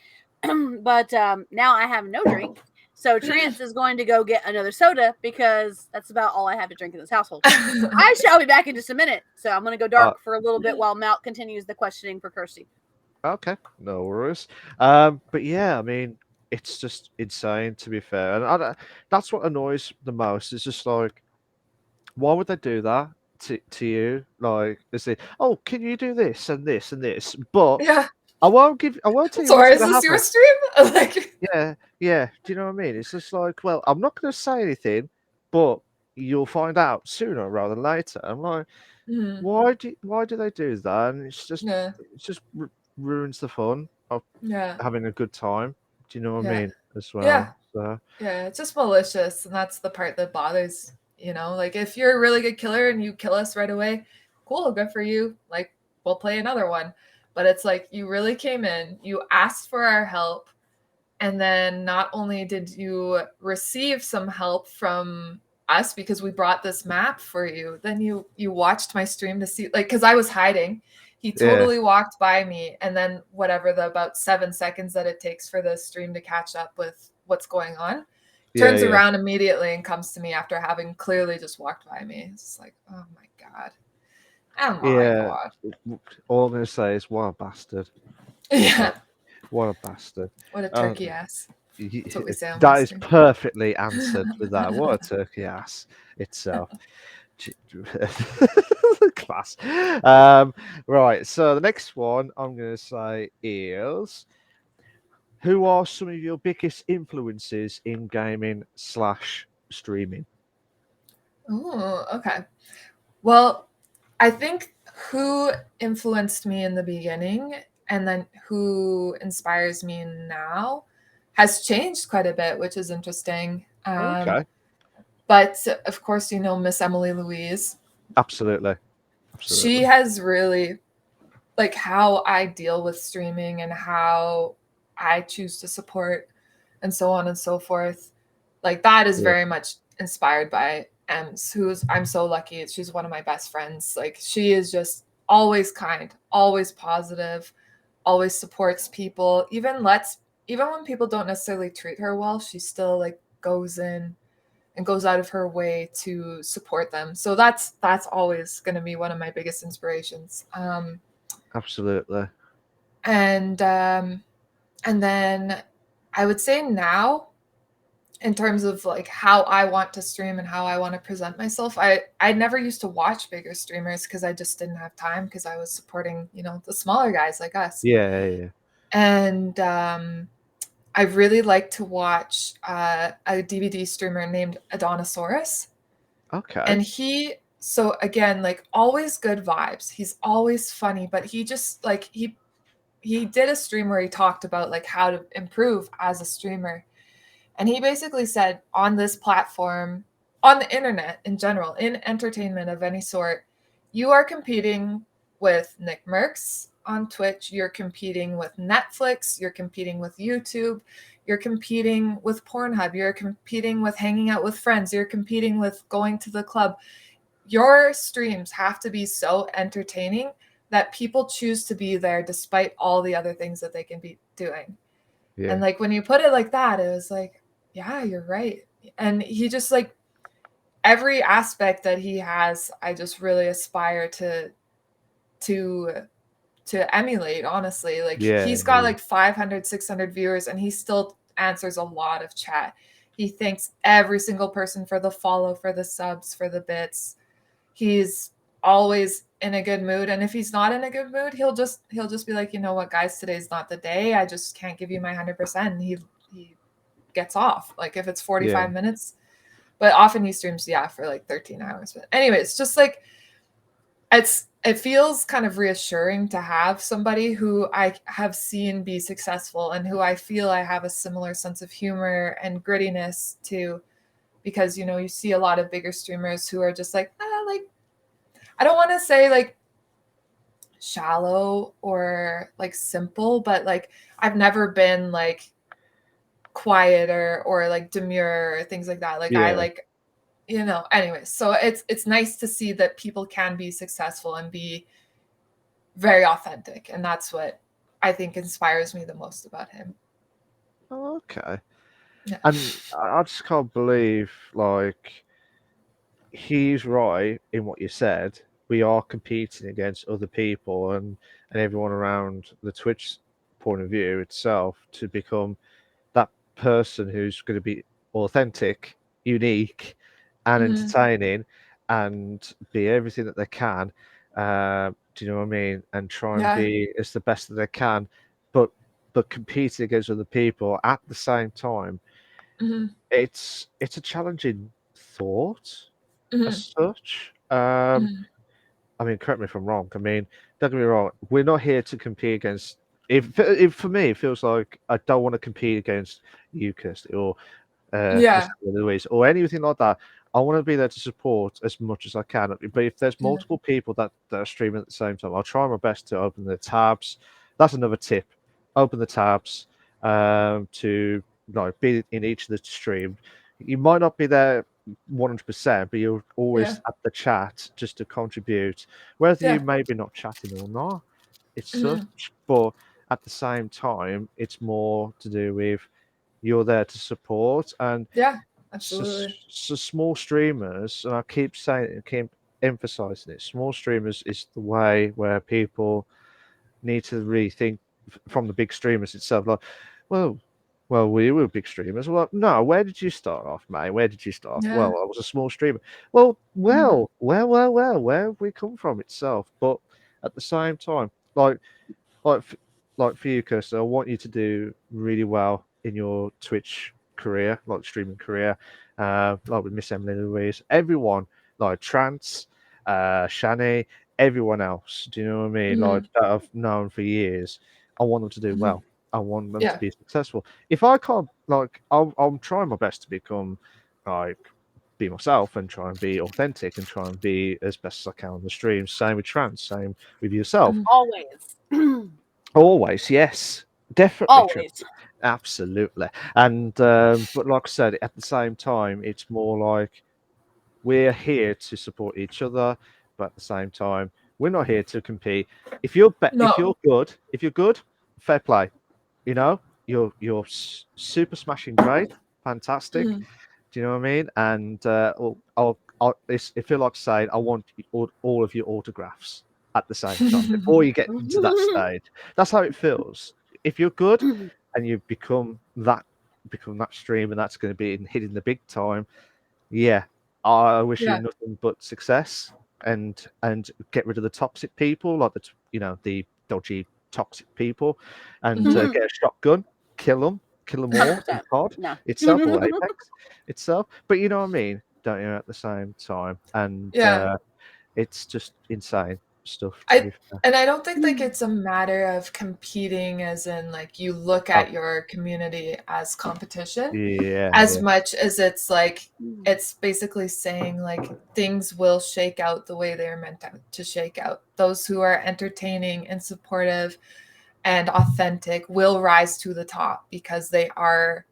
A: But now I have no drink. So Trance is going to go get another soda because that's about all I have to drink in this household. I shall be back in just a minute. So I'm going to go dark for a little bit while Mount continues the questioning for Kirsty.
B: Okay, no worries. But yeah, I mean, it's just insane, to be fair, and that's what annoys the most. It's just like, why would they do that to you? Like, they say, "Oh, can you do this and this and this?" But
C: Yeah.
B: I won't tell you what's
C: Sorry, is
B: going to
C: this your
B: happen.
C: stream? Like,
B: Yeah. Do you know what I mean? It's just like, well, I'm not going to say anything, but you'll find out sooner rather than later. I'm like,
C: mhm.
B: why do they do that? And
C: Yeah.
B: it just ruins the fun of
C: Yeah.
B: having a good time. Do you know what I
C: Yeah.
B: mean? As well.
C: Yeah.
B: So
C: Yeah. It's just malicious. And that's the part that bothers, you know, like if you're a really good killer and you kill us right away, cool, good for you. Like, we'll play another one. But it's like, you really came in, you asked for our help. And then not only did you receive some help from us because we brought this map for you, then you watched my stream to see, like, because I was hiding. He
B: yeah,
C: totally walked by me, and then whatever the about 7 seconds that it takes for the stream to catch up with what's going on, turns
B: yeah.
C: around immediately and comes to me after having clearly just walked by me. It's just like, oh my God. Oh my
B: Yeah.
C: God.
B: All I'm gonna say is, what a bastard!
C: Yeah.
B: What a bastard!
C: What a turkey ass. That's what we say on my
B: That is
C: stream.
B: perfectly answered with that. What a turkey ass itself. Class. Right. So the next one I'm going to say is, who are some of your biggest influences in gaming / streaming?
C: Oh, okay. Well, I think who influenced me in the beginning and then who inspires me now has changed quite a bit, which is interesting.
B: Okay.
C: But of course, you know, Miss Emily Louise.
B: Absolutely.
C: She has really, like, how I deal with streaming and how I choose to support and so on and so forth. Like, that is
B: Yeah.
C: very much inspired by Ems, who's, I'm so lucky. She's one of my best friends. Like, she is just always kind, always positive, always supports people, even when people don't necessarily treat her well, she still like goes in and goes out of her way to support them. So that's always going to be one of my biggest inspirations.
B: Absolutely.
C: And then I would say now, in terms of like how I want to stream and how I want to present myself, I never used to watch bigger streamers because I just didn't have time because I was supporting, you know, the smaller guys like us.
B: Yeah.
C: And I really like to watch a DVD streamer named Adonisaurus.
B: Okay.
C: And so again, like, always good vibes. He's always funny, but he just like he did a stream where he talked about like how to improve as a streamer. And he basically said, on this platform, on the internet in general, in entertainment of any sort, you are competing with Nick Merckx on Twitch, you're competing with Netflix, you're competing with YouTube, you're competing with Pornhub, you're competing with hanging out with friends, you're competing with going to the club. Your streams have to be so entertaining that people choose to be there despite all the other things that they can be doing.
B: Yeah.
C: And like, when you put it like that, it was like, yeah, you're right. And he just, like, every aspect that he has, I just really aspire to emulate, honestly. Like, he's got like 500, 600 viewers and he still answers a lot of chat. He thanks every single person for the follow, for the subs, for the bits. He's always in a good mood, and if he's not in a good mood, he'll just be like, you know what, guys, today's not the day. I just can't give you my 100%. And he gets off. Like if it's 45 minutes, but often he streams for like 13 hours. But anyway, it's just like it feels kind of reassuring to have somebody who I have seen be successful and who I feel I have a similar sense of humor and grittiness to, because, you know, you see a lot of bigger streamers who are just like, like, I don't want to say like shallow or like simple, but like I've never been like quiet or like demure or things like that. Like I like, you know, anyway, so it's nice to see that people can be successful and be very authentic, and that's what I think inspires me the most about him.
B: Okay.
C: Yeah.
B: And I just can't believe, like, he's right in what you said. We are competing against other people and everyone around the Twitch point of view itself to become that person who's going to be authentic, unique, and entertaining, and be everything that they can. Do you know what I mean? And try and be as the best that they can, but competing against other people at the same time. It's a challenging thought as such. I mean, correct me if I'm wrong. I mean, don't get me wrong. We're not here to compete against. If for me, it feels like I don't want to compete against you, Kirsty, or Mr. Louise, or anything like that. I want to be there to support as much as I can. But if there's multiple people that are streaming at the same time, I'll try my best to open the tabs. That's another tip. Open the tabs to be in each of the stream. You might not be there 100%, but you're always at the chat just to contribute, whether you maybe not chatting or not. It's such, but at the same time, it's more to do with you're there to support, and
C: absolutely.
B: So small streamers, and I keep saying it, keep emphasizing it. Small streamers is the way where people need to rethink from the big streamers itself. Like, well, we were big streamers. Well, no, where did you start off, mate? Where did you start? Well, I was a small streamer. Well, where have we come from itself? But at the same time, like for you, Kirsten, I want you to do really well in your Twitch career, like streaming career, like with Miss Emily Louise, everyone, like Trance, Shani, everyone else. Do you know what I mean? Like that I've known for years. I want them to do well. I want them to be successful. If I can't, like, I'm trying my best to become, like, be myself and try and be authentic and try and be as best as I can on the stream. Same with Trance, same with yourself.
A: Always.
B: Always, yes, definitely.
A: Always.
B: True. Absolutely. And but like I said, at the same time, it's more like we're here to support each other, but at the same time, we're not here to compete. If you're if you're good, fair play. You know, you're super smashing great, fantastic. Do you know what I mean? And it feel like saying I want all of your autographs at the same time before you get into that stage. That's how it feels. If you're good and you become that stream, and that's going to be hitting the big time. Yeah, I wish you nothing but success and get rid of the toxic people, like the dodgy toxic people, and get a shotgun, kill them all in COD itself or Apex itself. But you know what I mean, don't you? At the same time, and it's just insane stuff.
C: And I don't think like it's a matter of competing as in like you look at your community as competition as much as it's like it's basically saying like things will shake out the way they're meant to shake out. Those who are entertaining and supportive and authentic will rise to the top because they are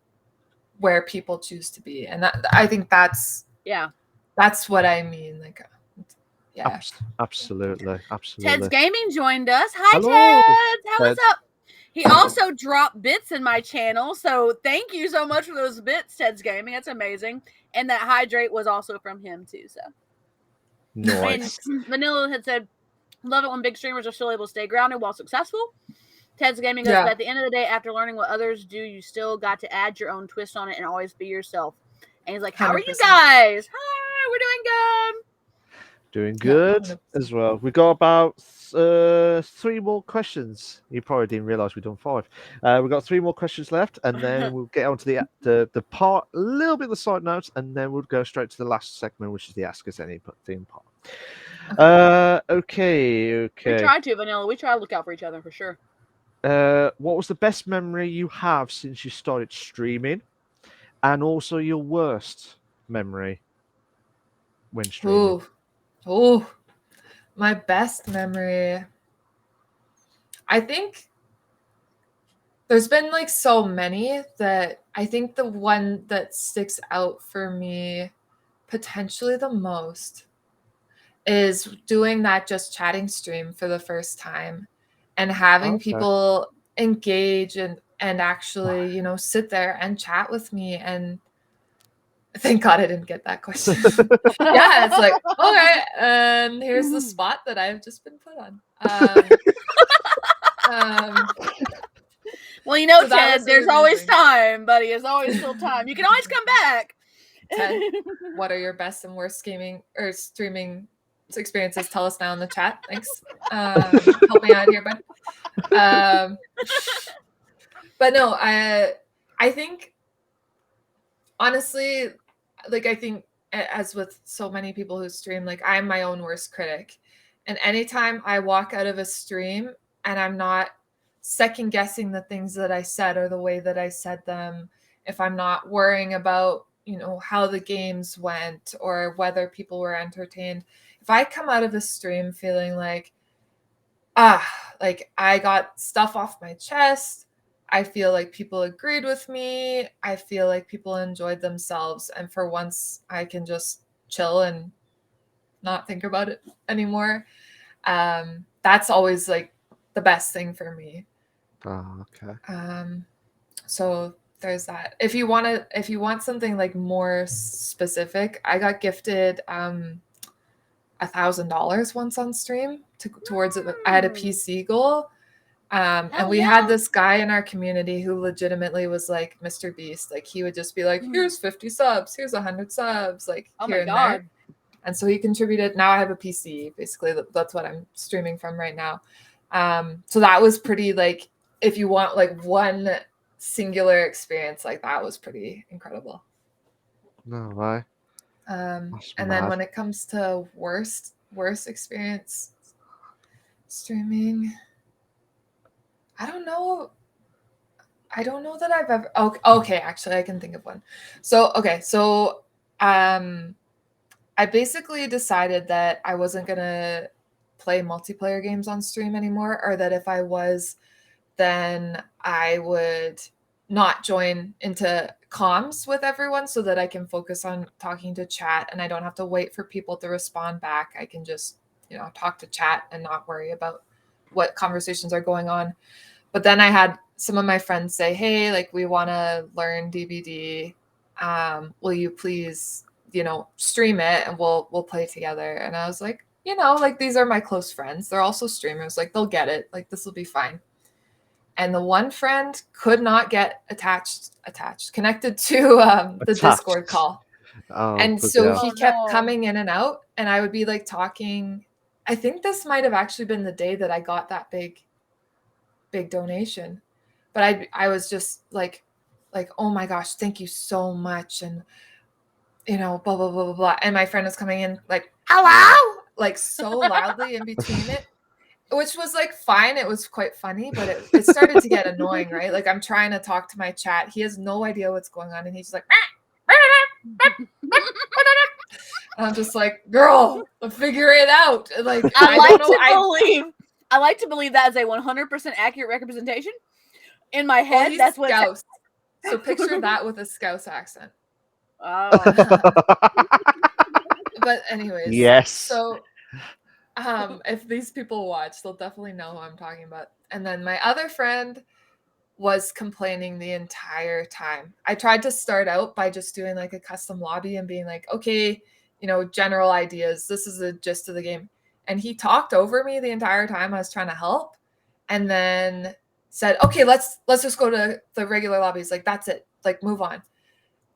C: where people choose to be. And I think that's what I mean. Like
B: absolutely.
A: Ted's Gaming joined us. Hi,
B: Hello,
A: Ted. What's up? He also dropped bits in my channel, so thank you so much for those bits, Ted's Gaming. That's amazing. And that hydrate was also from him too. So
B: nice.
A: And Vanilla had said, "Love it when big streamers are still able to stay grounded while successful." Ted's Gaming goes, but at the end of the day, after learning what others do, you still got to add your own twist on it and always be yourself. And he's like, "How 100%. Are you guys? Hi, we're doing good."
B: Doing
C: Yeah,
B: good
C: 100%.
B: as well. We got about 3 more questions. You probably didn't realize we've done 5. We've got 3 more questions left, and then we'll get on to the part, a little bit of the side notes, and then we'll go straight to the last segment, which is the Ask Us Anything part. Okay.
A: We try to, Vanilla. We try to look out for each other for sure.
B: What was the best memory you have since you started streaming, and also your worst memory when streaming?
C: Oh, my best memory. I think there's been like so many that I think the one that sticks out for me potentially the most is doing that just chatting stream for the first time and having
B: Okay.
C: people engage and actually, you know, sit there and chat with me. And thank God I didn't get that question. Yeah, it's like, okay, and here's the spot that I've just been put on.
A: Well, you know,
C: So that
A: Ted,
C: was
A: there's
C: really
A: always
C: amazing.
A: time, buddy. There's always still time. You can always come back.
C: Ted, what are your best and worst gaming or streaming experiences? Tell us now in the chat. Thanks. Help me out here, bud. But no, I think honestly, like I think as with so many people who stream, like I'm my own worst critic. And anytime I walk out of a stream and I'm not second guessing the things that I said or the way that I said them, if I'm not worrying about, you know, how the games went or whether people were entertained, if I come out of a stream feeling like, like I got stuff off my chest, I feel like people agreed with me, I feel like people enjoyed themselves, and for once I can just chill and not think about it anymore. That's always like the best thing for me.
B: Oh, okay.
C: So there's that. If you want something like more specific, I got gifted $1,000 once on stream towards it. I had a PC goal. And we had this guy in our community who legitimately was like Mr. Beast. Like he would just be like, here's 50 subs, here's 100 subs, like here and there. And so he contributed. Now I have a PC. Basically, that's what I'm streaming from right now. So that was pretty like, if you want like one singular experience, like that was pretty incredible.
B: No way.
C: And then when it comes to worst experience streaming, I don't know that I've ever. Okay, actually, I can think of one. So I basically decided that I wasn't gonna play multiplayer games on stream anymore, or that if I was, then I would not join into comms with everyone so that I can focus on talking to chat and I don't have to wait for people to respond back. I can just, you know, talk to chat and not worry about what conversations are going on. But then I had some of my friends say, hey, like we want to learn DBD. Will you please, you know, stream it and we'll play together? And I was like, you know, like these are my close friends. They're also streamers. Like they'll get it. Like this will be fine. And the one friend could not get connected to the Discord call. And so he kept coming in and out, and I would be like talking. I think this might have actually been the day that I got that big donation. But I was just like, oh my gosh, thank you so much. And, you know, blah, blah, blah, blah, blah. And my friend was coming in like, hello, like so loudly in between it, which was like fine. It was quite funny, but it started to get annoying, right? Like I'm trying to talk to my chat. He has no idea what's going on. And he's like, and I'm just like, girl, figure it out. Like,
A: I like to believe that is a 100% accurate representation. In my head,
C: well,
A: that's what
C: Scouse. So picture that with a Scouse accent.
A: Oh.
C: But anyways.
B: Yes.
C: So if these people watch, they'll definitely know who I'm talking about. And then my other friend was complaining the entire time. I tried to start out by just doing like a custom lobby and being like, okay, you know, general ideas. This is the gist of the game. And he talked over me the entire time I was trying to help. And then said, okay, let's just go to the regular lobbies. Like, that's it. Like, move on.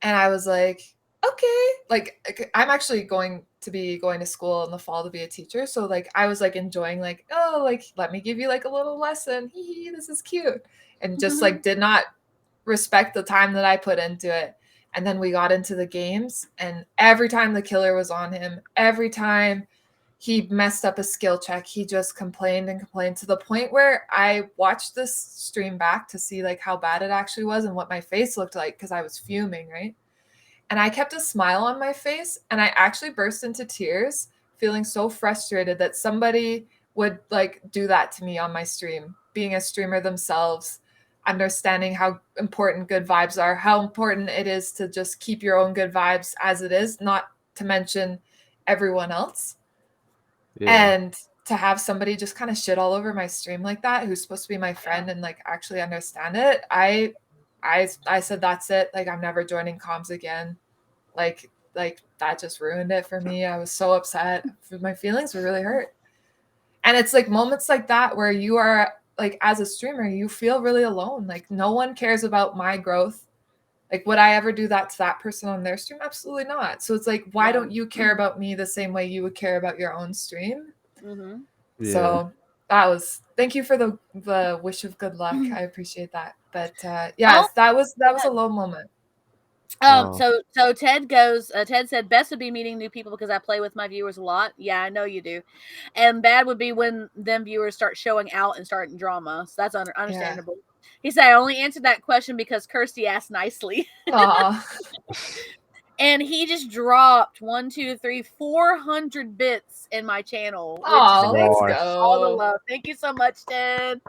C: And I was like, okay. Like I'm actually going to school in the fall to be a teacher. So like I was like enjoying like, oh, like let me give you like a little lesson. Hee, this is cute. And just like did not respect the time that I put into it. And then we got into the games, and every time the killer was on him, every time he messed up a skill check, he just complained and complained, to the point where I watched this stream back to see like how bad it actually was and what my face looked like, because I was fuming, right? And I kept a smile on my face, and I actually burst into tears, feeling so frustrated that somebody would like do that to me on my stream, being a streamer themselves, understanding how important good vibes are, how important it is to just keep your own good vibes as it is, not to mention everyone else.
B: Yeah.
C: And to have somebody just kind of shit all over my stream like that, who's supposed to be my friend and like actually understand it, I said, that's it. Like, I'm never joining comms again. Like that just ruined it for me. I was so upset. My feelings were really hurt. And it's like moments like that where you are like, as a streamer, you feel really alone. Like no one cares about my growth. Like, would I ever do that to that person on their stream? Absolutely not. So it's like, why don't you care about me the same way you would care about your own stream?
A: Mm-hmm.
B: Yeah.
C: So that was, thank you for the wish of good luck. I appreciate that. But yeah, that was a low moment.
A: So Ted goes, Ted said, best would be meeting new people because I play with my viewers a lot. Yeah, I know you do. And bad would be when them viewers start showing out and starting drama. So that's understandable. Yeah. He said, I only answered that question because Kirsty asked nicely. And he just dropped 400 bits in my channel.
C: Oh, let's go.
A: All the love. Thank you so much, Ted.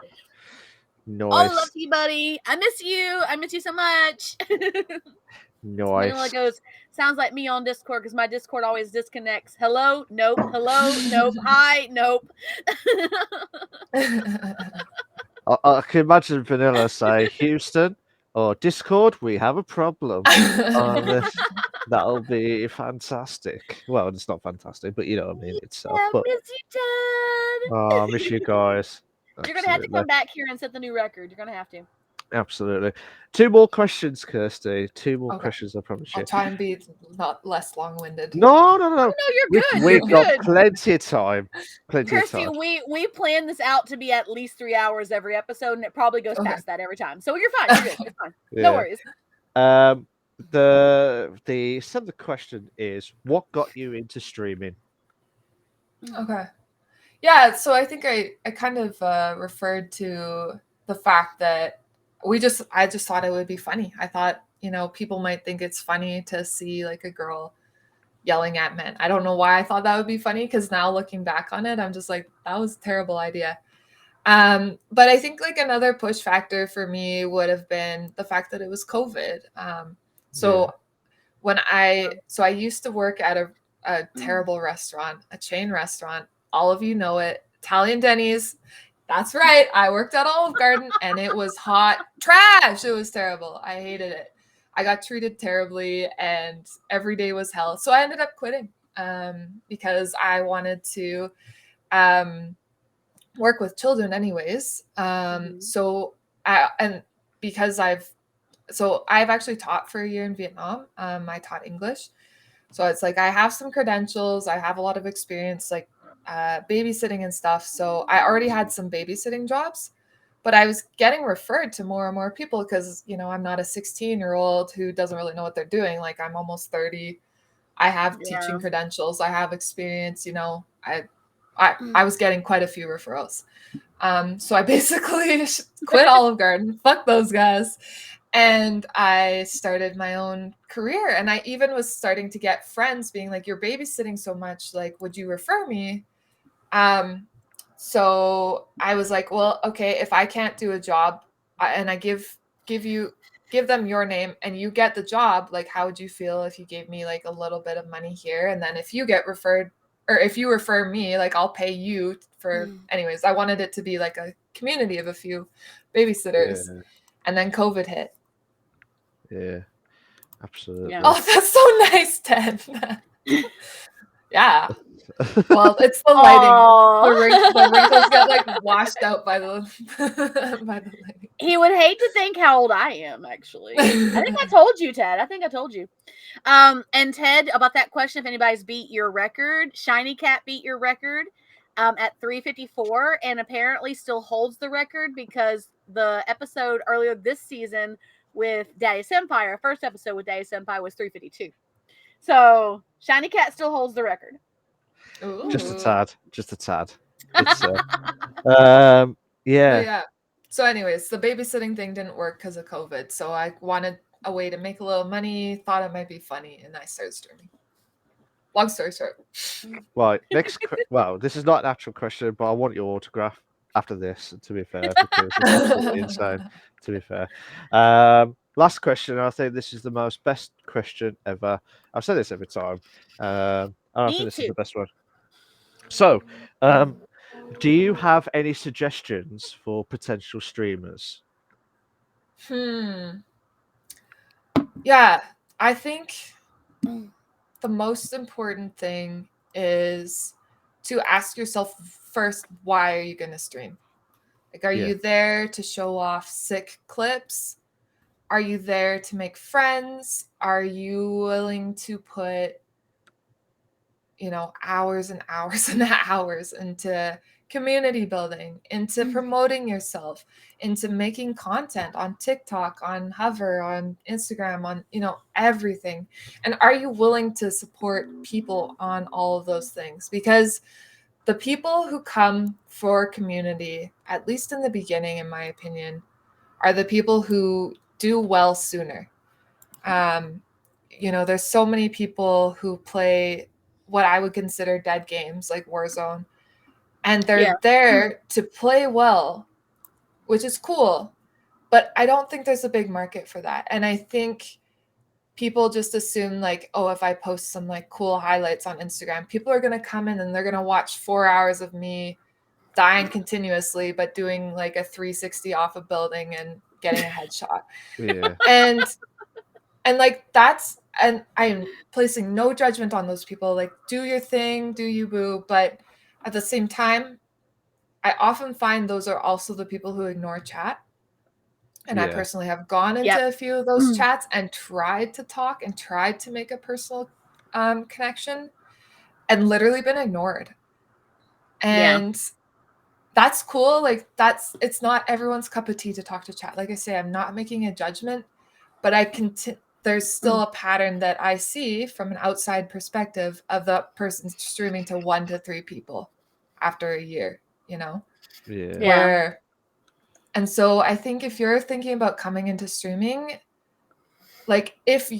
B: Nice.
A: All the love to you, buddy. I miss you. I miss you so much.
B: Nice.
A: Manila goes, sounds like me on Discord because my Discord always disconnects. Hello? Nope. Hello? Nope. Hi? Nope.
B: I can imagine Vanilla say, Houston or Discord, we have a problem. That'll be fantastic. Well, it's not fantastic, but you know what I mean itself. But,
A: miss you, Ted.
B: Oh, I miss you guys.
A: You're going to have to come back here and set the new record. You're going to have to.
B: Absolutely. 2 more questions, Kirsty. 2 more questions, I promise you.
C: I'll try and be not less long-winded.
B: No.
A: No, you're good.
B: We've got plenty of time.
A: Kirsty, we plan this out to be at least 3 hours every episode, and it probably goes past that every time. So you're fine. You're good. It's fine. Yeah. No worries.
B: The second question is, what got you into streaming?
C: Okay. Yeah, so I think I kind of referred to the fact that I just thought it would be funny. I thought, you know, people might think it's funny to see like a girl yelling at men. I don't know why I thought that would be funny, because now looking back on it, I'm just like, that was a terrible idea. But I think like another push factor for me would have been the fact that it was COVID. I used to work at a terrible restaurant, a chain restaurant. All of you know it, Italian Denny's. That's right. I worked at Olive Garden, and it was hot trash. It was terrible. I hated it. I got treated terribly, and every day was hell. So I ended up quitting because I wanted to work with children anyways. I've actually taught for a year in Vietnam. I taught English. So it's like I have some credentials. I have a lot of experience, like babysitting and stuff. So I already had some babysitting jobs, but I was getting referred to more and more people because, you know, I'm not a 16-year-old who doesn't really know what they're doing. Like, I'm almost 30. I have teaching credentials. I have experience. You know, I was getting quite a few referrals. So I basically quit Olive Garden. Fuck those guys. And I started my own career. And I even was starting to get friends being like, you're babysitting so much. Like, would you refer me? So I was like, well, okay, if I can't do a job and I give them your name and you get the job, like, how would you feel if you gave me like a little bit of money here? And then if you get referred, or if you refer me, like, I'll pay you for, anyways, I wanted it to be like a community of a few babysitters. Yeah. And then COVID hit.
B: Yeah, absolutely.
C: Yeah. Oh, that's so nice, Ted. Yeah. Well, it's the lighting. The wrinkles get like washed out by the lighting.
A: He would hate to think how old I am, actually. I think I told you, Ted. I think I told you. And Ted, about that question, if anybody's beat your record, Shiny Cat beat your record at 354 and apparently still holds the record because the episode earlier this season with Daddy Senpai, our first episode with Daddy Senpai, was 352. So Shiny Cat still holds the record.
B: Just a
C: Ooh.
B: tad. Just a tad. It's,
C: But
B: yeah.
C: yeah. So, anyways, the babysitting thing didn't work because of COVID. So I wanted a way to make a little money, thought it might be funny, and I started streaming. Long story short.
B: Right. Well, this is not an actual question, but I want your autograph after this, to be fair, because it's absolutely insane, to be fair. Last question. I think this is the most best question ever. I've said this every time. I
A: Me
B: think this is
A: too.
B: the best one. So, do you have any suggestions for potential streamers?
C: Yeah, I think the most important thing is to ask yourself first, why are you going to stream? Like, are
B: Yeah.
C: you there to show off sick clips? Are you there to make friends? Are you willing to put, hours and hours and hours into community building, into promoting yourself, into making content on TikTok, on Hover, on Instagram, on, everything? And are you willing to support people on all of those things? Because the people who come for community, at least in the beginning, in my opinion, are the people who do well sooner. There's so many people who play what I would consider dead games like Warzone, and they're there to play well, which is cool, but I don't think there's a big market for that. And I think people just assume like, oh, if I post some like cool highlights on Instagram, people are going to come in and they're going to watch 4 hours of me dying continuously, but doing like a 360 off a building and getting a headshot.
B: Yeah.
C: And like and I am placing no judgment on those people. Like, do your thing, do you, boo. But at the same time, I often find those are also the people who ignore chat. And I personally have gone into a few of those chats and tried to talk and tried to make a personal connection and literally been ignored. And that's cool. Like, it's not everyone's cup of tea to talk to chat. Like I say, I'm not making a judgment, but there's still a pattern that I see from an outside perspective of the person streaming to 1 to 3 people after a year, and so I think if you're thinking about coming into streaming, like if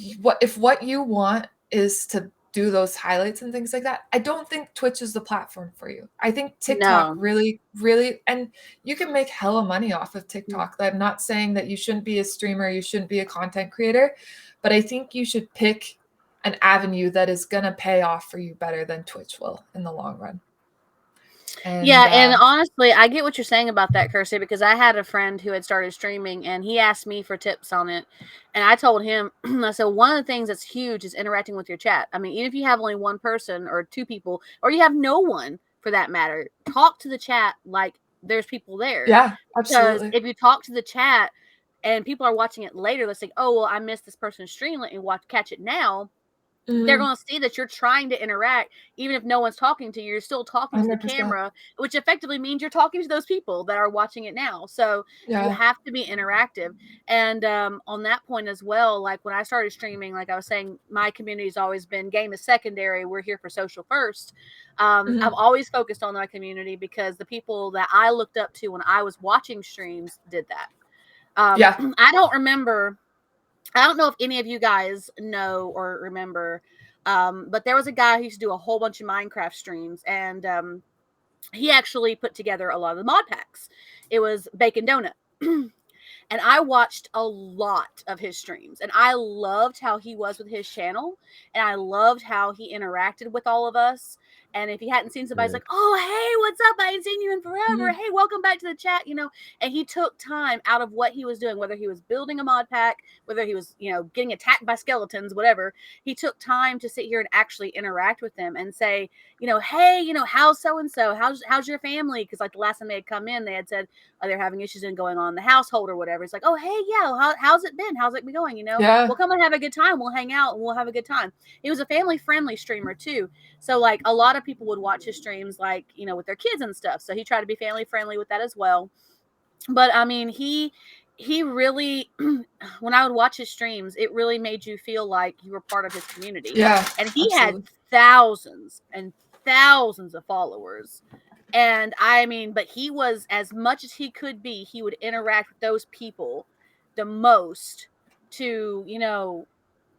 C: what you want is to do those highlights and things like that, I don't think Twitch is the platform for you. I think TikTok really, really, and you can make hella money off of TikTok. I'm not saying that you shouldn't be a streamer, you shouldn't be a content creator, but I think you should pick an avenue that is going to pay off for you better than Twitch will in the long run.
A: And honestly, I get what you're saying about that, Kirsty, because I had a friend who had started streaming and he asked me for tips on it. And I told him, I said, one of the things that's huge is interacting with your chat. I mean, even if you have only one person or 2 people, or you have no one for that matter, talk to the chat like there's people there.
C: Yeah, absolutely.
A: Because if you talk to the chat and people are watching it later, let's say, oh, well, I missed this person's stream, let me catch it now. They're going to see that you're trying to interact, even if no one's talking to you. You're still talking 100%. To the camera, which effectively means you're talking to those people that are watching it now. So you have to be interactive. And on that point as well, like when I started streaming, like I was saying, my community has always been game is secondary. We're here for social first. I've always focused on my community because the people that I looked up to when I was watching streams did that. I don't know if any of you guys know or remember, but there was a guy who used to do a whole bunch of Minecraft streams, and he actually put together a lot of the mod packs. It was Bacon Donut. And I watched a lot of his streams, and I loved how he was with his channel, and I loved how he interacted with all of us. And if he hadn't seen somebody, he's
B: Yeah.
A: like, "Oh, hey, what's up? I ain't seen you in forever. Hey, welcome back to the chat." And he took time out of what he was doing, whether he was building a mod pack, whether he was, getting attacked by skeletons, whatever. He took time to sit here and actually interact with them and say, "Hey, how's so and so? How's your family?" Because like the last time they had come in, they had said, "Oh, they're having issues going on in the household or whatever." It's like, "Oh, hey, yeah, how's it been? How's it been going?
C: Yeah.
A: We'll come and have a good time. We'll hang out and we'll have a good time." He was a family friendly streamer too. So like a lot of people would watch his streams like, with their kids and stuff. So he tried to be family friendly with that as well. But I mean, he really when I would watch his streams, it really made you feel like you were part of his community.
C: Yeah.
A: And he
C: absolutely.
A: had thousands and thousands of followers. And I mean, but he was, as much as he could be, he would interact with those people the most to,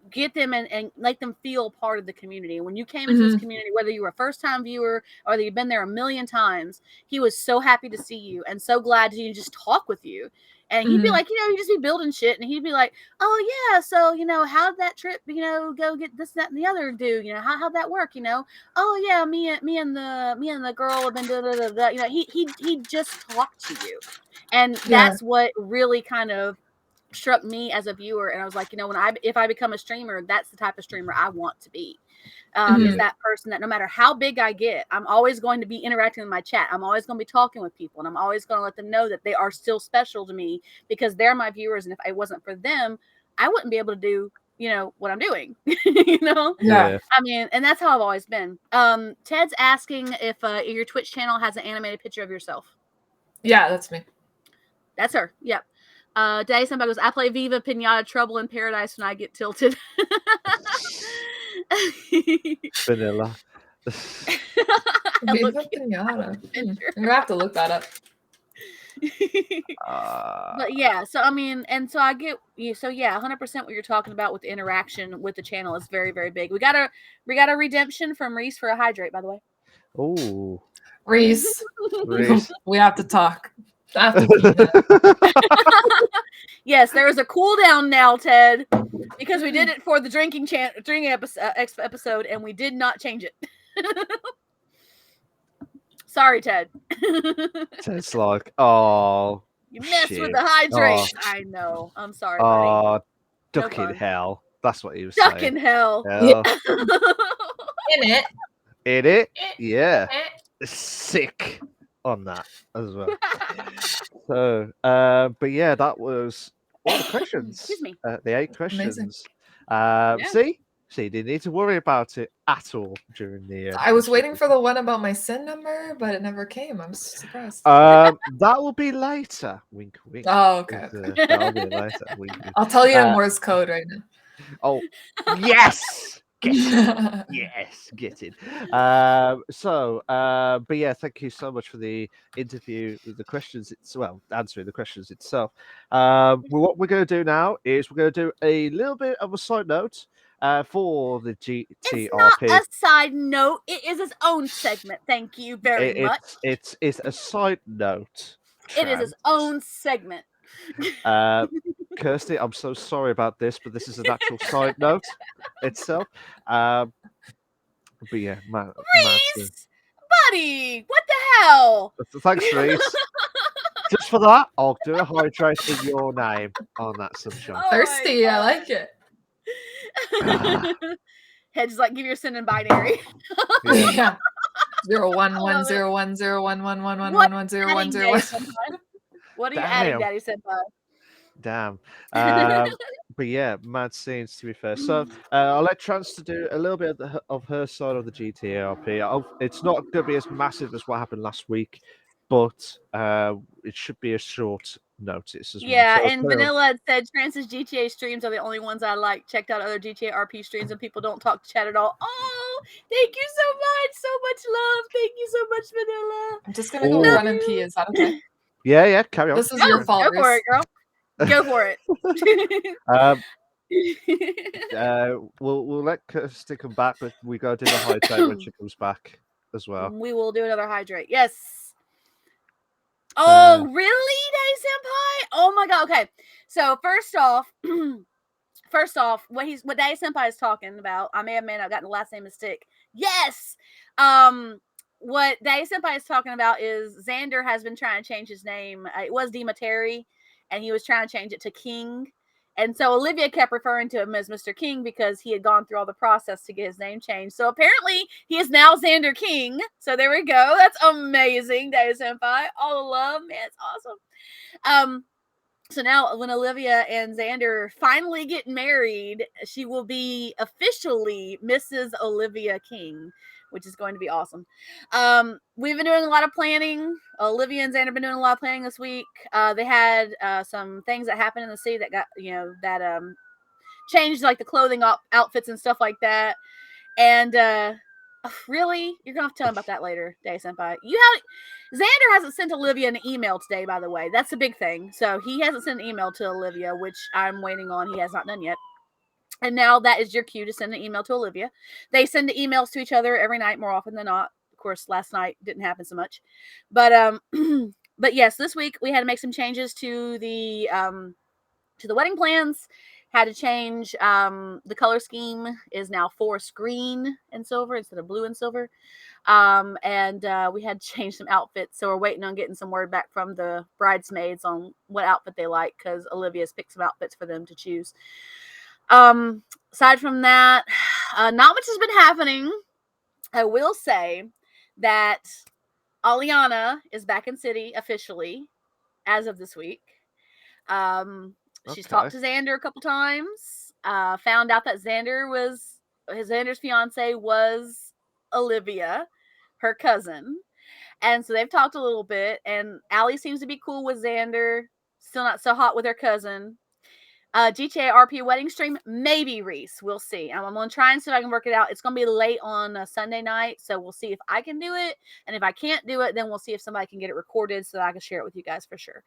A: get them and make them feel part of the community. And when you came into this community, whether you were a first-time viewer or that you've been there a million times, he was so happy to see you and so glad to just talk with you. And he'd be like, you just be building shit, and he'd be like, "Oh yeah, so how'd that trip, go get this, that, and the other do? How'd that work? Oh yeah, me and the girl have been da da da da." He just talked to you, and that's what really kind of struck me as a viewer. And I was like, if I become a streamer, that's the type of streamer I want to be. Is that person that no matter how big I get, I'm always going to be interacting in my chat. I'm always going to be talking with people, and I'm always going to let them know that they are still special to me because they're my viewers. And if it wasn't for them, I wouldn't be able to do, what I'm doing,
C: Yeah.
A: I mean, and that's how I've always been. Ted's asking if your Twitch channel has an animated picture of yourself.
C: Yeah, that's me.
A: That's her. Yep. Daddy Senpai goes, "I play Viva Pinata Trouble in Paradise when I get tilted."
B: Vanilla.
C: Viva Pinata. I'm gonna have to look that up.
A: But yeah, so I mean, and so I get you. So yeah, 100% what you're talking about with the interaction with the channel is very, very big. We got a redemption from Reese for a hydrate, by the way.
B: Oh,
C: Reese.
B: Reese.
C: We have to talk. After that.
A: Yes, there is a cooldown now, Ted, because we did it for the drinking episode, and we did not change it. Sorry, Ted.
B: It's like, oh,
A: you messed
B: shit.
A: with the hydrate.
B: Oh.
A: I know. I'm sorry, buddy.
B: Oh, duck in
A: fun.
B: hell. That's what he was
A: Duck
B: saying.
A: in hell.
B: Yeah.
C: In it.
B: In it? Yeah. Sick on that as well. So, but yeah, that was all the questions.
A: Excuse me.
B: The 8 questions.
C: Amazing.
B: See, you didn't need to worry about it at all during the.
C: I was waiting for the one about my SIN number, but it never came. I'm surprised.
B: That will be later. Wink, wink.
C: Oh, okay.
B: That'll be later. Wink, wink.
C: I'll tell you in Morse code right now.
B: Oh, yes. Yes, get it. But yeah, thank you so much for the interview, the questions. Answering the questions itself. What we're going to do now is we're going to do a little bit of a side note for the GTRP.
A: It's not a side note. It is its own segment. Thank you very much.
B: It's a side note.
A: It is its own segment.
B: Kirsty, I'm so sorry about this, but this is an actual side note itself. But yeah,
A: Reese, buddy, what the hell?
B: Thanks, Reese. Just for that, I'll do a hydrate in your name on that sunshine.
C: Thirsty, I like it.
A: Head's like, give your sin in binary.
C: Yeah. 011010111111101.
A: What are you adding, Daddy Senpai?
B: Damn. But yeah, mad scenes to be fair. So I'll let Trance to do a little bit of her side of the GTRP. It's not going to be as massive as what happened last week, but it should be a short notice as well.
A: Yeah,
B: So
A: and Vanilla had said Trance's GTA streams are the only ones I like. Checked out other GTA RP streams and people don't talk to chat at all. Oh, thank you so much. So much love. Thank you so much, Vanilla.
C: I'm just going to go run and pee. Is that okay?
B: Yeah, carry on.
C: This is your fault.
A: Go for it, girl. Go for it.
B: We'll let Kirsty come back, but we got to do the hydrate when she comes back as well.
A: We will do another hydrate. Yes. Oh, really, Daddy Senpai? Oh my god. Okay. So first off, what Daddy Senpai is talking about, I may have gotten the last name mistake. Yes. What Day Senpai is talking about is Xander has been trying to change his name. It was Demeteri, and he was trying to change it to King. And so Olivia kept referring to him as Mr. King because he had gone through all the process to get his name changed. So apparently he is now Xander King. So there we go. That's amazing, Day Senpai. All the love, man. It's awesome. So now when Olivia and Xander finally get married, she will be officially Mrs. Olivia King, which is going to be awesome. We've been doing a lot of planning. Olivia and Xander have been doing a lot of planning this week. They had some things that happened in the city that got, that changed like the clothing outfits and stuff like that. And really, you're gonna have to tell him about that later, Day Senpai. Xander hasn't sent Olivia an email today, by the way. That's a big thing. So he hasn't sent an email to Olivia, which I'm waiting on. He has not done yet. And now that is your cue to send an email to Olivia. They send the emails to each other every night, more often than not. Of course, last night didn't happen so much, but but yes, this week we had to make some changes to the wedding plans. Had to change the color scheme is now forest green and silver instead of blue and silver. And we had to change some outfits, so we're waiting on getting some word back from the bridesmaids on what outfit they like, because Olivia's picked some outfits for them to choose. Aside from that, not much has been happening. I will say that Aliana is back in city officially as of this week. She's talked to Xander a couple times. Found out that Xander's fiance was Olivia, her cousin. And so they've talked a little bit, and Allie seems to be cool with Xander. Still not so hot with her cousin. GTA RP wedding stream, maybe Reese. We'll see. I'm going to try and see if I can work it out. It's going to be late on a Sunday night, so we'll see if I can do it. And if I can't do it, then we'll see if somebody can get it recorded so that I can share it with you guys for sure.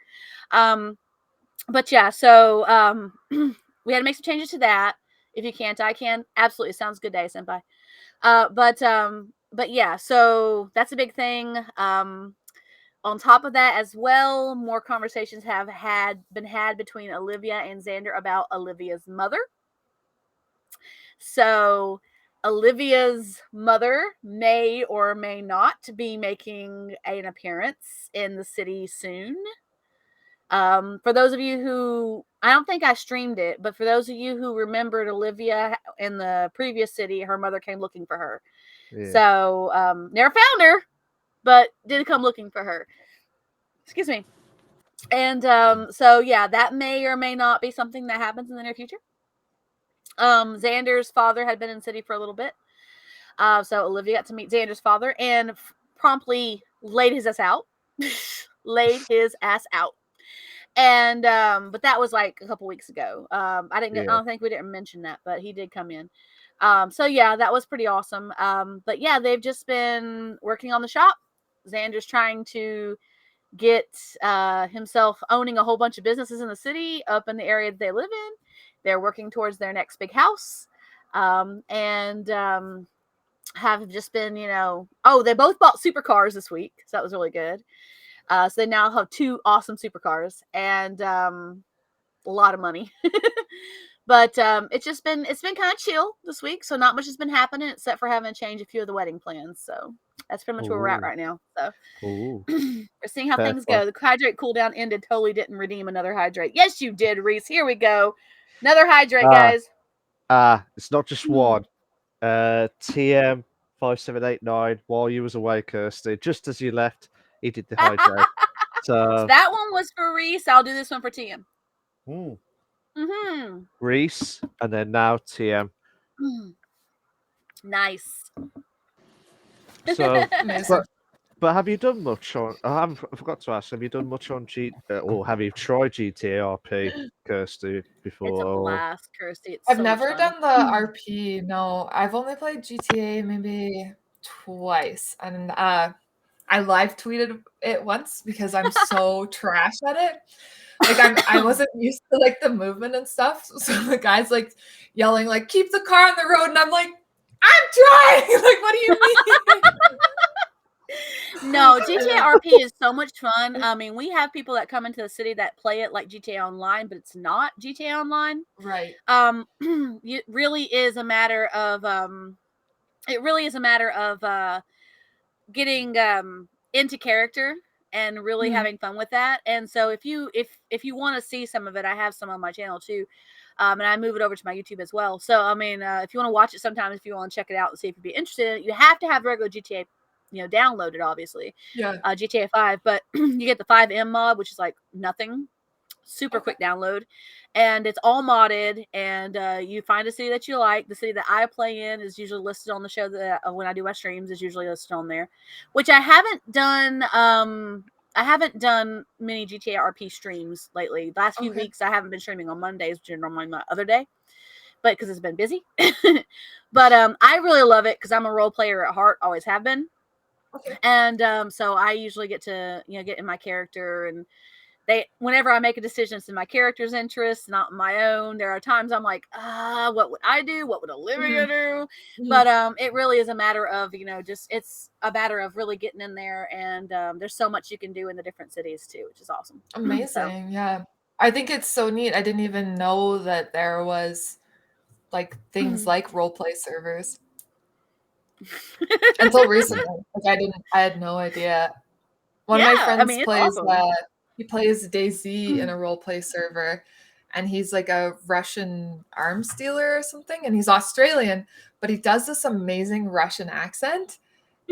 A: But yeah, so we had to make some changes to that. If you can't, I can. Absolutely. Sounds good, Day Senpai. But yeah, so that's a big thing. On top of that as well, more conversations have been had between Olivia and Xander about Olivia's mother. So Olivia's mother may or may not be making an appearance in the city soon. For those of you who, I don't think I streamed it, but for those of you who remembered Olivia in the previous city, her mother came looking for her. Yeah. So never found her, but did come looking for her. Excuse me. And so yeah, that may or may not be something that happens in the near future. Xander's father had been in the city for a little bit. So Olivia got to meet Xander's father and promptly laid his ass out. And but that was like a couple weeks ago. I don't think we didn't mention that, but he did come in. So yeah, that was pretty awesome. But yeah, they've just been working on the shop. Xander's trying to get himself owning a whole bunch of businesses in the city up in the area that they live in. They're working towards their next big house. And have just been, they both bought supercars this week. So that was really good. So they now have 2 awesome supercars and a lot of money. But it's been kind of chill this week. So not much has been happening except for having to change a few of the wedding plans. So that's pretty much where we're at right now. So we're seeing how things go. The hydrate cooldown ended. Totally didn't redeem another hydrate. Yes, you did, Reese. Here we go. Another hydrate, guys.
B: It's not just one. TM5789, while you was away, Kirsty, just as you left, he did the hydrate.
A: So that one was for Reese. I'll do this one for TM.
B: Reese, and then now TM.
A: Nice.
B: So, but have you done much on? I forgot to ask. Have you done much on or have you tried GTA RP, Kirsty, before?
A: It's a blast, Kirsty.
C: I've never done the RP. No, I've only played GTA maybe twice, and I live tweeted it once because I'm so trash at it. Like I wasn't used to like the movement and stuff. So the guy's like yelling like "keep the car on the road," and I'm like, "I'm trying." Like, what do you mean?
A: No, GTA RP is so much fun. I mean, we have people that come into the city that play it like GTA Online, but it's not GTA Online.
C: Right.
A: It really is a matter of it really is a matter of getting into character and really
C: Mhm.
A: having fun with that. And so if you want to see some of it, I have some on my channel too. And I move it over to my YouTube as well. So I mean, if you want to watch it sometimes, if you want to check it out and see if you'd be interested in it, you have to have regular GTA, downloaded, obviously,
C: Yeah.
A: GTA 5. But you get the 5M mod, which is like nothing, super
C: Okay.
A: quick download, and it's all modded. And you find a city that you like. The city that I play in is usually listed on the show that when I do my streams is usually listed on there, which I haven't done. I haven't done many GTA RP streams lately. The last few
C: Okay.
A: weeks I haven't been streaming on Mondays, which is normally my other day, but because it's been busy. But I really love it because I'm a role player at heart, always have been.
C: Okay.
A: And so I usually get to get in my character, and whenever I make a decision, it's in my character's interest, not my own. There are times I'm like, what would I do? What would Olivia do? But it really is a matter of, just it's a matter of really getting in there, and there's so much you can do in the different cities too, which is awesome.
C: Amazing. Yeah. I think it's so neat. I didn't even know that there was like things like role play servers until recently. Like I had no idea. One of my
A: Yeah, I
C: friends
A: mean, it's
C: plays
A: awesome.
C: he plays DayZ in a role play server, and he's like a Russian arms dealer or something, and he's Australian, but he does this amazing Russian accent.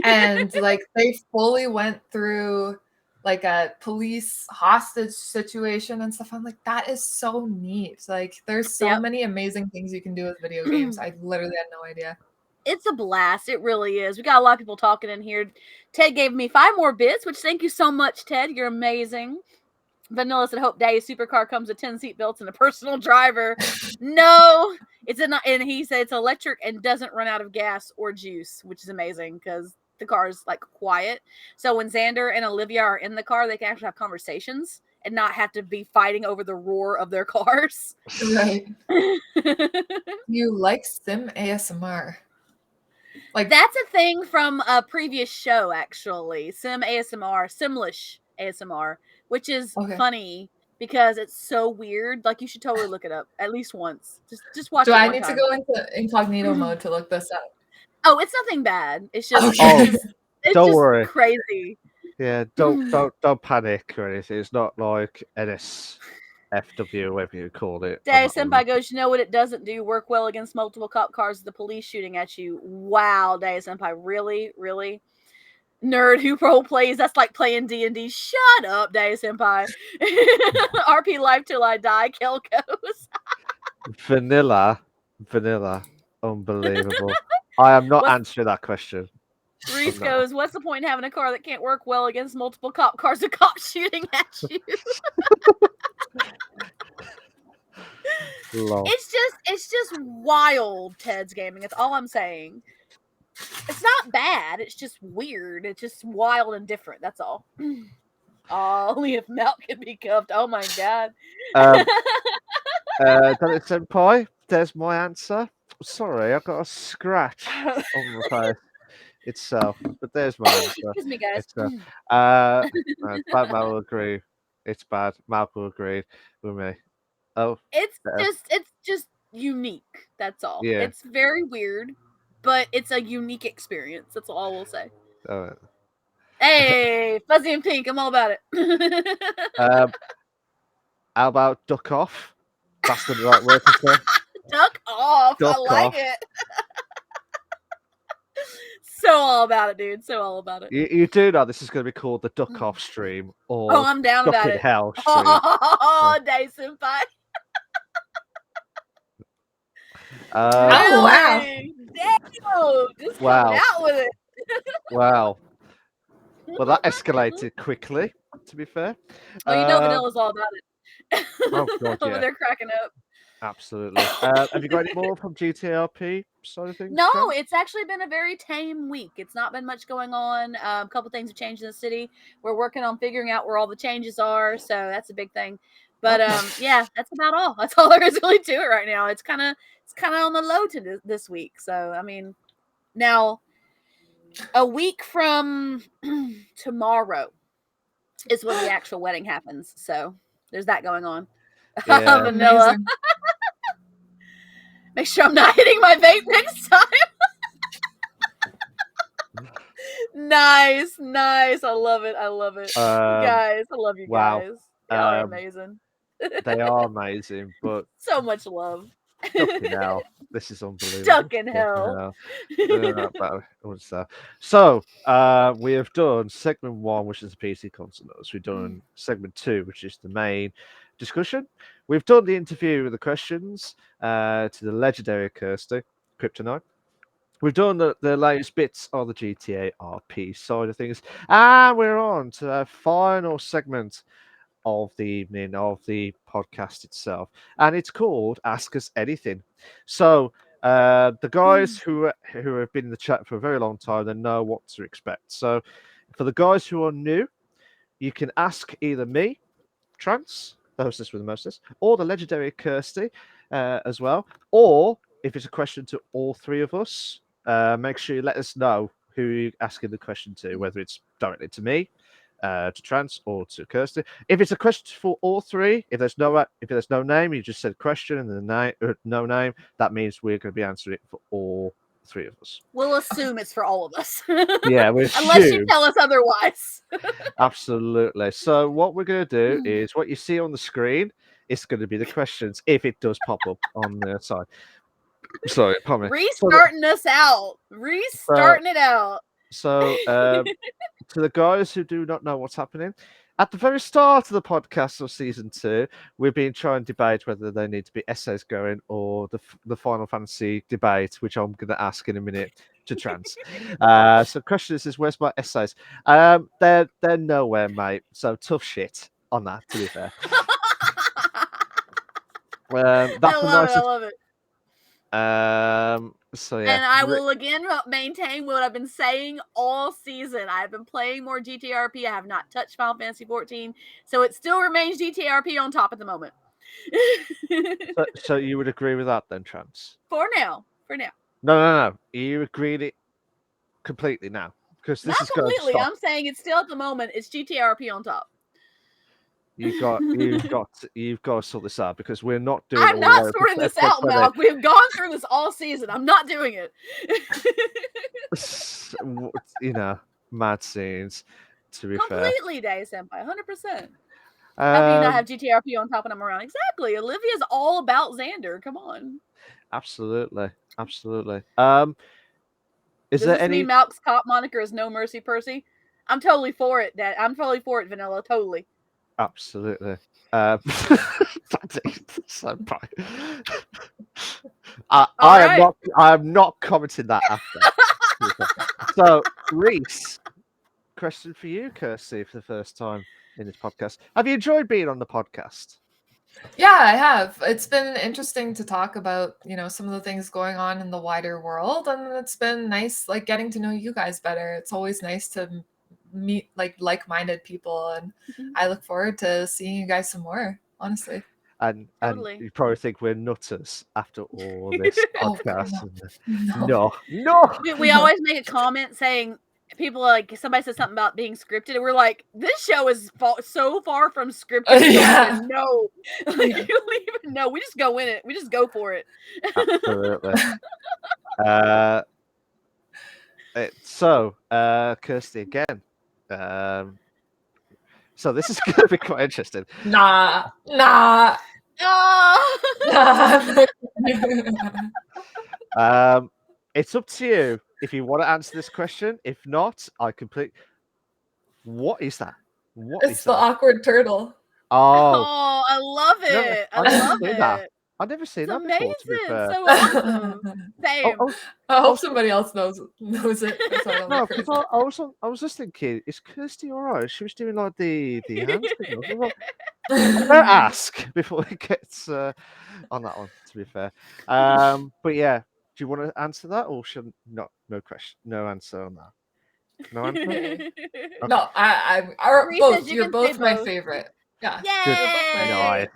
C: And like they fully went through like a police hostage situation and stuff. I'm like, that is so neat. Like there's so
A: Yep.
C: many amazing things you can do with video games. I literally had no idea.
A: It's a blast. It really is. We got a lot of people talking in here. Ted gave me 5 more bits, which thank you so much, Ted. You're amazing. Vanilla said, "Hope Daddy's supercar comes with 10 seat belts and a personal driver." No, and he said it's electric and doesn't run out of gas or juice, which is amazing because the car is like quiet. So when Xander and Olivia are in the car, they can actually have conversations and not have to be fighting over the roar of their cars.
C: Right. You like Sim ASMR? Like
A: That's a thing from a previous show, actually. Simlish ASMR, which is
C: okay.
A: funny because it's so weird. Like you should totally look it up at least once. Just watch
C: Do
A: it
C: I
A: one
C: need to
A: time.
C: go into incognito mode to look this up?
A: Oh, it's nothing bad. It's just,
C: Okay.
A: it's
B: Don't
A: just
B: worry.
A: crazy.
B: Yeah, don't panic or anything. It's not like NSFW, whatever you call it.
A: Daddy Senpai goes, you know what it doesn't do? Work well against multiple cop cars with the police shooting at you. Wow, Daddy Senpai, really? Really? Nerd who role plays, that's like playing D&D. Shut up, Daddy Senpai. RP life till I die, Kelkos.
B: Vanilla, unbelievable. I am not
A: What's-
B: answering that question.
A: Reese
B: No.
A: goes, what's the point in having a car that can't work well against multiple cop cars with cops shooting at you?
B: Lol.
A: It's just wild, Ted's gaming. That's all I'm saying. It's not bad. It's just weird. It's just wild and different. That's all. Only if Mel can be cuffed. Oh my god.
B: Dennis Senpai, there's my answer. Sorry, I've got a scratch on the face itself, but there's my answer.
A: Excuse me, guys.
B: It's bad. Mal will agree. It's bad. Mal will agree with me. Oh,
A: It's just unique. That's all.
B: Yeah.
A: It's very weird, but it's a unique experience. That's all we'll say. Hey, fuzzy and pink. I'm all about it.
B: How about duck off? That's the right word to say.
A: Duck off.
B: Duck
A: I like
B: off.
A: it. So all about it, dude. So all about it.
B: You do know this is going to be called the duck off stream or
A: Oh, I'm down
B: duck
A: about
B: in
A: it.
B: hell stream.
A: Oh, Day Senpai.
C: Oh, wow.
A: Damn. Just
B: Wow.
A: coming out with it.
B: Wow. Well, that escalated quickly, to be fair.
A: Oh, you know Vanilla's all about it.
B: Oh, God,
A: Over
B: yeah.
A: there cracking up.
B: Absolutely. Have you got any more from GTRP side of things?
A: No,
B: Ken?
A: it's actually been a very tame week. It's not been much going on. A couple things have changed in the city. We're working on figuring out where all the changes are, so that's a big thing. But yeah, that's about all. That's all there is really to it right now. It's kind of on the low to this week. So I mean, now a week from tomorrow is when the actual wedding happens. So there's that going on.
B: Yeah.
A: Vanilla.
C: Amazing.
A: Make sure I'm not hitting my vape next time. Nice. I love it. Guys, I love you
B: wow.
A: guys. Y'all are
B: Um,
A: amazing.
B: They are amazing, but
A: So much love.
B: fucking hell, this is unbelievable.
A: Stuck in hell.
B: What's that? So, we have done segment 1, which is the PC console notes. We've done segment 2, which is the main discussion. We've done the interview with the questions to the legendary Kirsty, Kryptonite. We've done the latest bits of the GTA RP side of things, and we're on to our final segment of the evening of the podcast itself, and it's called Ask Us Anything. So the guys who have been in the chat for a very long time, they know what to expect. So for the guys who are new, you can ask either me, Trance, the hostess with the mostest, or the legendary Kirsty as well. Or if it's a question to all three of us, make sure you let us know who you're asking the question to, whether it's directly to me, to Trance, or to Kirsty. If it's a question for all three, if there's no name, you just said question and then no name, that means we're going to be answering it for all three of us.
A: We'll assume it's for all of us.
B: Yeah, we
A: unless you
B: assume.
A: tell us otherwise.
B: Absolutely. So what we're going to do is what you see on the screen is going to be the questions if it does pop up on the side. Sorry, pardon me.
A: Restarting us out. Restarting it out.
B: So to the guys who do not know what's happening, at the very start of the podcast of season 2, we've been trying to debate whether there need to be essays going or the Final Fantasy debate, which I'm going to ask in a minute to Trance. So the question is where's my essays? They're nowhere, mate. So tough shit on that, to be fair.
A: I love it.
B: So yeah,
A: and I will again maintain what I've been saying all season. I've been playing more GTRP. I have not touched Final Fantasy 14, so it still remains GTRP on top at the moment.
B: so you would agree with that then, Trance?
A: For now.
B: No. You agreed it completely now, because this
A: Not
B: is going to
A: completely.
B: stop.
A: I'm saying it's still at the moment. It's GTRP on top.
B: You've got to sort this out, because we're not doing.
A: I'm not sorting this out, Malk. We've gone through this all season. I'm not doing it.
B: Mad scenes. To be
A: completely, Day Senpai, 100%.
B: fair,
A: How do you not have GTRP on top when I'm around? Exactly. Olivia's all about Xander. Come on.
B: absolutely. Is
A: Does
B: there
A: this
B: any?
A: mean Malk's cop moniker is No Mercy Percy? I'm totally for it, Dad. I'm totally for it, Vanilla. Totally.
B: Absolutely. I am not commenting that after. So, Reese, question for you, Kirsty, for the first time in this podcast. Have you enjoyed being on the podcast?
C: Yeah, I have. It's been interesting to talk about, some of the things going on in the wider world, and it's been nice, like getting to know you guys better. It's always nice to meet like-minded people, and I look forward to seeing you guys some more, honestly.
B: And
A: Totally.
B: you probably think we're nutters after all this podcast.
C: No.
B: No.
A: We always make a comment saying people somebody says something about being scripted, and we're like, this show is so far from scripted.
C: Yeah.
A: No, you don't even know. We just go in it. We just go for it.
B: Absolutely. So, Kirsty again. So this is going to be quite interesting.
C: Nah.
B: It's up to you if you want to answer this question. If not, What is that?
C: It's the awkward turtle.
B: Oh,
A: I love it. I love it.
B: I've never seen
A: It's
B: that
A: amazing.
B: before, to be fair.
A: So awesome. Same.
C: I hope somebody else knows it.
B: No, because I was just thinking, is Kirsty alright? She was doing like the hand signals. I'm gonna ask before it gets on that one, to be fair. But yeah, do you want to answer that, or should not? No question, no answer on that. No answer. Okay.
C: No, I'm both. You're both my favorite. Yeah.
A: Yay!
B: No,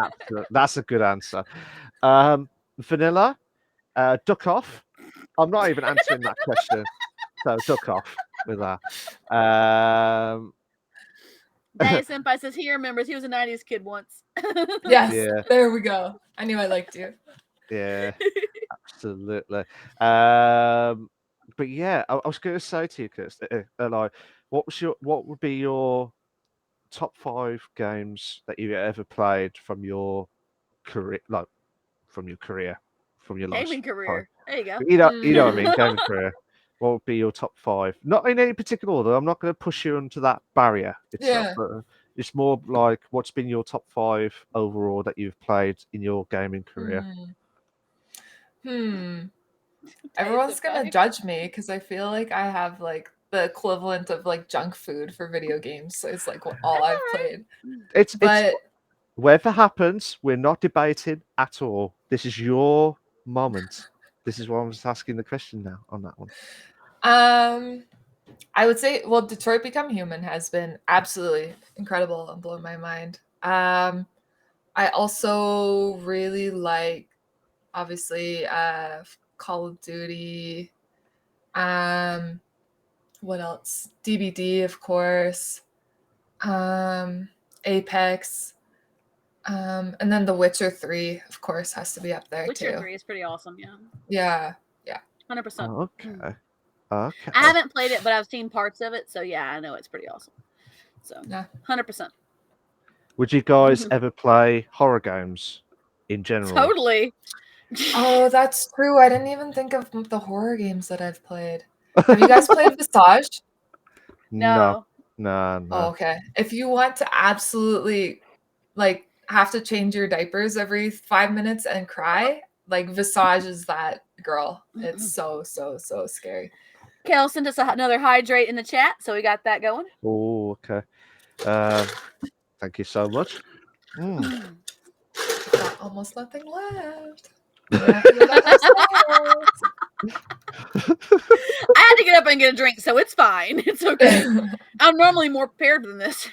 B: absolutely. That's a good answer. Vanilla, duck off. I'm not even answering that question. So duck off with that.
A: Day Senpai says he remembers he was a 90s kid once.
C: Yes.
B: Yeah.
C: There we go. I knew I liked you.
B: Yeah, absolutely. but yeah, I was going to say to you, Kirsten, like, what would be your top 5 games that you've ever played from your career, like from your career, from your life?
A: Gaming career. There you go.
B: You know what I mean, gaming career. What would be your top 5? Not in any particular order. I'm not going to push you into that barrier itself,
C: Yeah.
B: but it's more like what's been your top 5 overall that you've played in your gaming career.
C: Everyone's gonna judge me because I feel like I have like the equivalent of like junk food for video games. So it's like all I've played.
B: It's
C: But
B: whatever happens, we're not debating at all. This is your moment. This is why I'm just asking the question now on that one.
C: I would say, well, Detroit Become Human has been absolutely incredible and blown my mind. I also really like, obviously, Call of Duty. What else? DBD, of course. Apex. And then The Witcher 3, of course, has to be up there
A: Witcher
C: too.
A: 3 is pretty awesome. Yeah.
C: Yeah.
A: 100%.
B: Okay.
A: I haven't played it, but I've seen parts of it, so yeah, I know it's pretty awesome. So
C: Yeah.
A: 100%.
B: Would you guys ever play horror games in general?
A: Totally.
C: Oh, that's true. I didn't even think of the horror games that I've played. Have you guys played Visage?
B: No.
C: Oh, okay. If you want to absolutely like have to change your diapers every 5 minutes and cry, like Visage is that girl. It's so scary.
A: Kel sent us another hydrate in the chat, so we got that going.
B: Oh, okay. Thank you so much.
C: Got almost nothing left. I
A: had to get up and get a drink, so it's fine. It's okay. I'm normally more prepared than this.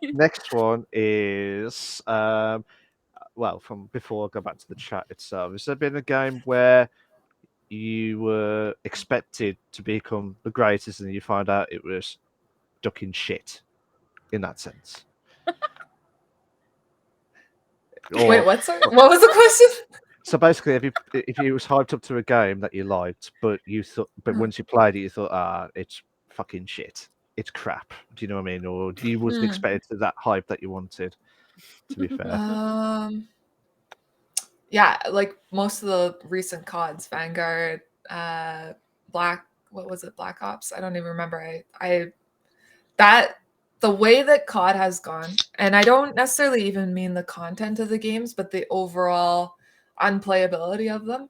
B: Next one is well, from before I go back to the chat itself. Has there been a game where you were expected to become the greatest and you find out it was ducking shit in that sense?
C: Wait, what was the question?
B: So basically, if you was hyped up to a game that you liked, but once you played it, you thought, it's fucking shit, it's crap. Do you know what I mean? Or you wasn't expected that hype that you wanted? To be fair,
C: yeah, like most of the recent CODs, Vanguard, Black Ops? I don't even remember. The way that COD has gone, and I don't necessarily even mean the content of the games, but the overall unplayability of them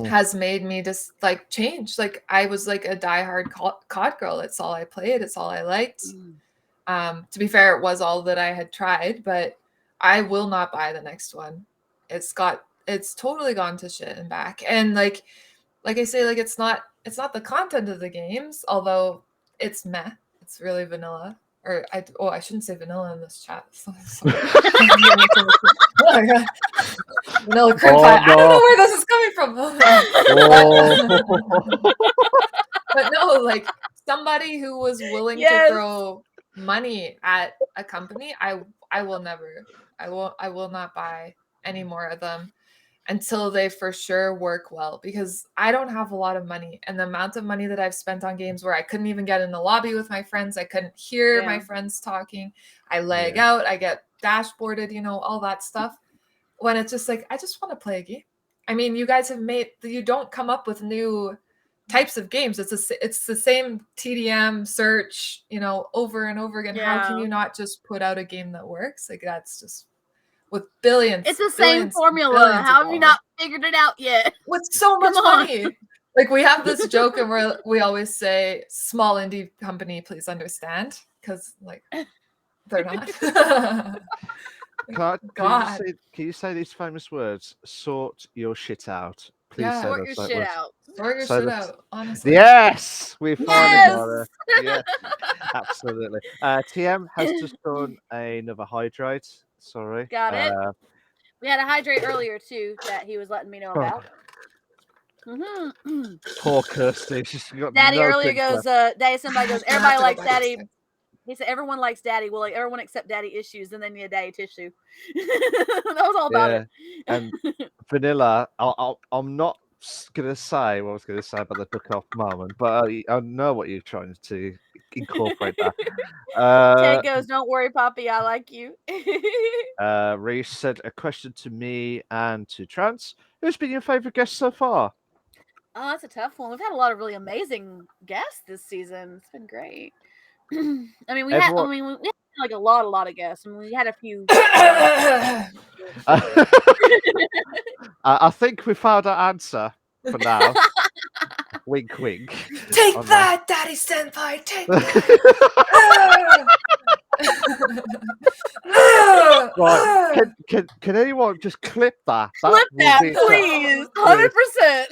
C: has made me just like change. Like I was like a diehard COD girl. It's all I played. It's all I liked. To be fair, it was all that I had tried, but I will not buy the next one. It's totally gone to shit and back. And like I say, like it's not the content of the games, although it's meh. It's really vanilla. Or I shouldn't say vanilla in this chat. Oh my god. Vanilla cream pie. No. I don't know where this is coming from. But no, like somebody who was willing to throw money at a company, I will not buy any more of them until they for sure work well, because I don't have a lot of money, and the amount of money that I've spent on games where I couldn't even get in the lobby with my friends, I couldn't hear my friends talking, I lag out, I get dashboarded, all that stuff, when it's just like I just want to play a game. I mean, you guys you don't come up with new types of games. It's the same TDM search, over and over again. How can you not just put out a game that works? Like that's just with billions.
A: It's the same formula. How have you not figured it out yet?
C: With so much money. Like we have this joke, and we always say, "Small indie company, please understand," because like they're not.
B: Can you say these famous words? Sort your shit out. Please say
A: sort your shit out.
C: Sort your shit out. Honestly.
B: Yes, we finally got it. Yeah, absolutely. TM has just done another hydrate. Sorry.
A: Got it. We had a hydrate earlier too that he was letting me know about.
B: Poor Kirsty. She's got
A: Daddy
B: no
A: earlier goes, somebody goes, everybody likes Daddy. He said everyone likes Daddy. Well, like everyone except Daddy issues, and then need a Daddy tissue. That was all about it.
B: And vanilla, I'm not gonna say what I was gonna say about the duck off moment, but I know what you're trying to incorporate there.
A: Ted goes, "Don't worry, Poppy, I like you."
B: Reese said a question to me and to Trance. Who's been your favourite guest so far?
A: Oh, that's a tough one. We've had a lot of really amazing guests this season. It's been great. I mean, we had like a lot of guests. I mean, we had a few.
B: I think we found our answer for now. Wink, wink.
C: Take that, Daddy Senpai. Take that.
B: Right. Can anyone just clip that?
A: Clip that, please. 100%.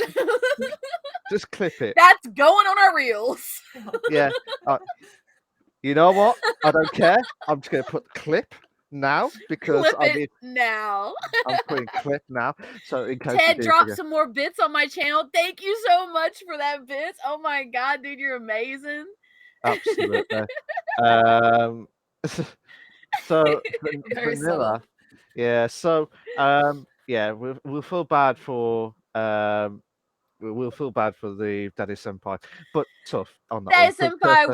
B: Just clip it.
A: That's going on our reels.
B: Yeah. You know what? I don't care. I'm just going to put the clip now because
A: now.
B: I'm putting clip now. So in case
A: Ted dropped some more bits on my channel. Thank you so much for that bits. Oh my god, dude, you're amazing.
B: Absolutely. So Vanilla. Yeah. So yeah, we'll feel bad for we'll feel bad for the Daddy Senpai, but tough on that
A: Daddy
B: one.
A: Senpai,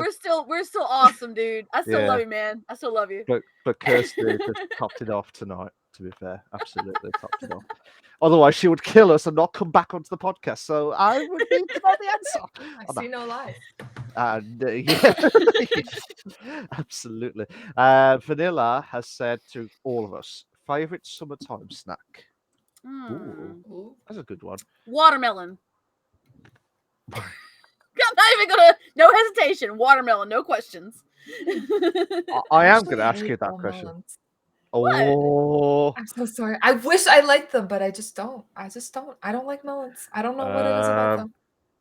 A: we're still awesome, dude. I still love you, man. I still love you.
B: But Kirsty just topped it off tonight. To be fair, absolutely topped it off. Otherwise, she would kill us and not come back onto the podcast. So I would need to know the answer.
C: I see no lies.
B: Yeah, absolutely. Vanilla has said to all of us, favorite summertime snack. Ooh, that's a good one.
A: Watermelon. I'm not even gonna. No hesitation. Watermelon. No questions.
B: I am gonna ask you that question.
C: Melons.
B: Oh,
C: I'm so sorry. I wish I liked them, but I just don't. I don't like melons. I don't know what it is about them.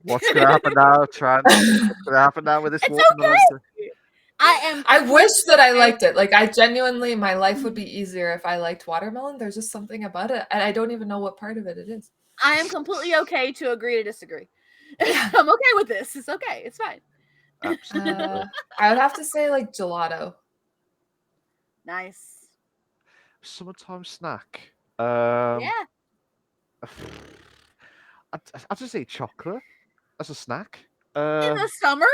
B: What's gonna happen now, Trans? What's gonna happen now with this watermelon?
A: Okay.
C: I wish that I liked it. Like I genuinely, my life would be easier if I liked watermelon. There's just something about it, and I don't even know what part of it is.
A: I am completely okay to agree to disagree. I'm okay with this. It's okay. It's fine.
B: Absolutely.
C: I would have to say like gelato.
A: Nice.
B: Summertime snack.
A: Yeah.
B: I just eat chocolate as a snack.
A: In the summer?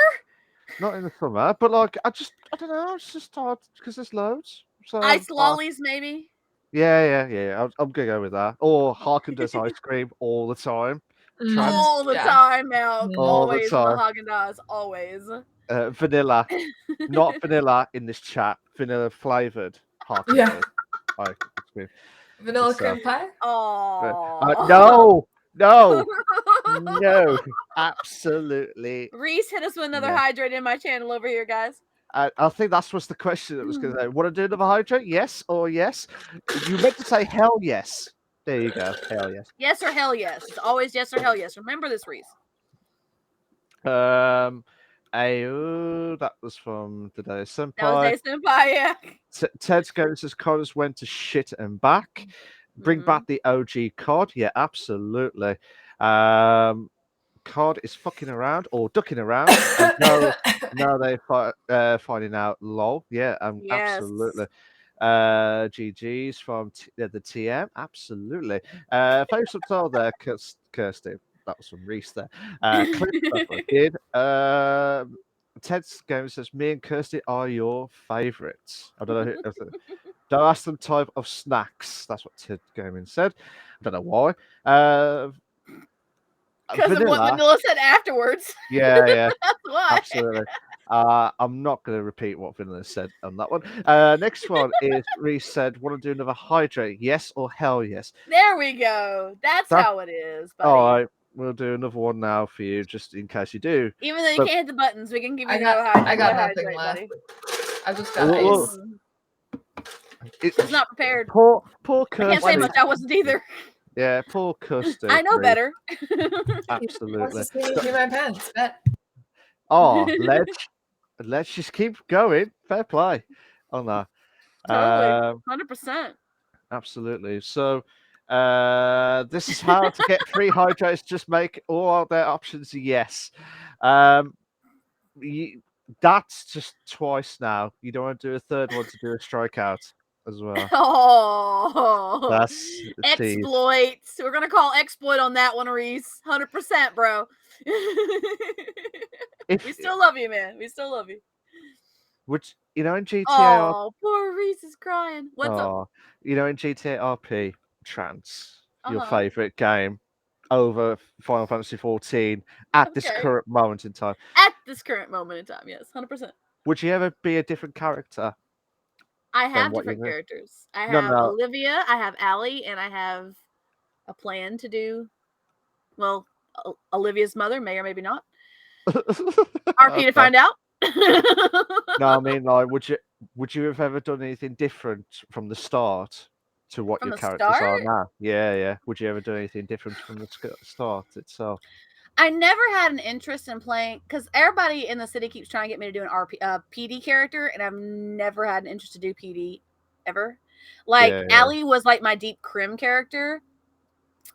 B: Not in the summer, but like I don't know. It's just hard because there's loads. So
A: ice lollies, maybe.
B: Yeah. I'm gonna go with that. Or Haagen-Dazs ice cream all the time.
A: All the time now.
B: All
A: Always
B: the time.
A: Haagen-Dazs. Always.
B: Vanilla, not vanilla in this chat. Vanilla flavored Haagen-Dazs.
C: Yeah.
B: Ice cream.
C: Vanilla cream pie?
A: Oh.
B: No, absolutely.
A: Reese hit us with another hydrate in my channel over here, guys.
B: I think that was the question that was going to say. Want to do another hydrate? Yes or yes? You meant to say hell yes. There you go. Hell yes.
A: Yes or hell yes. It's always yes or hell yes. Remember this, Reese.
B: That was from the Daddy Senpai.
A: That was Daddy Senpai, yeah.
B: Ted's going says Connors went to shit and back. Bring back the OG COD. Yeah, absolutely. COD is fucking around or ducking around. now they're finding out LOL. Yeah, absolutely. GG's from the TM. Absolutely. Thanks for telling there, Kirsty. That was from Reese there. Clip stuff I did. Ted's game says, me and Kirsty are your favourites. I don't know who. Don't ask them type of snacks. That's what Ted Gaming said. I don't know why.
A: Because of what Vanilla said afterwards.
B: Yeah.
A: That's why.
B: Absolutely. I'm not going to repeat what Vanilla said on that one. Next one is Reese said, want to do another hydrate? Yes or hell yes?
A: There we go. That's how it is, buddy.
B: All right. We'll do another one now for you, just in case you do.
A: Even though you can't hit the buttons, we can give you another
C: hydrate. I got nothing
A: hydrate,
C: left.
A: buddy.
C: I just got ice.
A: It's not prepared.
B: Poor Kirsty.
A: I can't say much. I wasn't either.
B: Yeah, poor Kirsty.
A: I know better.
B: Absolutely.
C: Give me my pants.
B: Oh, let's just keep going. Fair play on that.
A: Totally. 100%.
B: Absolutely. So this is how to get free hydrates. Just make all their options yes. That's just twice now. You don't want to do a third one to do a strikeout. as well.
A: Oh,
B: That's the tease.
A: exploits. We're gonna call exploit on that one, Reese. 100%, bro.
B: If
A: We still love you, man. We still love you.
B: which in GTA
A: Oh, poor Reese is crying. What's up?
B: Oh, in GTA RP, Trance, your
A: Uh-huh.
B: favorite game over Final Fantasy 14 at this
A: Okay.
B: current moment in time.
A: At this current moment in time, yes, 100%.
B: Would you ever be a different character?
A: I
B: Than
A: have
B: what you
A: different
B: know?
A: characters. I
B: No,
A: have
B: no.
A: Olivia, I have Allie, and I have a plan to do, well, Olivia's mother, may or maybe not. RP to
B: Okay.
A: find out.
B: No, I mean, like, would you have ever done anything different from the start to what
A: From
B: your
A: the
B: characters are
A: start?
B: now? Yeah, yeah. Would you ever do anything different from the start itself?
A: I never had an interest in playing because everybody in the city keeps trying to get me to do an PD character, and I've never had an interest to do PD ever. Like
B: Yeah, yeah.
A: Allie was like my deep crim character,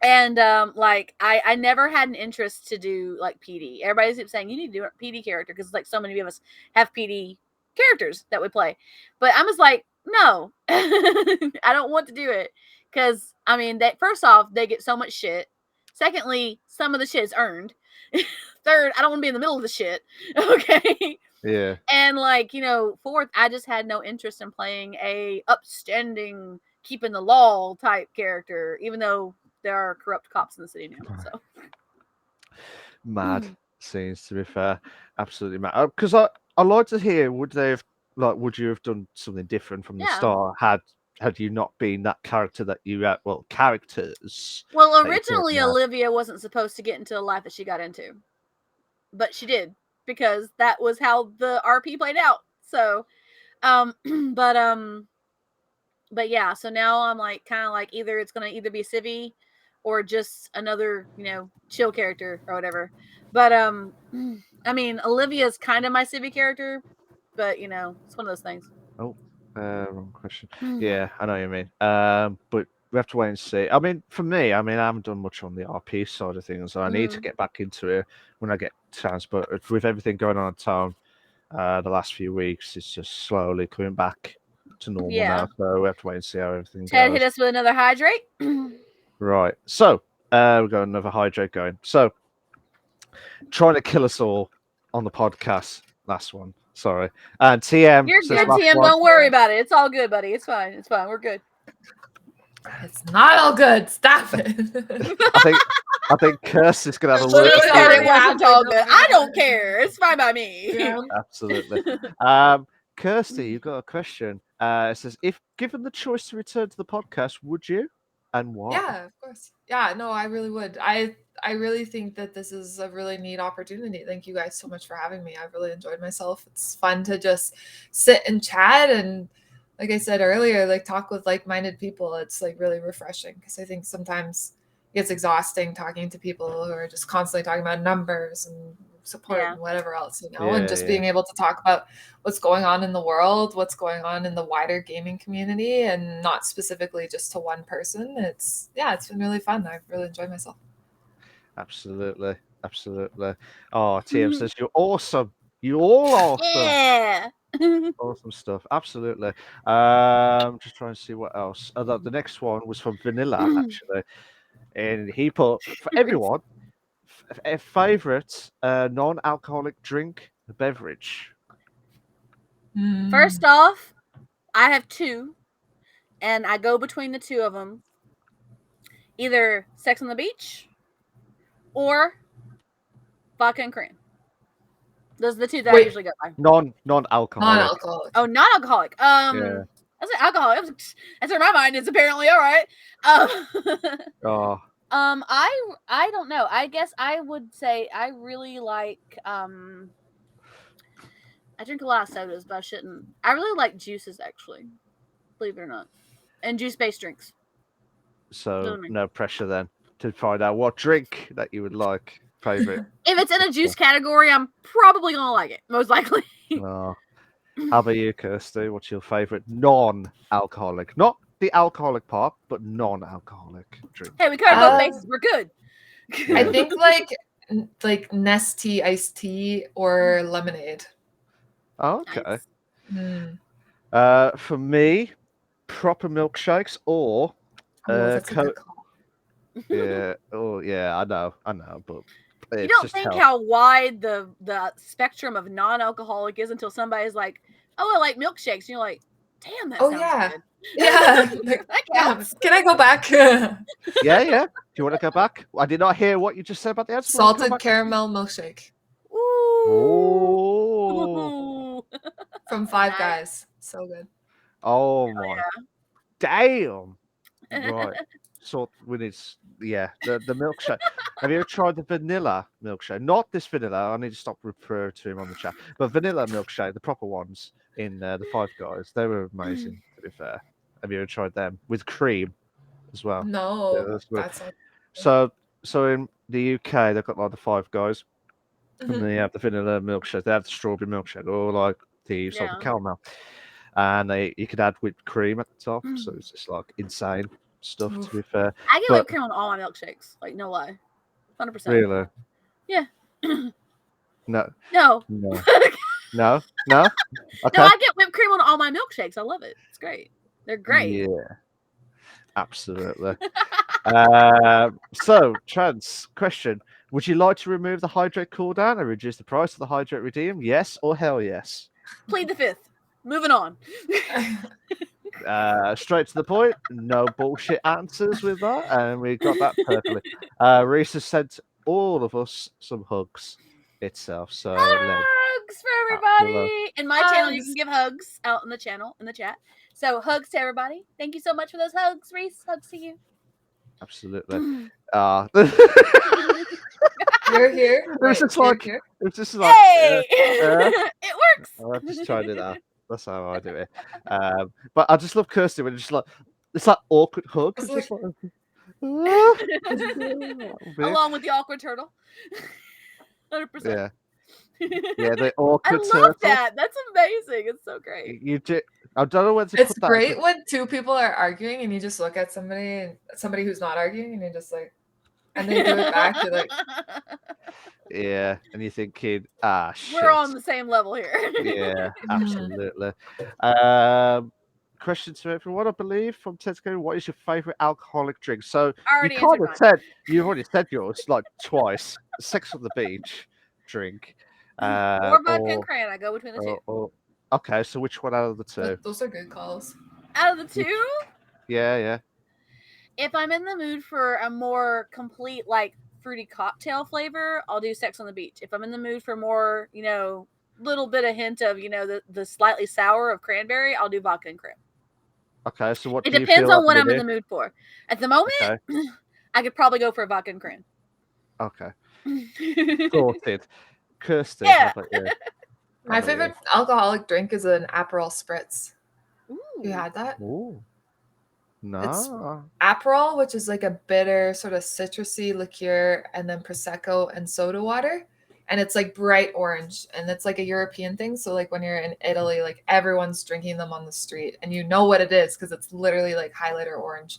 A: and like I never had an interest to do like PD. Everybody keeps saying you need to do a PD character because like so many of us have PD characters that we play, but I'm just like no, I don't want to do it because I mean that first off they get so much shit. Secondly, some of the shit is earned. Third, I don't want to be in the middle of the shit. Okay.
B: Yeah.
A: And like, fourth, I just had no interest in playing a upstanding, keeping the law type character, even though there are corrupt cops in the city now. So
B: Mad scenes, to be fair. Absolutely mad. Because I like to hear, would you have done something different from the
A: Yeah.
B: start had you not been that character that you had? Well, characters.
A: Well,
B: that you
A: originally
B: currently have.
A: Olivia wasn't supposed to get into the life that she got into. But she did, because that was how the RP played out. So but yeah, so now I'm like kind of like either it's gonna either be Civvy or just another, chill character or whatever. But I mean Olivia's kind of my Civvy character, but it's one of those things.
B: Oh, wrong question. Yeah, I know what you mean. But we have to wait and see. I mean, for me, I haven't done much on the RP side of things. So I need to get back into it when I get a chance. But with everything going on in town, the last few weeks, it's just slowly coming back to normal now. So we have to wait and see how everything
A: Ted
B: goes.
A: hit us with another hydrate.
B: Right. So we've got another hydrate going. So trying to kill us all on the podcast. Last one. Sorry. And TM.
A: You're
B: says
A: good,
B: last
A: TM.
B: one.
A: Don't worry about it. It's all good, buddy. It's fine. It's fine. We're good.
C: It's not all good. Stop it.
B: I think Kirsty's gonna have a
A: She
B: word.
A: said it
C: Yeah,
A: wasn't all good. I don't care. It's fine by me.
C: Yeah.
B: Absolutely. Kirsty, you've got a question. It says, if given the choice to return to the podcast, would you? And why?
C: Yeah, of course. Yeah, no, I really would. I really think that this is a really neat opportunity. Thank you guys so much for having me. I've really enjoyed myself. It's fun to just sit and chat and like I said earlier, like talk with like-minded people. It's like really refreshing because I think sometimes it gets exhausting talking to people who are just constantly talking about numbers and support and whatever else, and just being able to talk about what's going on in the world, what's going on in the wider gaming community, and not specifically just to one person. It's been really fun. I've really enjoyed myself.
B: Absolutely. Oh, TM says you're awesome. You all awesome.
A: Yeah.
B: Awesome stuff. Absolutely. Just trying to see what else. The next one was from Vanilla, actually. And he put, for everyone, a favorite non-alcoholic drink, beverage.
A: First off, I have two, and I go between the two of them. Either Sex on the Beach or vodka and cream. Those are the two that I usually go by.
B: Non-alcoholic.
C: Non-alcoholic.
A: Oh, non-alcoholic.
B: Yeah.
A: That's an alcoholic. That's where my mind is apparently. All right.
B: Oh.
A: I don't know. I guess I would say I really like I drink a lot of sodas, but I shouldn't. I really like juices, actually, believe it or not, and juice-based drinks.
B: So no pressure then to find out what drink that you would like. Favorite.
A: If it's in a juice category, I'm probably gonna like it, most likely.
B: Oh. How about you, Kirsty? What's your favorite non-alcoholic? Not the alcoholic part, but non-alcoholic drink.
A: Hey, we covered both bases. We're good.
C: I think like Nestea iced tea or lemonade.
B: Oh, okay.
C: Nice.
B: For me, proper milkshakes or
C: Oh, that's a
B: co-
C: good call.
B: yeah, oh yeah, I know, but
A: You
B: it's
A: don't
B: just
A: think
B: health.
A: how wide the spectrum of non-alcoholic is until somebody's like, "Oh, I like milkshakes." And you're like, "Damn, that
C: Oh
A: sounds
C: yeah.
A: good."
C: Yeah. Like,
A: That
C: damn,
A: counts.
C: can I go back?
B: Yeah. Do you want to go back? I did not hear what you just said about the answer. Do you wanna come
C: Salted
B: back?
C: caramel milkshake
B: Oh,
C: from Five
A: Nice.
C: Guys. So good.
B: oh my, damn! Right, so we need, the milkshake. Have you ever tried the vanilla milkshake? Not this vanilla. I need to stop referring to him on the chat. But vanilla milkshake, the proper ones in the Five Guys, they were amazing. To be fair, have you ever tried them with cream as well? Yeah,
C: No,
B: that's good.
C: that's not.
B: So in the UK, they've got like the Five Guys, and
C: Mhm.
B: they have the vanilla milkshake. They have the strawberry milkshake, or like the salted
A: Yeah.
B: caramel, and you could add whipped cream at the top. So it's just like insane stuff. To
C: Oof.
B: be fair,
A: I get
B: but
A: whipped cream on all my milkshakes. Like, no lie, 100%.
B: really,
A: Yeah.
B: no,
A: No.
B: no, no.
A: No,
B: Okay,
A: I get whipped cream on all my milkshakes. I love it. It's great. They're great.
B: yeah, absolutely. So, Trans, question: would you like to remove the hydrate cooldown and reduce the price of the hydrate redeem? Yes or hell yes?
A: Plead the fifth. Moving on.
B: Straight to the point, no bullshit answers with that, and we got that perfectly. Reese has sent all of us some hugs itself, so
A: Hugs for everybody. In my channel, you
C: Hugs.
A: can give hugs out in the channel, in the chat. So hugs to everybody. Thank you so much for those hugs, Reese. Hugs to you.
B: absolutely.
C: You're here.
B: It was just like,
C: here.
B: it was just like,
A: Hey! It works.
B: I'll just try to do that. That's how I do it. But I just love Kirsty when it's just like, it's like awkward hug.
C: It's
B: It's just
C: like-
B: like,
A: Along with the awkward turtle. 100%.
B: yeah, the
A: I
B: awkward
A: love
B: turtle.
A: that. That's amazing. It's so great.
B: You do. I don't know where to
C: It's
B: put that.
C: great when two people are arguing and you just look at somebody who's not arguing, and you're just like, and they do it back. You're like,
B: Yeah, and you're thinking, shit.
A: We're on the same level here.
B: Yeah, absolutely. Question to everyone, I believe, from Tedco. What is your favorite alcoholic drink? So
A: I already
B: you kind
A: answered
B: of
A: mine.
B: said you've already said yours like twice. Sex on the beach drink.
A: Or vodka and cran. I go between the two.
B: Okay, so which one out of the two?
C: those are good calls.
A: Out of the two,
B: Yeah.
A: if I'm in the mood for a more complete, like, fruity cocktail flavor, I'll do Sex on the Beach. If I'm in the mood for more, little bit of hint of, the slightly sour of cranberry, I'll do vodka and cran.
B: Okay, so what
A: It
B: do you
A: depends
B: feel
A: on
B: like
A: what I'm in
B: minute?
A: the mood for. At the moment,
B: Okay.
A: I could probably go for a vodka and cran.
B: Okay, sorted. Kirsty,
A: Yeah.
B: how about you?
C: My favorite alcoholic drink is an Aperol Spritz. You had that?
B: Ooh. No.
C: Aperol, which is like a bitter, sort of citrusy liqueur, and then Prosecco and soda water. And it's like bright orange, and it's like a European thing. So like when you're in Italy, like everyone's drinking them on the street, and you know what it is because it's literally like highlighter orange.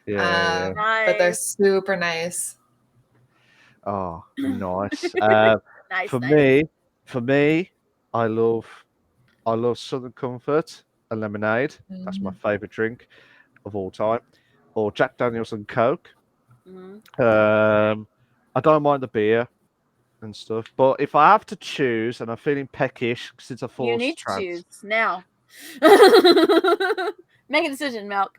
B: Yeah.
C: But they're
A: Nice.
C: super nice.
B: Oh, nice.
A: Nice.
B: For
A: nice.
B: me, I love Southern Comfort and lemonade. That's my favorite drink of all time. Or Jack Daniels and Coke.
A: Mhm.
B: I don't mind the beer and stuff, but if I have to choose, and I'm feeling peckish since I
A: You
B: forced
A: need to
B: trans.
A: choose now. Make a decision, Milk.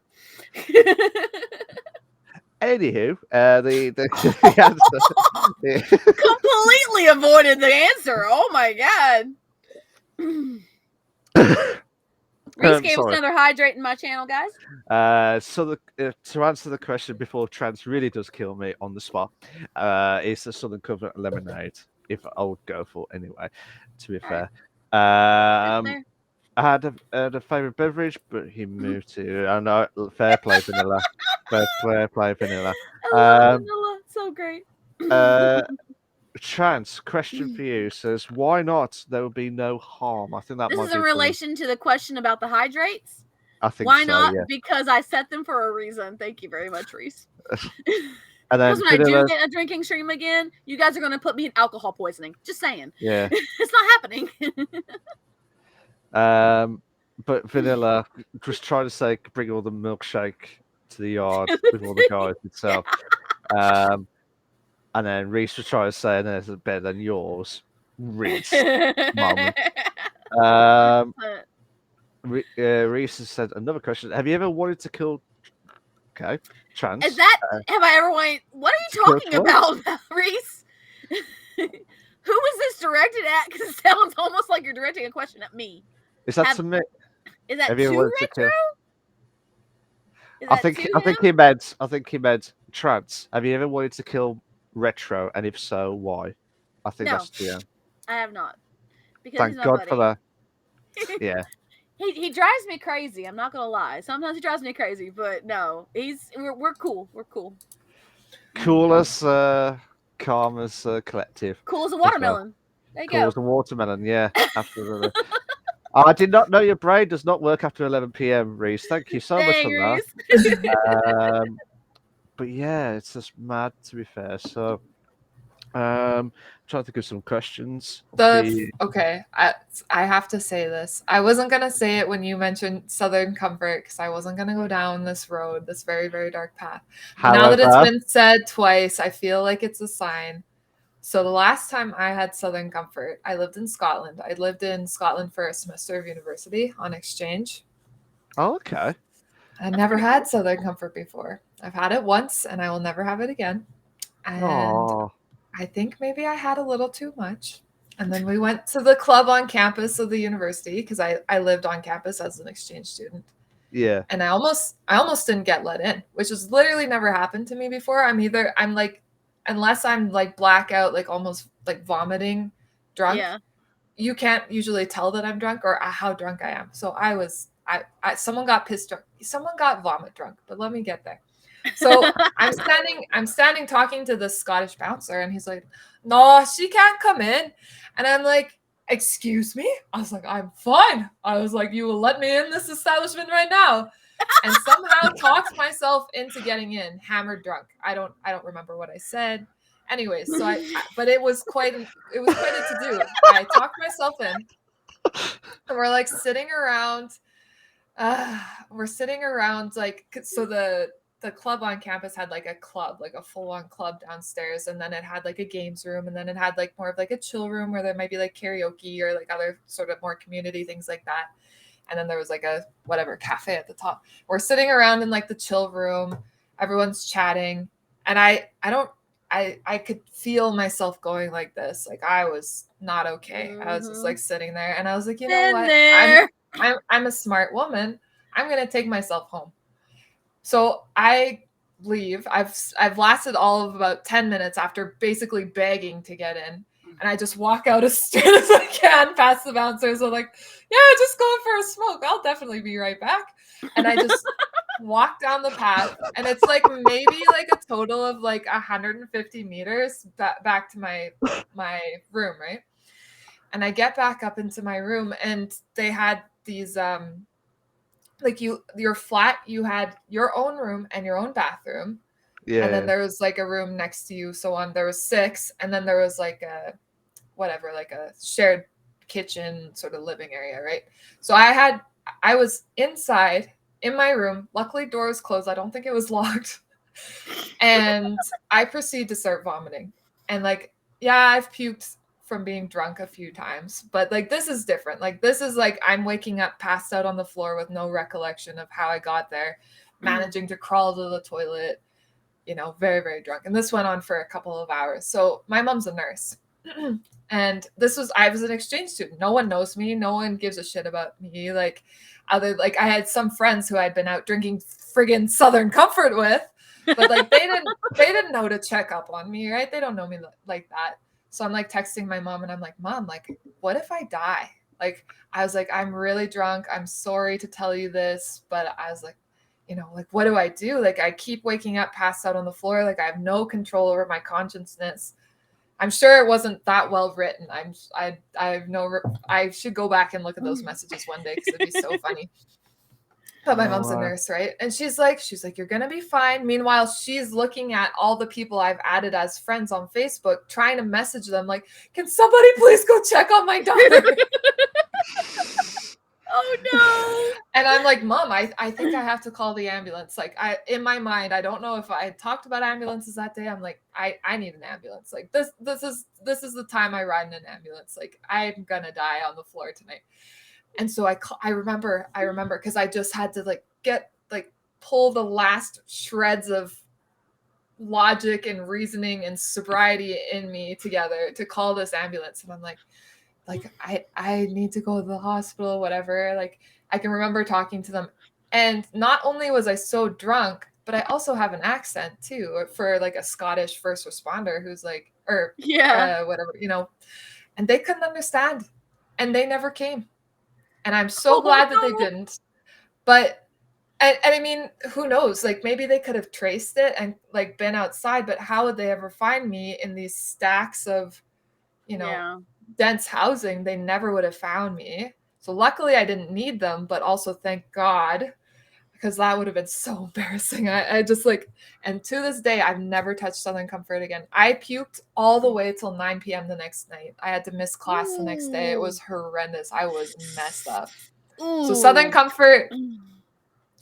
B: Anywho, the answer.
A: Completely avoided the answer. Oh my god. Reese gave us
B: Sorry.
A: another hydrate in my channel, guys.
B: So to answer the question before trans really does kill me on the spot, it's the Southern Comfort lemonade. If I would go for anyway, to be fair.
A: There.
B: I had a favorite beverage, but he moved to. I know, fair play vanilla. fair play vanilla.
A: I love vanilla. So great.
B: Trans, question for you says, why not? There will be no harm. I think that
A: This
B: might
A: is
B: be
A: in
B: for-
A: relation to the question about the hydrates.
B: I think
A: Why
B: so,
A: not?
B: yeah.
A: Because I set them for a reason. Thank you very much, Reese.
B: And then
A: Because when I
B: vanilla,
A: do get a drinking stream again, you guys are going to put me in alcohol poisoning. Just saying.
B: yeah.
A: It's not happening.
B: but Vanilla was trying to say bring all the milkshake to the yard with all the guys itself. And then Reese was trying to say, there's better than yours. Reese. Mum. Reese has said another question. Have you ever wanted to kill... Okay. Chance.
A: Is that... have I ever wanted... What are you talking about, Reese? Who was this directed at? Because it sounds almost like you're directing a question at me.
B: Is that to me?
A: Is that
B: Have you
A: too retro?
B: I think he meant Trance. Have you ever wanted to kill Retro? And if so, why? I think that's the end.
A: I have not. Because
B: Thank God for that. Yeah.
A: He drives me crazy. I'm not gonna lie. Sometimes he drives me crazy, but no, we're cool. We're cool.
B: Cool as calm as collective.
A: Cool as a watermelon. There you go.
B: Cool as a watermelon. Yeah, absolutely. I did not know your brain does not work after 11 p.m. Reese. Thank you so much for that. But yeah, it's just mad to be fair. So, I'm trying to think of some questions.
C: Okay, I have to say this. I wasn't gonna say it when you mentioned Southern Comfort because I wasn't gonna go down this road, this very, very dark path. Now that it's been said twice, I feel like it's a sign. So the last time I had Southern Comfort, I lived in Scotland. I lived in Scotland for a semester of university on exchange.
B: Oh, okay.
C: I never had Southern Comfort before. I've had it once and I will never have it again. And I think maybe I had a little too much. And then we went to the club on campus of the university because I lived on campus as an exchange student.
B: Yeah.
C: And I almost didn't get let in, which has literally never happened to me before. I'm like, unless I'm like blackout, like almost like vomiting drunk,
A: yeah.
C: You can't usually tell that I'm drunk or how drunk I am. So someone got pissed drunk. Someone got vomit drunk, but let me get there. So I'm standing talking to this Scottish bouncer and he's like, no, she can't come in. And I'm like, excuse me? I was like, I'm fine. I was like, you will let me in this establishment right now. And somehow talked myself into getting in, hammered drunk. I don't remember what I said. Anyways, so but it was quite a to-do. I talked myself in. And we're like sitting around. We're sitting around like, so the club on campus had like a club, like a full-on club downstairs, and then it had like a games room, and then it had like more of like a chill room where there might be like karaoke or like other sort of more community things like that. And then there was like a whatever cafe at the top. We're sitting around in like the chill room. Everyone's chatting. And I could feel myself going like this. Like I was not okay. Mm-hmm. I was just like sitting there and I was like, you know what? I'm a smart woman. I'm going to take myself home. So I leave. I've lasted all of about 10 minutes after basically begging to get in. And I just walk out as soon as I can past the bouncers. I'm like, yeah, just going for a smoke. I'll definitely be right back. And I just walk down the path. And it's like maybe like a total of like 150 meters back to my room, right? And I get back up into my room and they had these like your flat, you had your own room and your own bathroom. Yeah. And then there was like a room next to you. So there was 6. And then there was like a shared kitchen sort of living area, right? So I was inside in my room. Luckily, door was closed. I don't think it was locked. And I proceed to start vomiting. And like, yeah, I've puked from being drunk a few times, but like this is different. Like this is like I'm waking up passed out on the floor with no recollection of how I got there, managing to crawl to the toilet, you know, very, very drunk. And this went on for a couple of hours. So my mom's a nurse. And I was an exchange student. No one knows me. No one gives a shit about me. Like I had some friends who I'd been out drinking friggin' Southern Comfort with, but like they didn't know to check up on me, right? They don't know me like that. So I'm like texting my mom and I'm like, Mom, like, what if I die? Like, I was like, I'm really drunk. I'm sorry to tell you this, but I was like, you know, like, what do I do? Like, I keep waking up passed out on the floor. Like I have no control over my consciousness. I'm sure it wasn't that well written. I should go back and look at those messages one day because it'd be so funny. But my mom's a nurse, right? And she's like, you're going to be fine. Meanwhile, she's looking at all the people I've added as friends on Facebook, trying to message them like, can somebody please go check on my daughter?
A: Oh
C: And I'm like, Mom, I think I have to call the ambulance. Like, in my mind, I don't know if I had talked about ambulances that day. I'm like, I need an ambulance. Like, this is the time I ride in an ambulance. Like, I'm gonna die on the floor tonight. And so I remember because I just had to pull the last shreds of logic and reasoning and sobriety in me together to call this ambulance. And I'm like I need to go to the hospital, whatever. Like, I can remember talking to them, and not only was I so drunk, but I also have an accent too for like a Scottish first responder who's like, or whatever, and they couldn't understand, and they never came. And I'm so glad that they didn't. But and I mean, who knows? Like, maybe they could have traced it and like been outside, but how would they ever find me in these stacks of, dense housing? They never would have found me. So luckily I didn't need them, but also thank God, because that would have been so embarrassing. I just and to this day, I've never touched Southern Comfort again. I puked all the way till 9 p.m. the next night. I had to miss class the next day. It was horrendous. I was messed up. So Southern Comfort,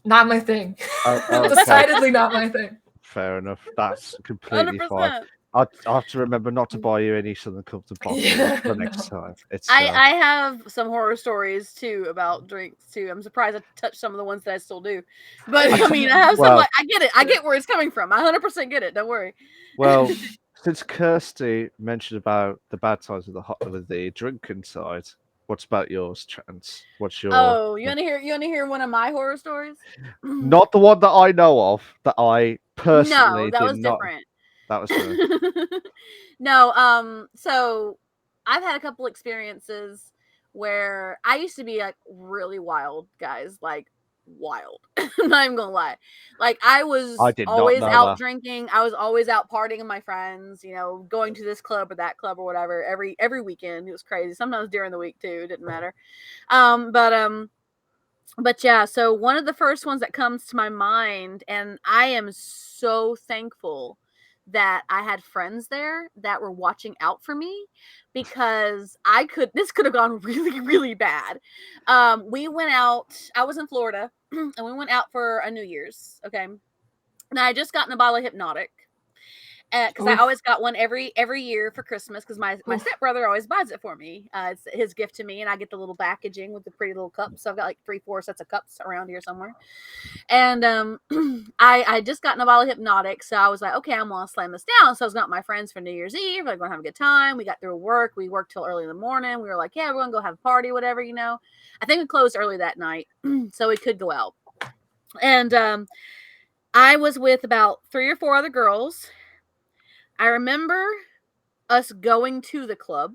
C: not my thing.
B: Okay.
C: Decidedly not my thing.
B: Fair enough. That's completely
A: 100%.
B: fine. I'll have to remember not to buy you any Southern Comfort bottles the next time. It's
A: I have some horror stories too about drinks too. I'm surprised I touched some of the ones that I still do. But I mean, I have some I get it. I get where it's coming from. I 100% get it. Don't worry.
B: Well, since Kirsty mentioned about the bad times with the drinking side, what's about yours, Chance? What's your?
A: Oh, you want to hear one of my horror stories?
B: Not the one that I know of. That I personally
A: no, that was
B: not.
A: different.
B: That was good.
A: No, so I've had a couple experiences where I used to be like really wild, guys, like wild. I'm not even gonna lie. Like I was always out drinking. I was always out partying with my friends, going to this club or that club or whatever every weekend. It was crazy. Sometimes during the week too, it didn't matter. But yeah, so one of the first ones that comes to my mind, and I am so thankful that I had friends there that were watching out for me, because this could have gone really, really bad. We went out, I was in Florida, and we went out for a New Year's, okay? And I had just gotten a bottle of Hypnotic, because I always got one every year for Christmas, because my stepbrother always buys it for me. It's his gift to me, and I get the little packaging with the pretty little cups. So I've got like 3-4 sets of cups around here somewhere. And I just gotten a bottle of Hypnotic, so I was like, okay, I'm gonna slam this down. So I was got my friends for New Year's Eve. We're gonna have a good time. We got through work. We worked till early in the morning. We were like, yeah, we're gonna go have a party, whatever, I think we closed early that night, so we could go out. And I was with about 3 or 4 other girls. I remember us going to the club.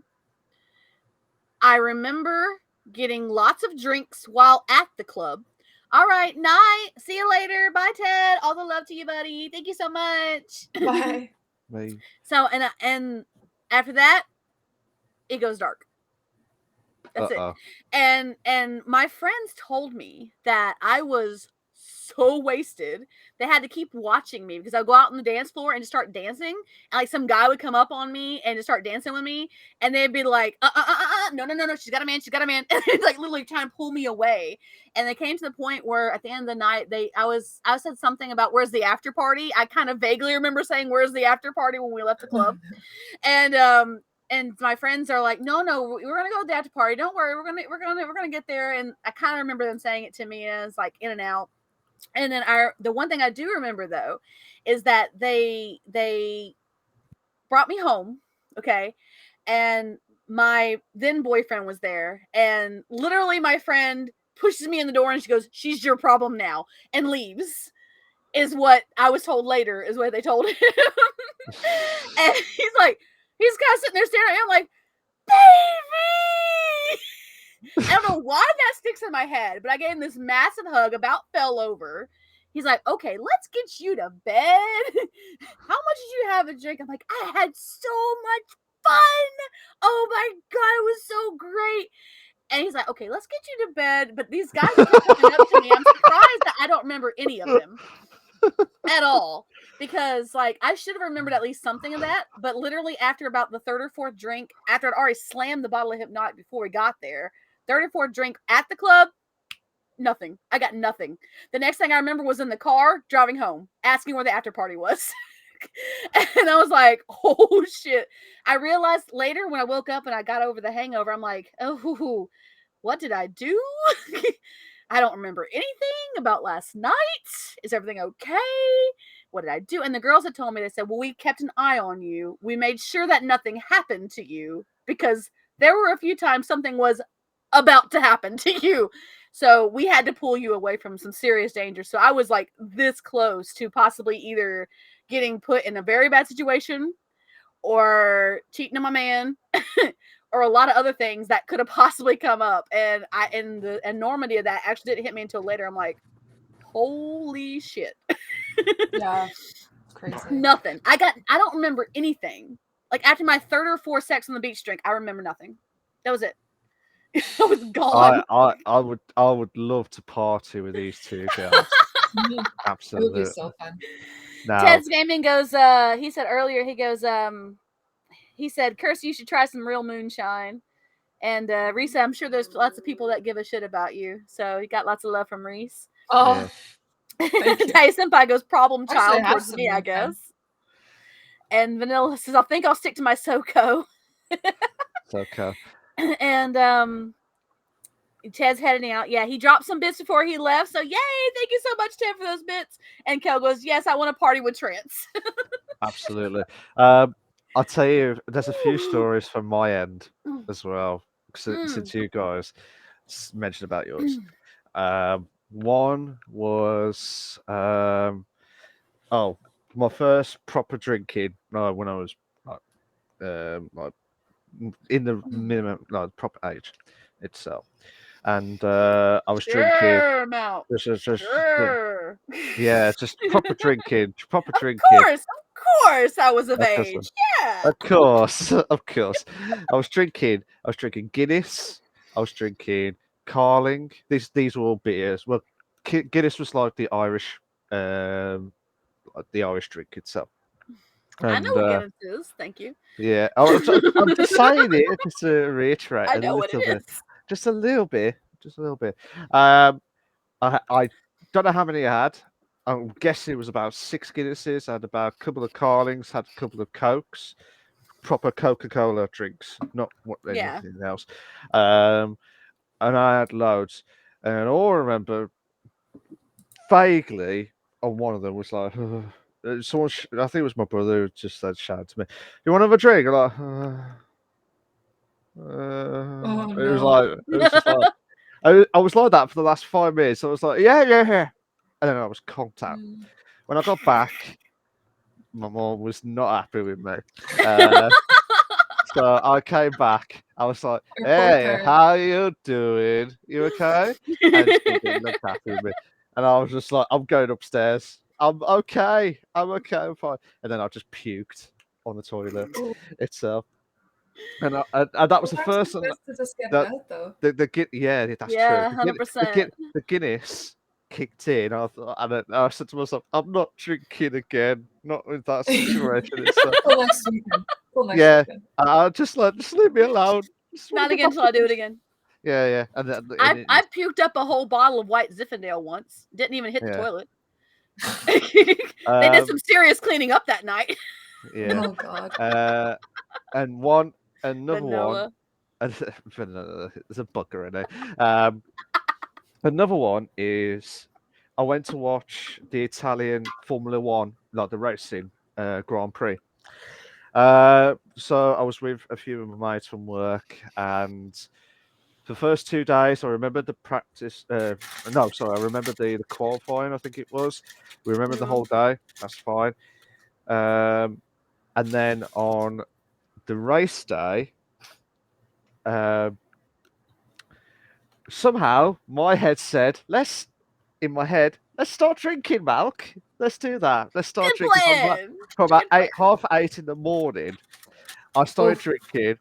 A: I remember getting lots of drinks while at the club. All right, night. See you later. Bye, Ted. All the love to you, buddy. Thank you so much.
C: Bye.
A: So, and after that, it goes dark. That's it. And my friends told me that I was so wasted. They had to keep watching me, because I'd go out on the dance floor and just start dancing, and like some guy would come up on me and just start dancing with me, and they'd be like, no, she's got a man, and like literally trying to pull me away. And they came to the point where at the end of the night, I said something about where's the after party. I kind of vaguely remember saying where's the after party when we left the club. And my friends are like, no, we're gonna go to the after party. Don't worry, we're gonna get there. And I kind of remember them saying it to me as like in and out. And then the one thing I do remember though is that they brought me home, okay, and my then boyfriend was there, and literally my friend pushes me in the door and she goes, "She's your problem now," and leaves. Is what I was told later, is what they told him. And he's kind of sitting there staring at me. I'm like, baby! I don't know why that sticks in my head, but I gave him this massive hug, about fell over. He's like, okay, let's get you to bed. How much did you have a drink? I'm like, I had so much fun. Oh my God, it was so great. And he's like, okay, let's get you to bed. But these guys keep coming up to me. I'm surprised that I don't remember any of them at all. Because like I should have remembered at least something of that. But literally after about the 3rd or 4th drink, after I'd already slammed the bottle of Hypnotic before we got there, 3rd or 4th drink at the club, Nothing. I got nothing. The next thing I remember was in the car driving home, asking where the after party was. And I was like, oh shit. I realized later when I woke up and I got over the hangover, I'm like, oh, what did I do? I don't remember anything about last night. Is everything okay? What did I do? And the girls had told me, they said, well, we kept an eye on you. We made sure that nothing happened to you because there were a few times something was about to happen to you. So we had to pull you away from some serious danger. So I was like this close to possibly either getting put in a very bad situation or cheating on my man or a lot of other things that could have possibly come up. And the enormity of that actually didn't hit me until later. I'm like, holy shit.
C: Yeah. Crazy.
A: Nothing. I don't remember anything. Like after my third or fourth sex on the beach drink, I remember nothing. That was it. I was gone.
B: I would love to party with these two girls.
C: It would
B: Absolutely.
C: be so fun.
B: Now,
A: Ted's Gaming goes, he said earlier, he goes, he said, Kirsty, you should try some real moonshine. And Reese, I'm sure there's lots of people that give a shit about you. So you got lots of love from Reese.
C: Oh, thank you.
A: Tay Senpai goes problem
C: Actually, I
A: child
C: have
A: towards
C: some
A: me, I
C: moonshine.
A: guess. And Vanilla says, I think I'll stick to my SoCo.
B: it's okay.
A: And Ted's heading out. Yeah, he dropped some bits before he left. So yay, thank you so much, Ted, for those bits. And Kel goes, yes, I want to party with Trance.
B: Absolutely. I'll tell you, there's a few stories from my end as well, since you guys mentioned about yours. One was my first proper drinking when I was like in the minimum proper age itself, and I was drinking.
A: Mount.
B: Just proper drinking.
A: Of course, I was of age. Yeah.
B: Of course. I was drinking Guinness. I was drinking Carling. These were all beers. Well, Guinness was like the Irish drink itself. And,
A: I know what Guinness is. Thank you.
B: Yeah, I'm just saying it just to reiterate
A: I know what it is.
B: just a little bit. I don't know how many I had. I'm guessing it was about 6 Guinnesses. I had about a couple of Carlings, had a couple of Cokes, proper Coca-Cola drinks, not anything else. And I had loads. And all I remember vaguely on one of them was like, someone, I think it was my brother who just said, shouted to me, "You want to have a drink?" I'm like, it was just like, I was like that for the last 5 minutes. So I was like, yeah. And then I was conked out. When I got back, my mom was not happy with me. So I came back. I was like, "Hey, how you doing? You okay?" And she didn't look happy with me. And I was just like, "I'm going upstairs. I'm okay. I'm fine." And then I just puked on the toilet itself. And that was the first one.
C: Just get it out, though.
B: That's true.
A: 100%.
B: The Guinness kicked in. I said to myself, "I'm not drinking again. Not with that situation."
C: Till next weekend.
B: I'll just leave me alone.
A: Not again until I do it again.
B: Yeah. And
A: I puked up a whole bottle of white Zinfandel once. Didn't even hit the toilet. They did some serious cleaning up that night.
B: Yeah.
C: Oh God.
B: And another
A: Vanilla.
B: one. Vanilla. There's a bugger in it. Another one is I went to watch the Italian Formula One, like the racing Grand Prix. So I was with a few of my mates from work, and for the first 2 days, I remember the practice. I remember the qualifying. I think it was. We remember the whole day. That's fine. And then on the race day, somehow my head said, "Let's start drinking milk. Let's do that. Let's start
A: Good
B: drinking
A: plan.
B: from about 8:30 in the morning." I started drinking,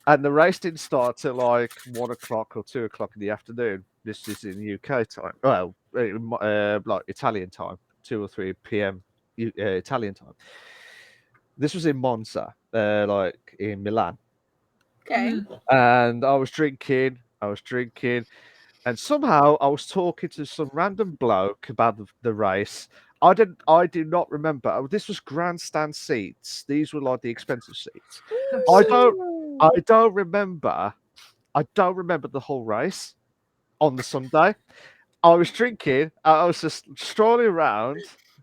B: and the race didn't start till like 1 o'clock or 2 o'clock in the afternoon. This is in UK time. Well, like Italian time, 2 or 3 p.m. Italian time. This was in Monza, like in Milan.
A: Okay.
B: And I was drinking. And somehow I was talking to some random bloke about the race. I do not remember. Oh, this was grandstand seats. These were like the expensive seats. I don't remember. I don't remember the whole race on the Sunday. I was drinking. I was just strolling around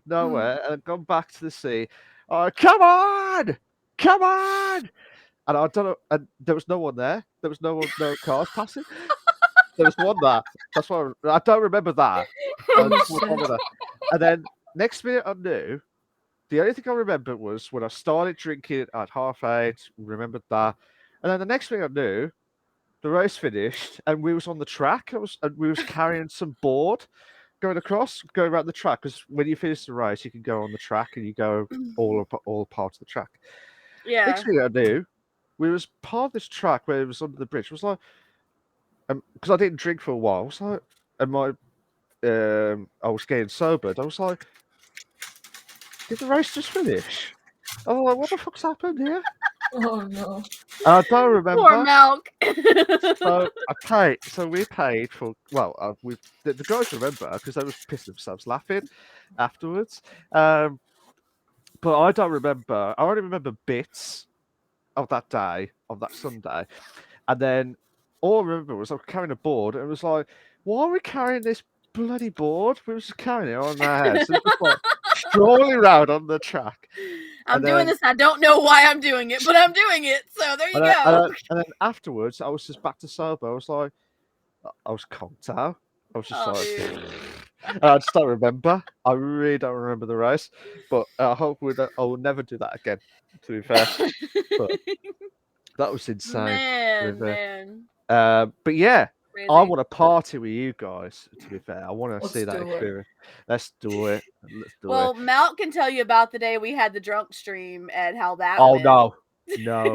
B: nowhere, and I'd gone back to the sea. Oh, come on, come on! And I don't know. And there was no one there. There was no cars passing. There was one there. That's why I don't remember that. I just remember that. And then next minute I knew. The only thing I remember was when I started drinking at 8:30. Remembered that, and then the next thing I knew, the race finished, and we was on the track. We was carrying some board, going around the track. Because when you finish the race, you can go on the track and you go all parts of the track.
A: Yeah.
B: Next thing I knew, we was part of this track where it was under the bridge. It was like, because I didn't drink for a while. I was like, and I was getting sobered. I was like, did the race just finish? I was like, what the fuck's happened here?
C: Oh no.
B: I don't remember.
A: Poor Milk.
B: So we paid for. Well, the guys remember because they were pissing themselves laughing afterwards. But I don't remember. I only remember bits of that day, of that Sunday, and then all I remember was I was carrying a board, and it was like, why are we carrying this bloody board? We were just carrying it on our heads, and just like strolling around on the track.
A: I'm doing this. I don't know why I'm doing it, but I'm doing it. So there you go.
B: And then afterwards, I was just back to sober. I was like, I was conked out. I was just I just don't remember. I really don't remember the race, but I hope I will never do that again. To be fair, but that was insane.
A: Man.
B: But yeah,
A: Crazy.
B: I want to party with you guys. To be fair, I want to see that experience. Let's do it. Let's do it.
A: Well, Mal can tell you about the day we had the drunk stream and how that
B: Oh
A: went.
B: no,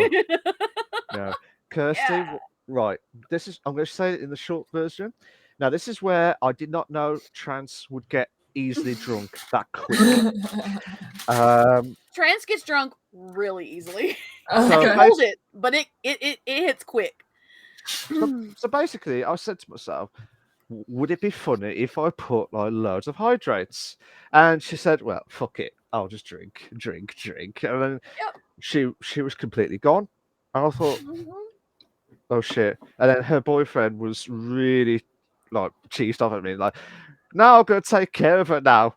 B: Kirsty.
A: Yeah.
B: Right, I'm going to say it in the short version. Now, this is where I did not know Trance would get easily drunk that quick.
A: Trance gets drunk really easily.
C: Okay.
A: I hold it, but it hits quick.
B: So basically, I said to myself, would it be funny if I put like loads of hydrates? And she said, well, fuck it. I'll just drink. And then she was completely gone. And I thought, oh shit. And then her boyfriend was really like cheesed off at me, like, no, I'm gonna take care of her now.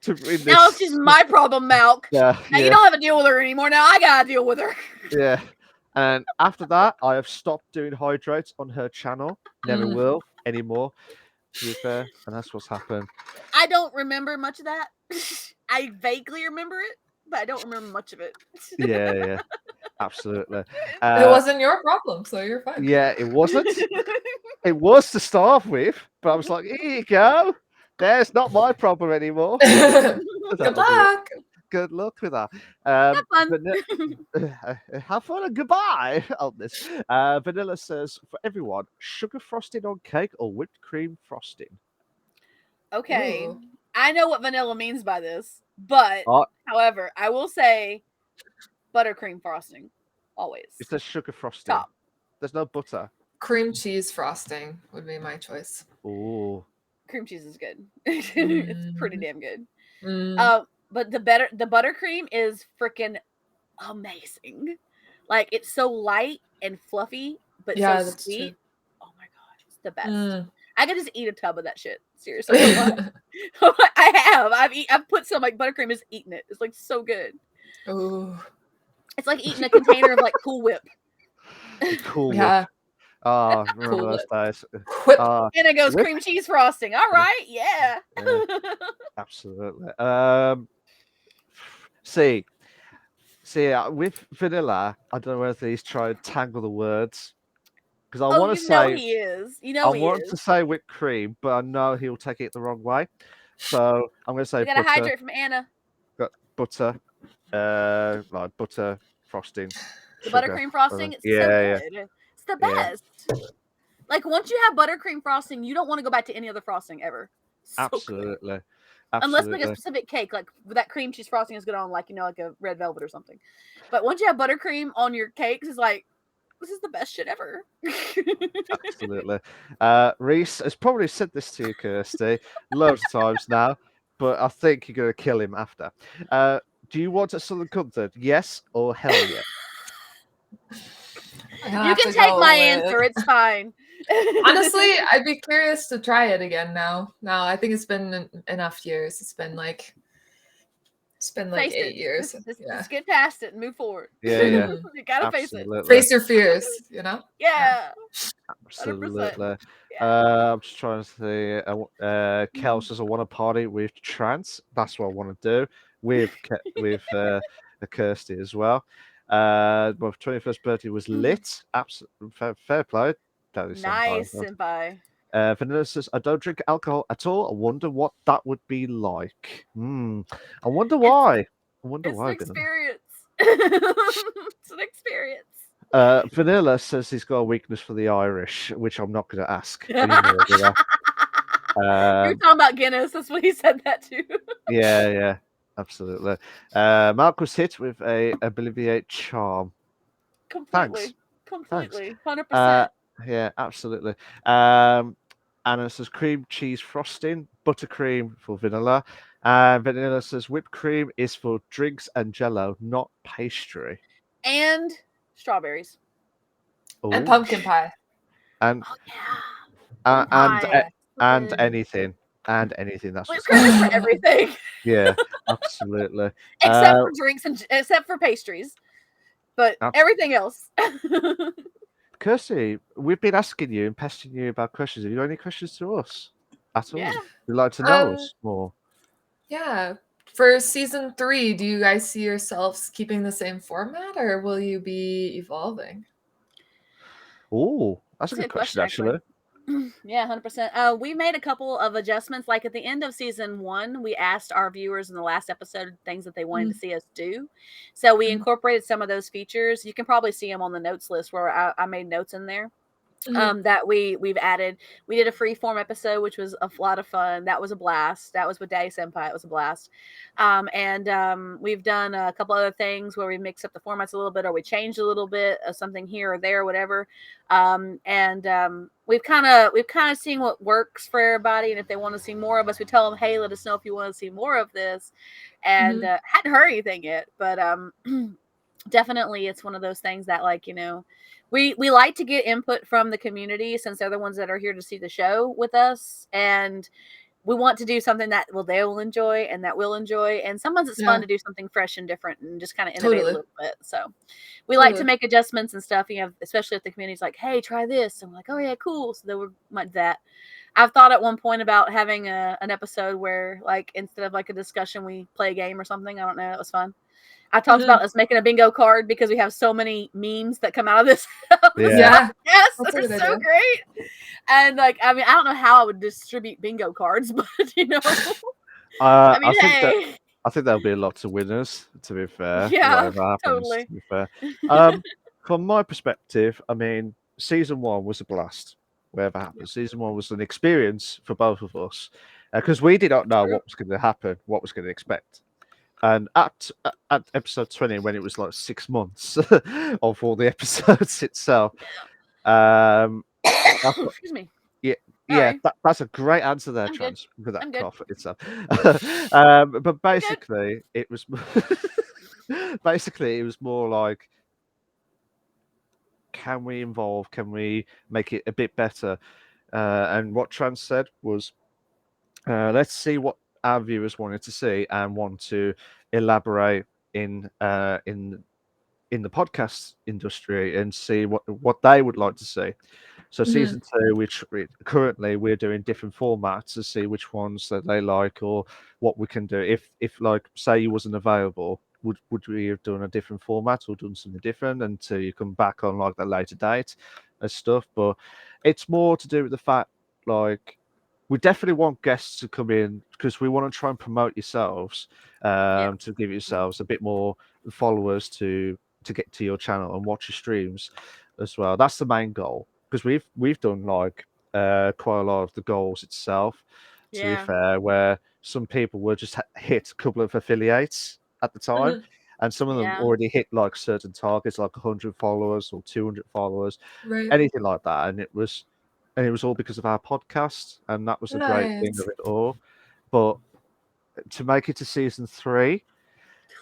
A: Now she's my problem, Malk.
B: Yeah.
A: Now you don't have to deal with her anymore. Now I gotta deal with her.
B: Yeah. And after that, I have stopped doing hydrates on her channel. Never will anymore. To be fair, and that's what's happened.
A: I don't remember much of that. I vaguely remember it, but I don't remember much of it.
B: Yeah, absolutely.
C: It wasn't your problem, so you're fine.
B: Yeah, it wasn't. It was to start with, but I was like, here you go. There's not my problem anymore.
C: Good luck.
B: Good luck with that.
A: Have fun.
B: Have fun and goodbye on this. Vanilla says, for everyone, sugar frosting on cake or whipped cream frosting?
A: Okay.
C: Ooh.
A: I know what vanilla means by this, but however, I will say buttercream frosting. Always.
B: It says sugar frosting.
A: Top.
B: There's no butter.
C: Cream cheese frosting would be my choice.
B: Oh.
A: Cream cheese is good. It's pretty damn good.
C: Mm.
A: But the buttercream is freaking amazing. Like it's so light and fluffy, but so sweet.
C: True.
A: Oh my god, it's the best. I could just eat a tub of that shit. Seriously. I have. I've put some like buttercream, just eaten it. It's like so good.
C: Ooh.
A: It's like eating a container of like Cool Whip.
B: Cool
C: Yeah.
B: Whip. Oh, remember those days.
A: And it goes cream cheese frosting. All right, yeah.
B: Absolutely. See, with vanilla, I don't know whether he's trying to tangle the words because I want to say
A: he is.
B: I want to say whipped cream, but I know he'll take it the wrong way. So I'm going to say
A: we got to hydrate from Anna.
B: Got butter, like butter frosting.
A: The buttercream frosting. It's so good. It's the best. Like once you have buttercream frosting, you don't want to go back to any other frosting ever. So
B: Absolutely.
A: Good. Unless like a specific cake, like that cream cheese frosting is good on like like a red velvet or something. But once you have buttercream on your cakes, it's like this is the best shit ever.
B: Absolutely. Reese has probably said this to you, Kirsty, loads of times now, but I think you're going to kill him after. Do you want a Southern Comfort? Yes or hell yeah?
A: You can take my answer. It's fine.
C: Honestly, I'd be curious to try it again now. Now, I think it's been enough years. It's been like
A: Face
C: 8 years.
A: Let's get past it and move forward.
B: Yeah.
A: You gotta face it.
B: Absolutely.
C: Face your fears, you know?
A: Yeah.
B: Absolutely.
A: 100%. Yeah.
B: I'm just trying to see. Kel says I want to party with Trance. That's what I want to do with Kirsty as well. My 21st birthday was lit. Absolutely fair play. That is
A: Nice, senpai.
B: Vanilla says, I don't drink alcohol at all. I wonder what that would be like. I wonder why.
A: It's an experience. It's an experience.
B: Vanilla says he's got a weakness for the Irish, which I'm not going to ask
A: You're
B: anymore.
A: talking about Guinness. That's what he said that too.
B: Yeah, absolutely. Mark was hit with a Obliviate charm.
A: Completely.
B: Thanks.
A: 100%.
B: Yeah, absolutely. Anna says cream cheese frosting, buttercream for vanilla. And Vanilla says whipped cream is for drinks and jello, not pastry.
A: And strawberries.
C: And pumpkin pie.
B: And
A: pie.
B: and anything. And anything. That's
A: whipped cream is for everything.
B: Yeah, absolutely.
A: Except for drinks and except for pastries. But everything else.
B: Kirsty, we've been asking you and pestering you about questions. Have you got any questions to us at all?
A: Yeah.
B: We'd like to know us more.
C: Yeah. For season 3, do you guys see yourselves keeping the same format, or will you be evolving?
B: Oh, that's a good question, actually.
A: Yeah, 100%. We made a couple of adjustments. Like at the end of season 1, we asked our viewers in the last episode things that they wanted to see us do. So we incorporated some of those features. You can probably see them on the notes list where I made notes in there. That we've added. We did a free form episode, which was a lot of fun. That was a blast. That was with Daddy Senpai. It was a blast. And we've done a couple other things where we mix up the formats a little bit, or we changed a little bit of something here or there, whatever. We've kind of seen what works for everybody, and if they want to see more of us, we tell them, hey, let us know if you want to see more of this. And hadn't heard anything yet, but definitely it's one of those things that, like, you know, we like to get input from the community since they're the ones that are here to see the show with us, and we want to do something that they will enjoy and that we'll enjoy. And sometimes it's fun to do something fresh and different and just kind of innovate a little bit. So we like to make adjustments and stuff, you know, especially if the community's like, hey, try this. And we're like, oh yeah, cool. So then we might do that. I've thought at one point about having an episode where, like, instead of like a discussion, we play a game or something. I don't know. It was fun. I talked about us making a bingo card because we have so many memes that come out of this. Yes, they're so great. And like, I mean, I don't know how I would distribute bingo cards, but you know,
B: I think there'll be lots of winners. To be fair,
A: yeah, totally.
B: To be fair, from my perspective, I mean, season 1 was a blast. Whatever happened, season 1 was an experience for both of us because we did not know what was going to happen, what was going to expect. And at episode 20, when it was like 6 months of all the episodes itself,
A: excuse me.
B: Yeah, that's a great answer there, Trans, for that cough itself. But basically, it was more like, can we involve? Can we make it a bit better? And what Trans said was, let's see what our viewers wanted to see and want to elaborate in the podcast industry and see what they would like to see. So season 2, which currently we're doing different formats to see which ones that they like or what we can do. If like, say you wasn't available, would we have done a different format or done something different until you come back on like the later date and stuff? But it's more to do with the fact, like, we definitely want guests to come in because we want to try and promote yourselves, to give yourselves a bit more followers to get to your channel and watch your streams as well. That's the main goal, because we've done like quite a lot of the goals itself, to be fair, where some people were just hit a couple of affiliates at the time, and some of them
A: Yeah.
B: already hit like certain targets, like 100 followers or 200 followers,
C: Right.
B: anything like that, and it was all because of our podcast, and that was the great thing
C: Nice.
B: of it all. But to make it to season 3,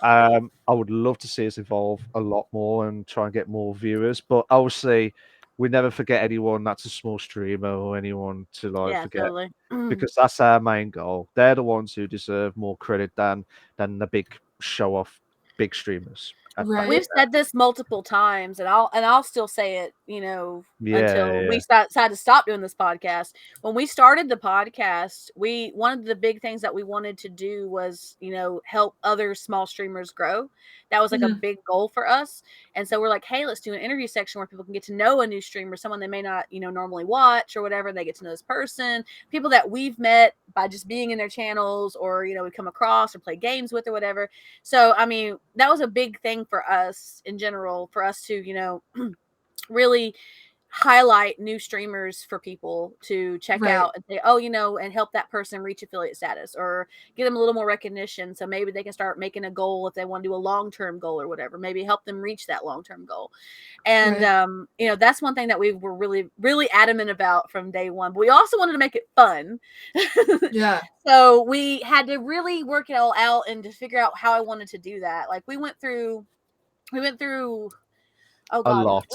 B: I would love to see us evolve a lot more and try and get more viewers. But obviously, we never forget anyone that's a small streamer or anyone to like
A: Yeah,
B: forget,
A: totally.
B: because that's our main goal. They're the ones who deserve more credit than the big show off big streamers.
C: Right.
A: We've said this multiple times, and I'll still say it, until
B: Yeah.
A: we decide to stop doing this podcast. When we started the podcast, one of the big things that we wanted to do was, help other small streamers grow. That was like a
C: Mhm.
A: big goal for us. And so we're like, hey, let's do an interview section where people can get to know a new streamer, someone they may not, normally watch or whatever. They get to know this person, people that we've met by just being in their channels, or, we come across or play games with or whatever. So, I mean, that was a big thing for us in general, for us to, really highlight new streamers for people to check
C: Right.
A: out and say, oh, and help that person reach affiliate status, or give them a little more recognition. So maybe they can start making a goal if they want to do a long-term goal or whatever, maybe help them reach that long-term goal. And,
C: Right.
A: that's one thing that we were really, really adamant about from day one. But we also wanted to make it fun.
C: Yeah.
A: So we had to really work it all out and to figure out how I wanted to do that. Like we went through, oh
B: A
A: god,
B: lot.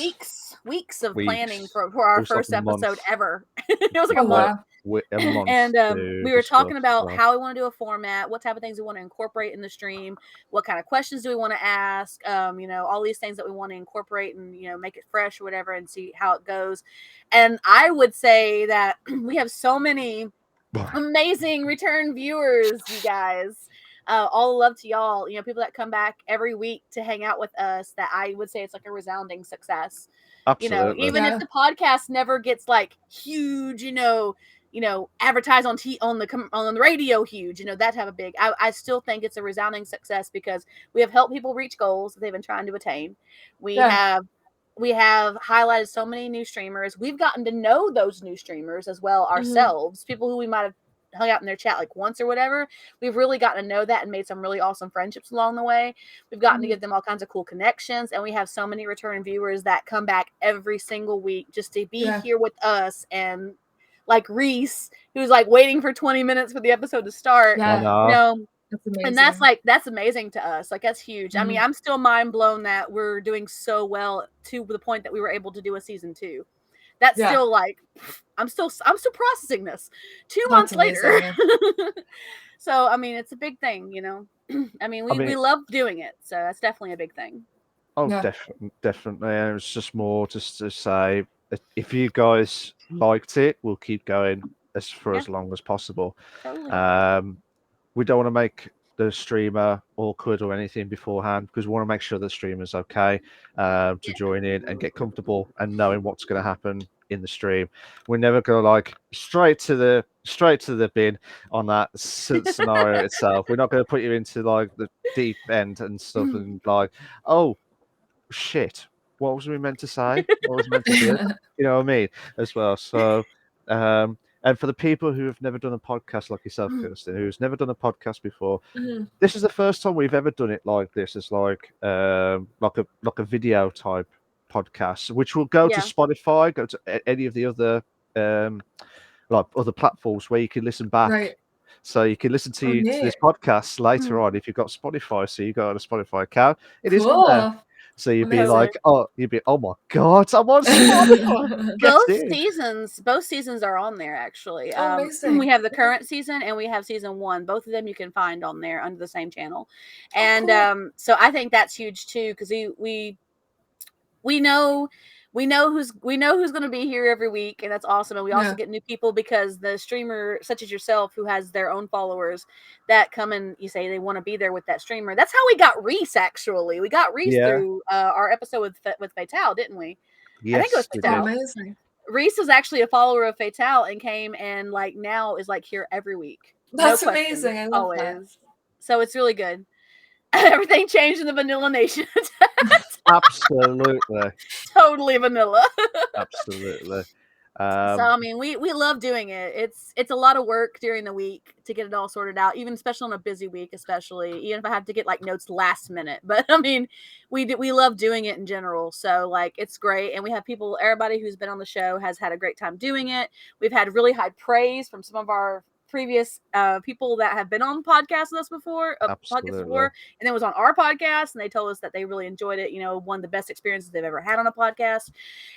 A: weeks of planning
B: Weeks.
A: for
B: It
A: our
B: was like
A: first
B: a
A: episode
B: month.
A: ever. It was like a
C: Oh
A: month.
C: wow.
B: A month
A: And
B: to
A: we were talking
B: discuss.
A: about
B: So,
A: how we want to do a format, what type of things we want to incorporate in the stream, what kind of questions do we want to ask, all these things that we want to incorporate and make it fresh or whatever, and see how it goes. And I would say that we have so many amazing return viewers, you guys. All love to y'all. People that come back every week to hang out with us. That I would say it's like a resounding success.
B: absolutely.
A: Even if
C: Yeah.
A: the podcast never gets like huge, advertised on on the radio, huge, that type of big. I still think it's a resounding success because we have helped people reach goals that they've been trying to attain. We
C: Yeah.
A: have highlighted so many new streamers. We've gotten to know those new streamers as well ourselves, people who we might have hung out in their chat like once or whatever. We've really gotten to know that and made some really awesome friendships along the way. We've gotten to give them all kinds of cool connections, and we have so many return viewers that come back every single week just to be
C: Yeah.
A: here with us. And like Reese, who's like waiting for 20 minutes for the episode to start,
B: I
C: Yeah.
B: know.
C: That's amazing.
A: and that's amazing to us. Like that's huge. I mean, I'm still mind blown that we're doing so well to the point that we were able to do a season 2. That's
C: Yeah.
A: still like I'm still processing this 2
C: That's
A: months later.
C: amazing.
A: So I mean, it's a big thing, I mean, we love doing it, so that's definitely a big thing.
B: Oh,
C: Yeah.
B: definitely. And it's just more just to say, if you guys liked it, we'll keep going for as long as possible.
A: Totally.
B: We don't want to make the streamer awkward or anything beforehand, because we want to make sure the streamer's okay to join in and get comfortable and knowing what's going to happen in the stream. We're never going to like straight to the bin on that scenario itself. We're not going to put you into like the deep end and stuff and like, oh shit, what was we meant to say? What was meant to do? You know what I mean? As well. So and for the people who have never done a podcast like yourself, Kirsten, who's never done a podcast before, this is the first time we've ever done it like this. It's like a video type podcast, which will go to Spotify, go to any of the other like other platforms where you can listen back.
C: Right.
B: So you can listen to
C: neat.
B: this podcast later on if you've got Spotify. So you got a Spotify account. It is on there.
C: Cool.
B: So you'd be
A: Amazing.
B: like, oh my god, I'm on Spotify.
A: Both seasons are on there actually.
C: Amazing.
A: We have the current season and we have season 1. Both of them you can find on there under the same channel. And
C: cool.
A: so I think that's huge too, because we know who's going to be here every week, and that's awesome. And we also get new people because the streamer such as yourself who has their own followers that come and you say they want to be there with that streamer. That's how we got Reese. Actually, we got Reese through our episode with Fatale, didn't we?
B: Yes,
A: I think it was Fatale.
C: Amazing.
A: Reese was actually a follower of Fatale and came and like now is like here every week.
C: That's
A: No questions,
C: amazing. I love
A: always.
C: that.
A: So it's really good. Everything changed in the Vanilla Nation.
B: Absolutely.
A: Totally vanilla.
B: Absolutely.
A: So I mean, we love doing it. It's a lot of work during the week to get it all sorted out, even especially on a busy week, even if I have to get like notes last minute. But I mean, we love doing it in general. So like it's great, and we have people. Everybody who's been on the show has had a great time doing it. We've had really high praise from some of our previous people that have been on podcasts with us before,
B: Absolutely.
A: and it was on our podcast, and they told us that they really enjoyed it. One of the best experiences they've ever had on a podcast,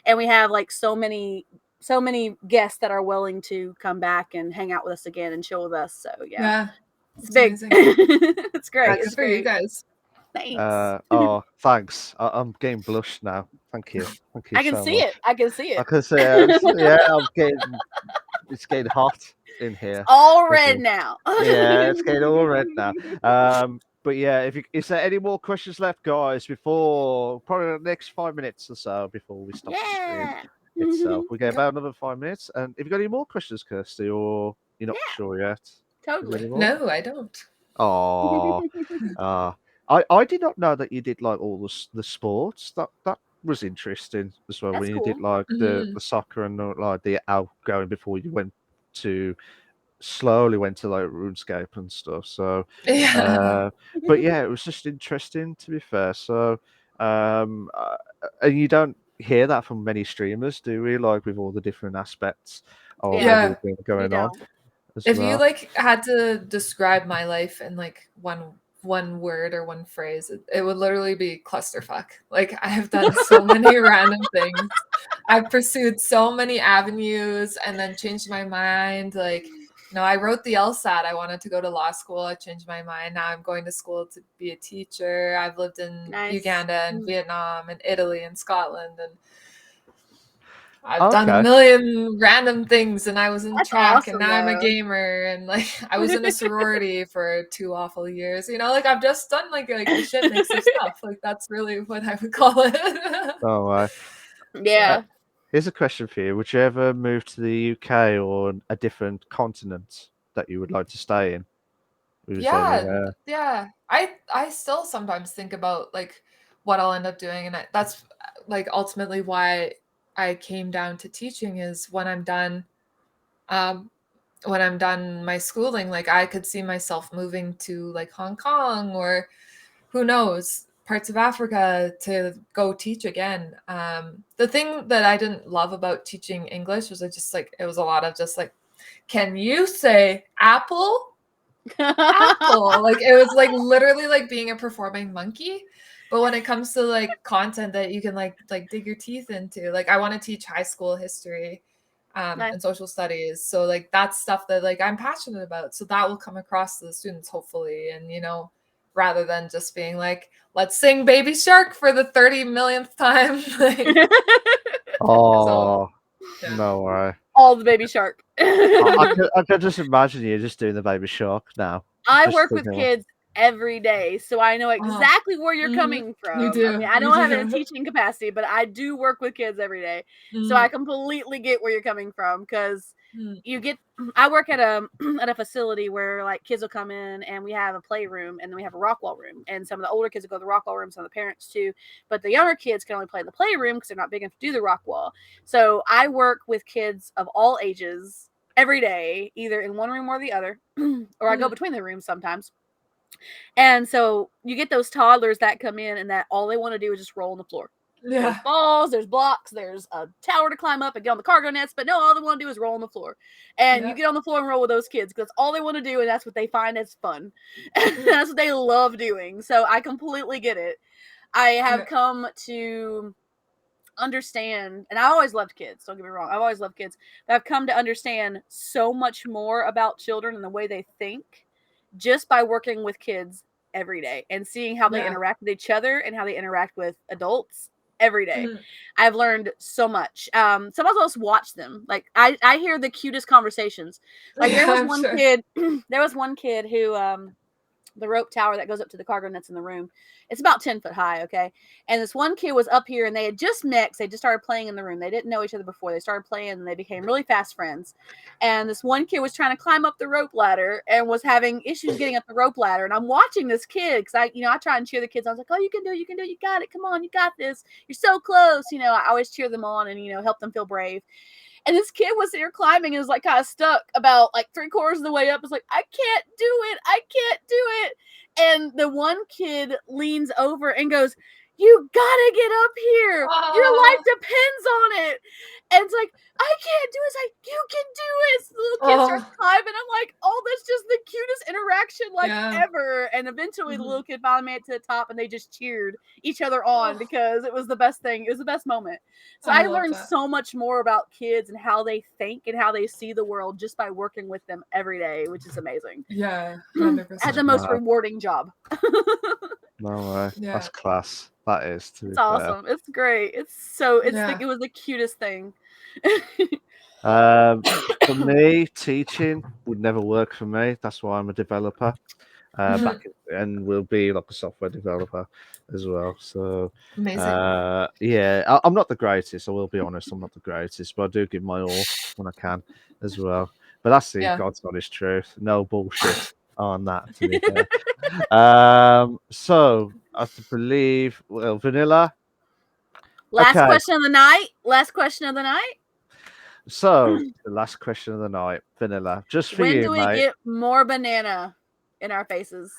A: and we have like so many guests that are willing to come back and hang out with us again and chill with us. So yeah, it's big.
C: amazing.
A: It's great.
C: Yeah,
A: It's
C: good for you guys.
A: Thanks.
B: Thanks. I'm getting blushed now. Thank you. Thank you.
A: I can
B: so
A: see
B: much.
A: it. I can see
B: I
A: it.
B: can see it. It's getting hot in here.
A: All red now.
B: Yeah, it's getting all red now. But yeah, is there any more questions left, guys, before probably the next 5 minutes or so before we stop the stream itself? We get about another 5 minutes. And if you got any more questions, Kirsty, or you're not sure yet?
A: Totally.
C: No, I don't.
B: Oh, I did not know that you did like all the sports. That was interesting as well.
A: That's
B: When you
A: cool.
B: did like the soccer and like the outgoing before you slowly went to like RuneScape and stuff. So
C: Yeah.
B: but yeah, it was just interesting to be fair. So and you don't hear that from many streamers, do we? Like with all the different aspects of
C: Yeah.
B: everything going on.
C: If you like had to describe my life in like one word or one phrase, it would literally be clusterfuck. Like I have done so many random things. I've pursued so many avenues and then changed my mind. Like, I wrote the LSAT. I wanted to go to law school. I changed my mind. Now I'm going to school to be a teacher. I've lived in Uganda and Vietnam and Italy and Scotland, and I've done a million random things, and I was in track,
A: awesome,
C: and now I'm a gamer, and like I was in a sorority for 2 awful years. Like I've just done like a shit mix of stuff. Like that's really what I would call it.
B: Oh,
A: yeah.
B: Here's a question for you: would you ever move to the UK or a different continent that you would like to stay in?
C: Yeah. I still sometimes think about like what I'll end up doing, and that's like ultimately why I came down to teaching is when I'm done my schooling, like I could see myself moving to like Hong Kong or who knows, parts of Africa to go teach again. The thing that I didn't love about teaching English was it was a lot of just like, can you say apple? Apple. Like it was like literally like being a performing monkey. But when it comes to like content that you can like dig your teeth into, like I want to teach high school history and social studies. So like that's stuff that like I'm passionate about. So that will come across to the students hopefully. And rather than just being like, let's sing Baby Shark for the 30 millionth time.
B: No way.
A: All the Baby Shark.
B: I can just imagine you just doing the Baby Shark now.
A: I work with kids every day, so I know exactly where you're coming from.
C: You do.
A: I mean, I don't have it in teaching capacity, but I do work with kids every day, so I completely get where you're coming from because I work at a facility where like kids will come in and we have a playroom and then we have a rock wall room, and some of the older kids will go to the rock wall room, some of the parents too, but the younger kids can only play in the playroom because they're not big enough to do the rock wall. So I work with kids of all ages every day, either in one room or the other, or I go between the rooms sometimes. And so you get those toddlers that come in and that all they want to do is just roll on the floor.
C: Yeah.
A: There's balls, there's blocks, there's a tower to climb up and get on the cargo nets, but no, all they want to do is roll on the floor. And you get on the floor and roll with those kids because that's all they want to do, and that's what they find as fun. That's what they love doing. So I completely get it. I have come to understand, and I always loved kids, don't get me wrong, I've always loved kids, but I've come to understand so much more about children and the way they think just by working with kids every day and seeing how they interact with each other and how they interact with adults every day. I've learned so much. Sometimes I'll just watch them. Like I hear the cutest conversations. Like there was one kid who the rope tower that goes up to the cargo nets in the room. It's about 10 foot high, okay? And this one kid was up here and they had just met because they just started playing in the room. They didn't know each other before. They started playing and they became really fast friends. And this one kid was trying to climb up the rope ladder and was having issues getting up the rope ladder. And I'm watching this kid because I try and cheer the kids. I was like, oh, you can do it, you got it. Come on, you got this. You're so close. I always cheer them on and, help them feel brave. And this kid was here climbing and was like kind of stuck about like 3/4 of the way up. It's like, I can't do it. I can't do it. And the one kid leans over and goes, you gotta get up here. Your life depends on it. And it's like, I can't do it. It's like, you can do it. So the little kid starts climbing. I'm like, oh, that's just the cutest interaction ever. And eventually the little kid finally made it to the top and they just cheered each other on because it was the best thing. It was the best moment. So I learned so much more about kids and how they think and how they see the world just by working with them every day, which is amazing.
C: Yeah, 100%.
A: I had the most rewarding job.
B: No way.
C: Yeah.
B: That's class. That is.
A: It's awesome. It's great. It was the cutest thing.
B: For me, teaching would never work for me. That's why I'm a developer. And will be like a software developer as well. So
C: Amazing.
B: I'm not the greatest. I will be honest. I'm not the greatest, but I do give my all when I can as well. But that's the God's honest truth. No bullshit on that. To be fair. So I believe Vanilla.
A: Last question of the night.
B: So the last question of the night, Vanilla, just for
A: when
B: you,
A: do we
B: mate.
A: get more banana in our faces?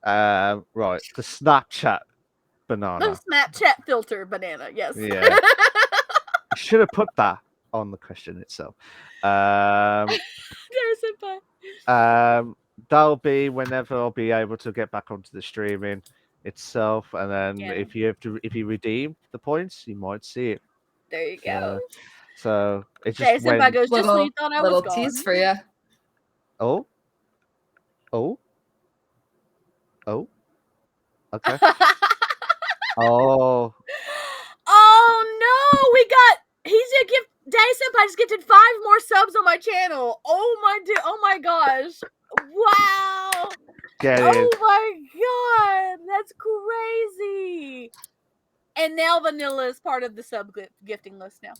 B: Right, the Snapchat banana.
A: The Snapchat filter banana, yes.
B: Yeah. Should have put that on the question itself. That'll be whenever I'll be able to get back onto the streaming itself, and then if you redeem the points, you might see it.
A: There you go.
B: So it's just
A: Senpai goes, just when you thought I was gone.
C: Tease for you.
B: Oh. Okay. Oh
A: no, Daddy Senpai just gifted 5 more subs on my channel. Oh my gosh. Wow. Oh my god. That's crazy. And now Vanilla is part of the sub gifting list now.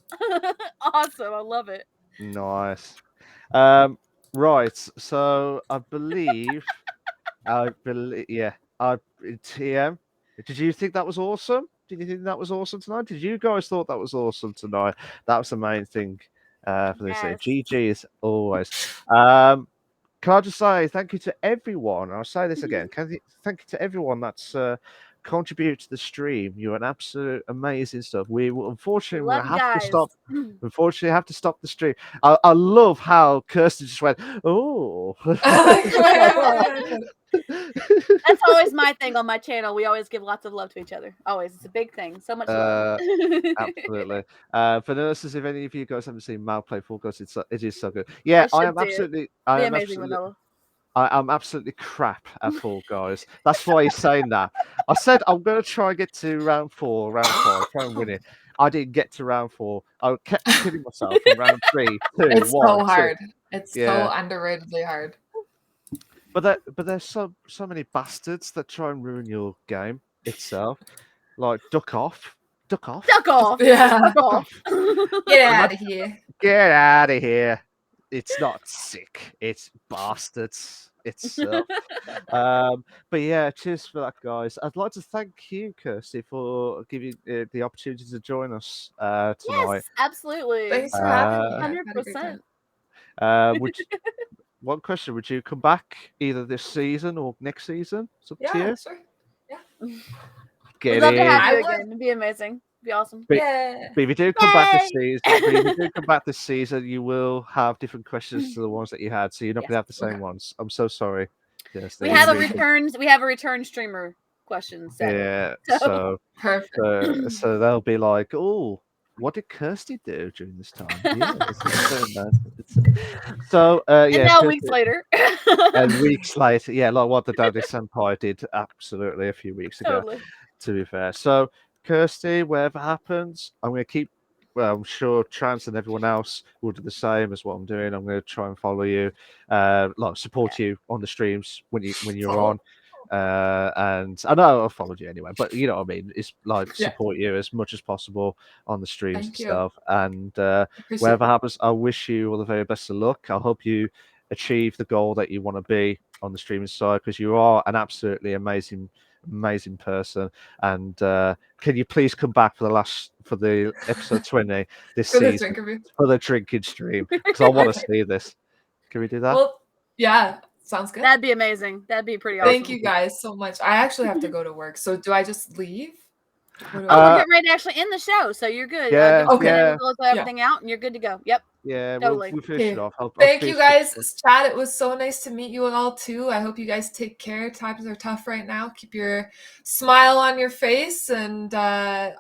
A: Awesome. I love it.
B: Nice. Right. So I believe TM. Did you think that was awesome? Did you think that was awesome tonight? Did you guys thought that was awesome tonight? That was the main thing for this. GG as always. Can I just say thank you to everyone? I'll say this again. Thank you to everyone that's contributed to the stream. You're an absolute amazing stuff. We will unfortunately have to stop the stream. I love how Kirsten just went, oh.
A: That's always my thing on my channel. We always give lots of love to each other. Always. It's a big thing. So much love.
B: Absolutely. For nurses, if any of you guys haven't seen Mal play Fall Guys, it is so good. Yeah, I'm absolutely crap at Fall Guys. That's why he's saying that. I said I'm going to try and get to round 4, try and win it. I didn't get to round 4. I kept kidding myself from round 3, 2,
C: it's
B: 1.
C: So hard. It's so underratedly hard.
B: But there's so many bastards that try and ruin your game itself. Like duck off.
A: Yeah.
C: Duck off. Get out of here.
B: Get out of here. It's not sick. It's bastards itself. But yeah, cheers for that, guys. I'd like to thank you, Kirsty, for giving the opportunity to join us tonight.
A: Yes, absolutely.
C: Thanks for having me.
A: 100%.
B: One question: would you come back either this season or next season? It's up to you.
C: Sure. Yeah.
A: We'd love to have you again. It'd be amazing. It'd be awesome.
B: But if you do come back this season, you will have different questions to the ones that you had, so you're not going to have the same ones. I'm so sorry. Yes,
A: we have a return streamer question set.
B: Yeah. So
C: perfect.
B: So they'll be like, oh, what did Kirsty do during this time? Yeah, so
A: and now weeks later.
B: And weeks later, like what the Daddy Senpai did absolutely a few weeks ago.
A: Totally.
B: To be fair, so Kirsty, whatever happens, I'm going to keep. Well, I'm sure Trans and everyone else will do the same as what I'm doing. I'm going to try and follow you, support you on the streams when you're on. And I know I've followed you anyway, but you know what I mean. It's like support you as much as possible on the streams and stuff. And whatever happens, I wish you all the very best of luck. I hope you achieve the goal that you want to be on the streaming side, because you are an absolutely amazing amazing person. And can you please come back for the episode 20 this
C: For the
B: season
C: drink review.
B: for the drinking stream? Because I want to see this. Can we do that?
C: Well, yeah, sounds good.
A: That'd be amazing. That'd be pretty awesome.
C: Thank you guys so much. I actually have to go to work. So do I just leave? What do
A: Oh,
C: I
A: we're
C: do?
A: getting ready to actually end the show, so you're good.
B: Yeah,
A: Give us a minute,
B: yeah.
A: we'll close everything out, and you're good to go. Yep.
B: Yeah,
A: Totally.
B: we'll finish it
C: Okay.
B: off. I'll
C: Thank
B: speak
C: you
B: to
C: guys. Chat, it was so nice to meet you all too. I hope you guys take care. Times are tough right now. Keep your smile on your face, and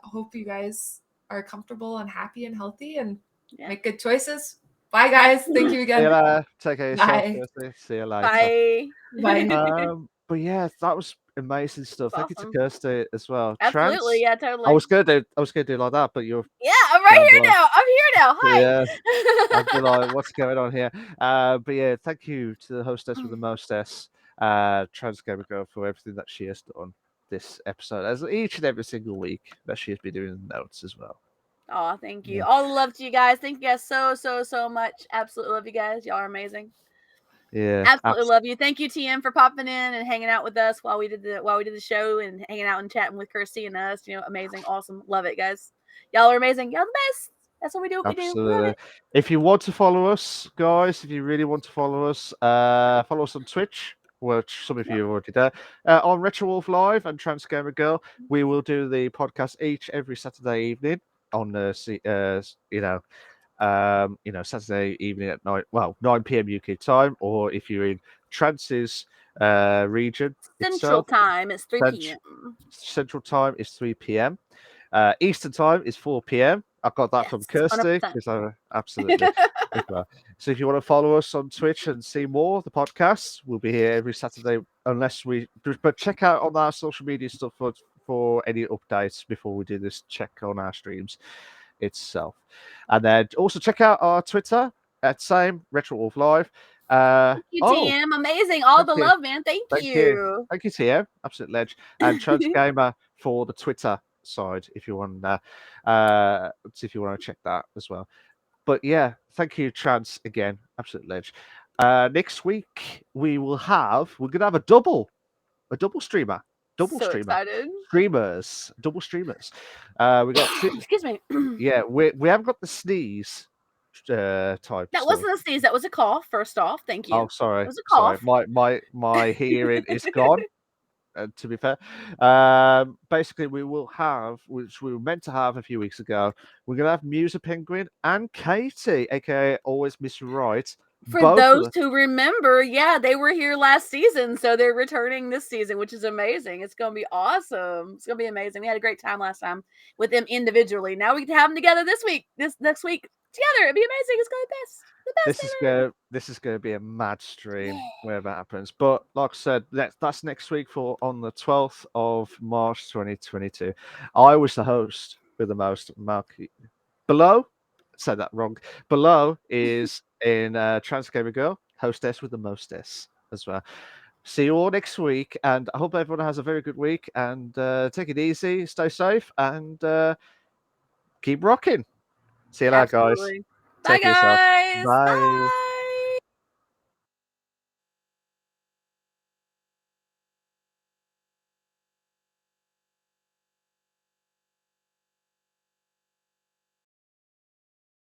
C: hope you guys are comfortable and happy and healthy and
A: Yeah.
C: make good choices. Bye guys. Thank you
B: See you
C: again.
B: later. Take care of yourself,
C: Bye.
B: Kirsty. See you later.
A: Bye.
C: Bye.
B: But yeah, that was amazing stuff. Thank you
A: Awesome.
B: to Kirsty as well.
A: Absolutely.
B: Trans,
A: Yeah, totally.
B: I was gonna do like that, but you're
A: Yeah, I'm right here
B: Sounds like-
A: now. I'm here now. Hi.
B: yeah. I'd be like, what's going on here? But yeah, thank you to the hostess with the mostess, Trans Gamer Girl, for everything that she has done this episode, as each and every single week that she has been doing the notes as well.
A: Oh, thank you.
B: Yeah.
A: All the love to you guys. Thank you guys so much. Absolutely love you guys. Y'all are amazing.
B: Yeah,
A: Absolutely love you. Thank you, TM, for popping in and hanging out with us while we did the show and hanging out and chatting with Kirsty and us. You know, amazing, awesome. Love it, guys. Y'all are amazing. Y'all the best. That's what we do. What we do. Love
B: Absolutely.
A: it.
B: If you want to follow us, guys, if you really want to follow us on Twitch, which some of you are already there, on Retro Wolf Live and Trans Gamer Girl. We will do the podcast every Saturday evening on Saturday evening at 9 p.m. UK time, or if you're in Trans's region
A: Central
B: itself,
A: time. It's 3
B: Cent-
A: p.m.
B: Central time is 3 p.m. Eastern time is 4 p.m. I got that from
A: Yes,
B: Kirsty
A: 100%.
B: because I absolutely. as well. So if you want to follow us on Twitch and see more of the podcasts, we'll be here every Saturday. But check out on our social media stuff for any updates before we do this. Check on our streams itself, and then also check out our Twitter at same Retro Wolf Live.
A: Thank you, TM. Amazing. All the
B: thank you.
A: love, man. Thank you.
B: Thank you, TM. Absolute ledge. And Trans Gamer for the Twitter side, if you want to check that as well. But yeah, thank you, Trans, again. Absolute ledge. Next week we're gonna have a double streamer.
A: Excited.
B: Double streamers. We got two.
A: Excuse me.
B: Yeah, we haven't got the sneeze type.
A: That wasn't a sneeze. That was a cough. First off, thank you.
B: Oh, sorry.
A: It was a
B: Sorry.
A: cough.
B: My hearing is gone. To be fair, basically we will have, which we were meant to have a few weeks ago, we're gonna have Musa Penguin and Katie, aka Always Miss Right.
A: For
B: both of
A: those
B: them.
A: who remember, yeah, they were here last season, so they're returning this season, which is amazing. It's gonna be awesome. It's gonna be amazing. We had a great time last time with them individually. Now we can have them together this next week together. It'd be amazing. It's gonna be the best.
B: This is gonna be a mad stream wherever it happens. But like I said, that's next week on the 12th of March 2022. I was the host with the most. Below, said that wrong. Below is in Trans Gamer Girl, hostess with the mostess as well. See you all next week, and I hope everyone has a very good week. And take it easy, stay safe, and keep rocking. See you later, guys.
A: Absolutely. Bye,
B: Take care of yourself.
A: guys.
B: Bye.
A: Bye.